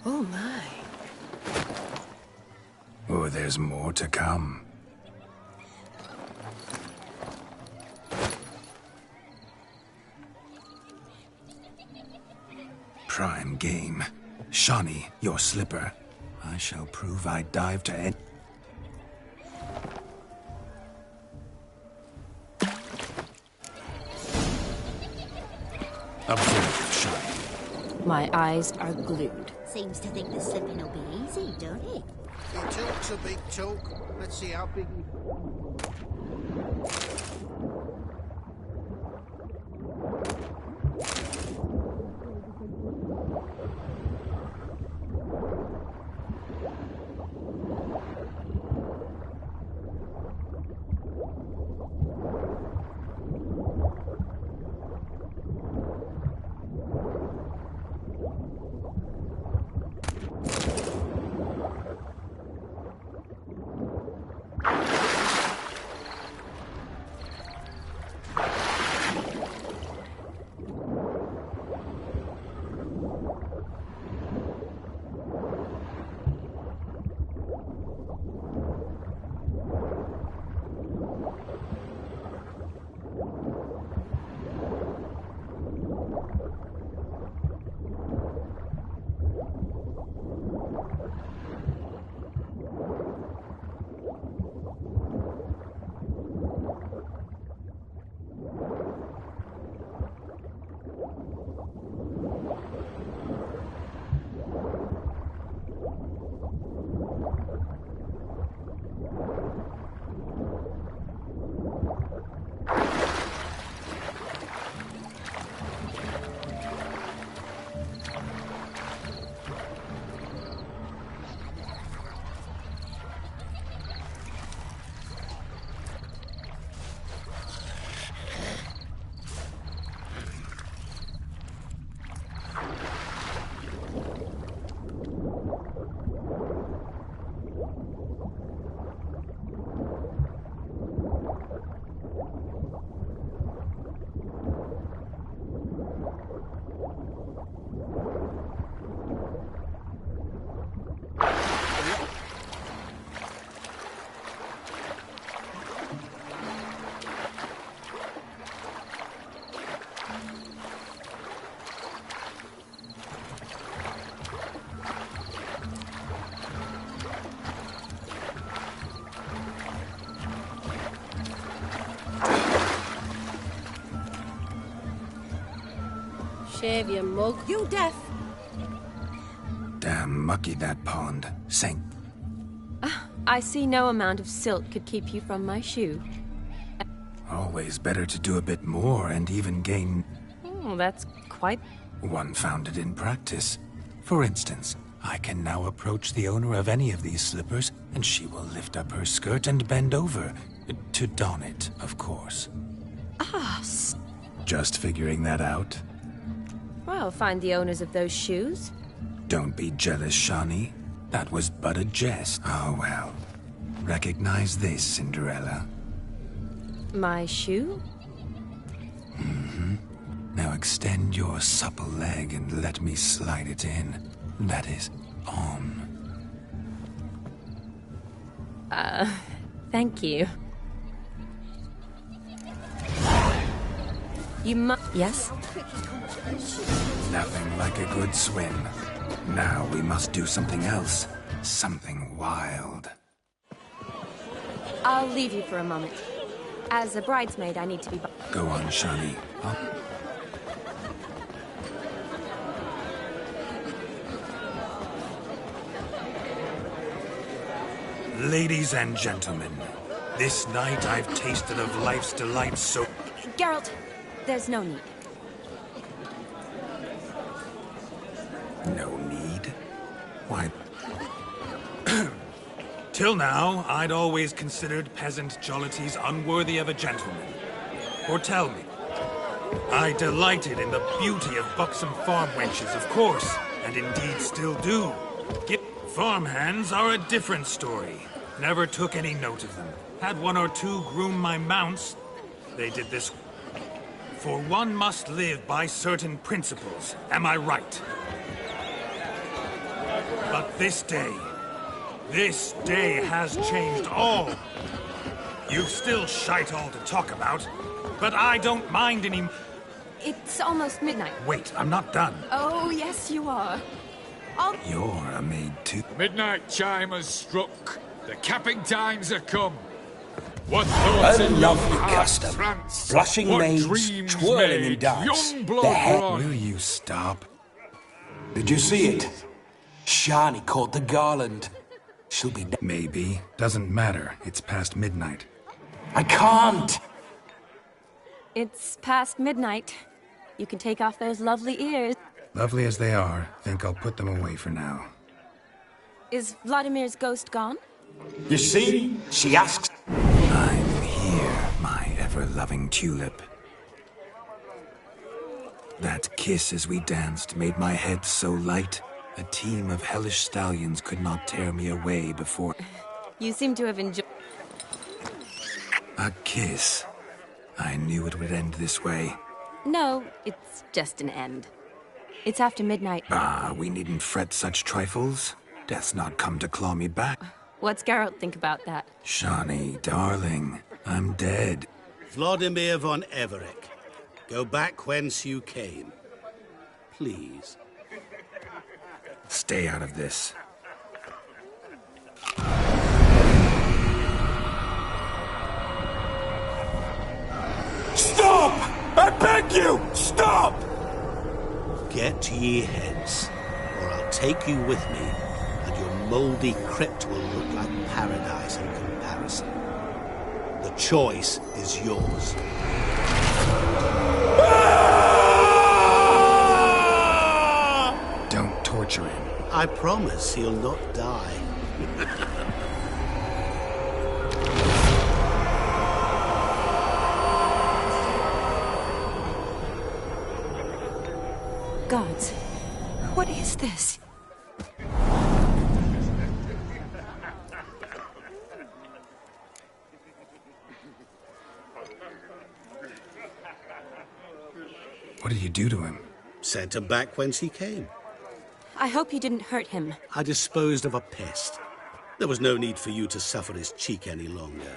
Speaker 15: Oh my.
Speaker 2: Oh, there's more to come. Prime game. Shawnee, your slipper. I shall prove I dive to end. Observe, Shawnee.
Speaker 11: My eyes are glued.
Speaker 5: Seems to think the slipping will be easy, don't it?
Speaker 9: He talks a big talk. Let's see how big he...
Speaker 15: Shave your mug.
Speaker 11: You deaf?
Speaker 2: Damn mucky, that pond. Saint.
Speaker 11: I see no amount of silt could keep you from my shoe.
Speaker 2: Always better to do a bit more and even gain...
Speaker 11: Oh, that's quite...
Speaker 2: One found it in practice. For instance, I can now approach the owner of any of these slippers, and she will lift up her skirt and bend over. To don it, of course.
Speaker 11: Ah,
Speaker 2: Just figuring that out.
Speaker 11: Well, find the owners of those shoes.
Speaker 2: Don't be jealous, Shawnee. That was but a jest. Oh, well. Recognize this, Cinderella.
Speaker 11: My shoe?
Speaker 2: Mm-hmm. Now extend your supple leg and let me slide it in. That is, on.
Speaker 11: Thank you. You must... Yes?
Speaker 2: Nothing like a good swim. Now we must do something else. Something wild.
Speaker 11: I'll leave you for a moment. As a bridesmaid, I need to be...
Speaker 2: Go on, Shawnee. Ladies and gentlemen, this night I've tasted of life's delights so...
Speaker 11: Geralt, there's no need.
Speaker 2: No need? Why... Till now, I'd always considered peasant jollities unworthy of a gentleman. For tell me, I delighted in the beauty of buxom farm wenches, of course, and indeed still do. Farmhands are a different story. Never took any note of them. Had one or two groom my mounts. They did this. For one must live by certain principles. Am I right? But this day has changed all. You've still shite all to talk about, but I don't mind any...
Speaker 11: It's almost midnight.
Speaker 2: Wait, I'm not done.
Speaker 11: Oh, yes, you are.
Speaker 2: You're a maid too.
Speaker 17: Midnight chime has struck. The capping times are come. What thoughts
Speaker 22: A
Speaker 17: in your
Speaker 22: lovely
Speaker 17: heart,
Speaker 22: custom.
Speaker 17: France?
Speaker 22: Blushing
Speaker 17: What
Speaker 22: maids,
Speaker 17: dreams
Speaker 22: twirling in
Speaker 17: made
Speaker 22: dice.
Speaker 17: young blood
Speaker 22: The head...
Speaker 17: run?
Speaker 2: Will you stop?
Speaker 22: Did you see it? Shani caught the garland. She'll be...
Speaker 2: Maybe. Doesn't matter. It's past midnight.
Speaker 22: I can't!
Speaker 11: It's past midnight. You can take off those lovely ears.
Speaker 2: Lovely as they are, think I'll put them away for now.
Speaker 11: Is Vladimir's ghost gone?
Speaker 22: You see? She asks...
Speaker 2: I'm here, my ever-loving tulip. That kiss as we danced made my head so light, a team of hellish stallions could not tear me away before...
Speaker 11: You seem to have enjoyed...
Speaker 2: A kiss. I knew it would end this way.
Speaker 11: No, it's just an end. It's after midnight.
Speaker 2: Ah, we needn't fret such trifles. Death's not come to claw me back.
Speaker 11: What's Geralt think about that?
Speaker 2: Shani, darling, I'm dead.
Speaker 13: Vladimir von Everec, go back whence you came. Please.
Speaker 2: Stay out of this.
Speaker 22: Stop! I beg you! Stop!
Speaker 13: Get ye hence, or I'll take you with me, and your mouldy crypt will look like paradise in comparison. The choice is yours.
Speaker 2: Don't torture him.
Speaker 13: I promise he'll not die.
Speaker 11: Gods, what is this?
Speaker 2: What did you do to him?
Speaker 13: Sent him back whence he came.
Speaker 11: I hope you didn't hurt him.
Speaker 13: I disposed of a pest. There was no need for you to suffer his cheek any longer.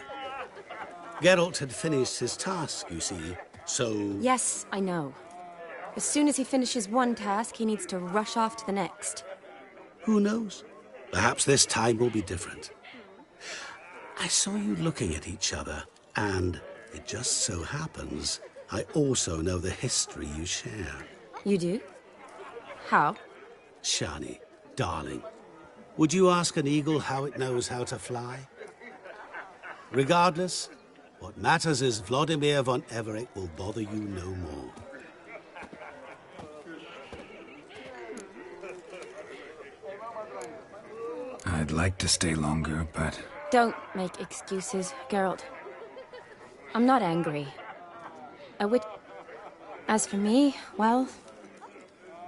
Speaker 13: Geralt had finished his task, you see, so...
Speaker 11: Yes, I know. As soon as he finishes one task, he needs to rush off to the next.
Speaker 13: Who knows? Perhaps this time will be different. I saw you looking at each other, and it just so happens I also know the history you share.
Speaker 11: You do? How?
Speaker 13: Shani, darling, would you ask an eagle how it knows how to fly? Regardless, what matters is Vladimir von Everec will bother you no more.
Speaker 2: I'd like to stay longer, but...
Speaker 11: Don't make excuses, Geralt. I'm not angry. As for me, well...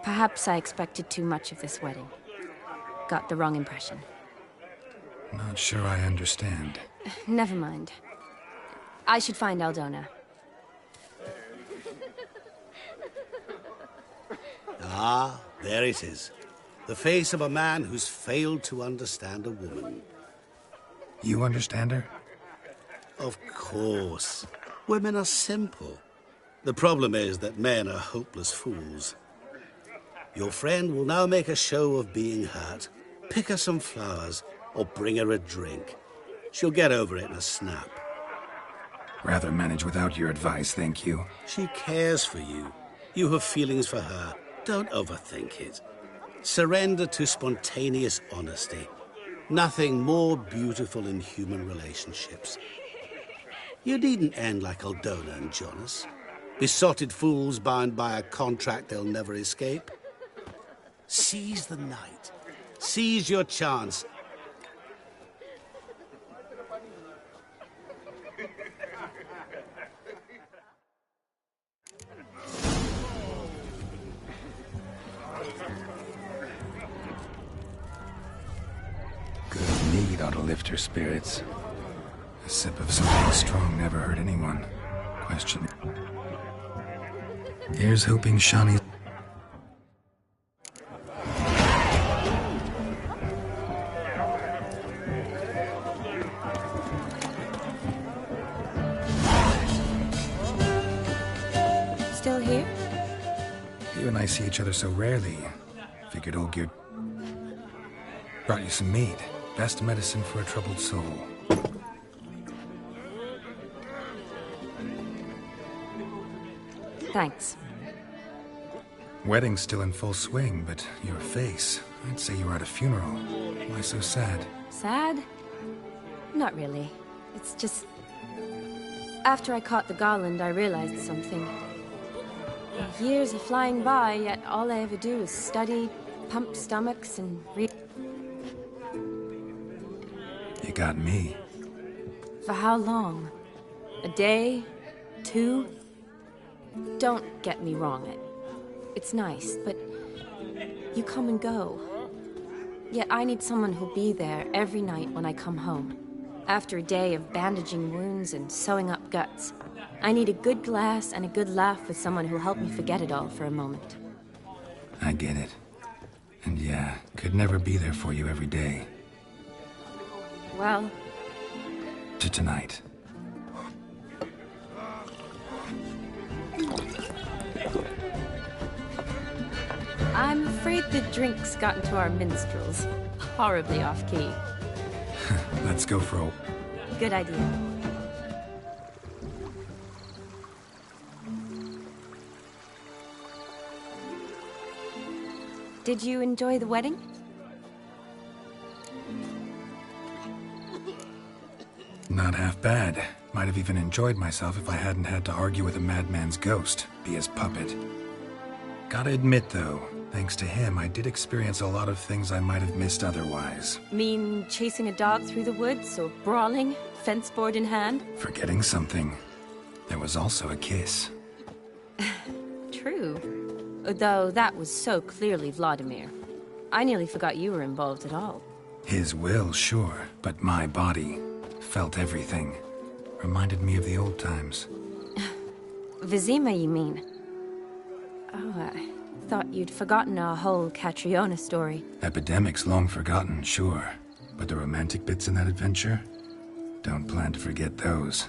Speaker 11: Perhaps I expected too much of this wedding. Got the wrong impression.
Speaker 2: Not sure I understand.
Speaker 11: Never mind. I should find Aldona.
Speaker 13: Ah, there it is. The face of a man who's failed to understand a woman.
Speaker 2: You understand her?
Speaker 13: Of course. Women are simple. The problem is that men are hopeless fools. Your friend will now make a show of being hurt, pick her some flowers, or bring her a drink. She'll get over it in a snap.
Speaker 2: Rather manage without your advice, thank you.
Speaker 13: She cares for you. You have feelings for her. Don't overthink it. Surrender to spontaneous honesty. Nothing more beautiful in human relationships. You needn't end like Aldona and Jonas. Besotted fools bound by a contract they'll never escape. Seize the night. Seize your chance.
Speaker 2: ought to lift her spirits. A sip of something strong never hurt anyone. Question. Here's hoping Shawnee...
Speaker 11: Still here?
Speaker 2: You and I see each other so rarely. Figured old gear... Brought you some mead. Best medicine for a troubled soul.
Speaker 11: Thanks.
Speaker 2: Wedding's still in full swing, but your face... I'd say you were at a funeral. Why so sad?
Speaker 11: Sad? Not really. It's just... After I caught the garland, I realized something. Years are flying by, yet all I ever do is study, pump stomachs, and read.
Speaker 2: You got me.
Speaker 11: For how long? A day? 2? Don't get me wrong. It's nice, but you come and go. Yet I need someone who'll be there every night when I come home. After a day of bandaging wounds and sewing up guts, I need a good glass and a good laugh with someone who'll help me forget it all for a moment.
Speaker 2: I get it. And yeah, could never be there for you every day.
Speaker 11: Well...
Speaker 2: To tonight.
Speaker 11: I'm afraid the drinks got into our minstrels. Horribly off-key.
Speaker 2: Let's go for a...
Speaker 11: Good idea. Did you enjoy the wedding?
Speaker 2: Not half bad. Might have even enjoyed myself if I hadn't had to argue with a madman's ghost, be his puppet. Gotta admit, though, thanks to him, I did experience a lot of things I might have missed otherwise.
Speaker 11: Mean chasing a dog through the woods, or brawling, fence board in hand?
Speaker 2: Forgetting something. There was also a kiss.
Speaker 11: True. Though that was so clearly Vladimir. I nearly forgot you were involved at all.
Speaker 2: His will, sure, but my body felt everything. Reminded me of the old times.
Speaker 11: Vizima, you mean? Oh, I thought you'd forgotten our whole Catriona story.
Speaker 2: Epidemics long forgotten, sure. But the romantic bits in that adventure? Don't plan to forget those.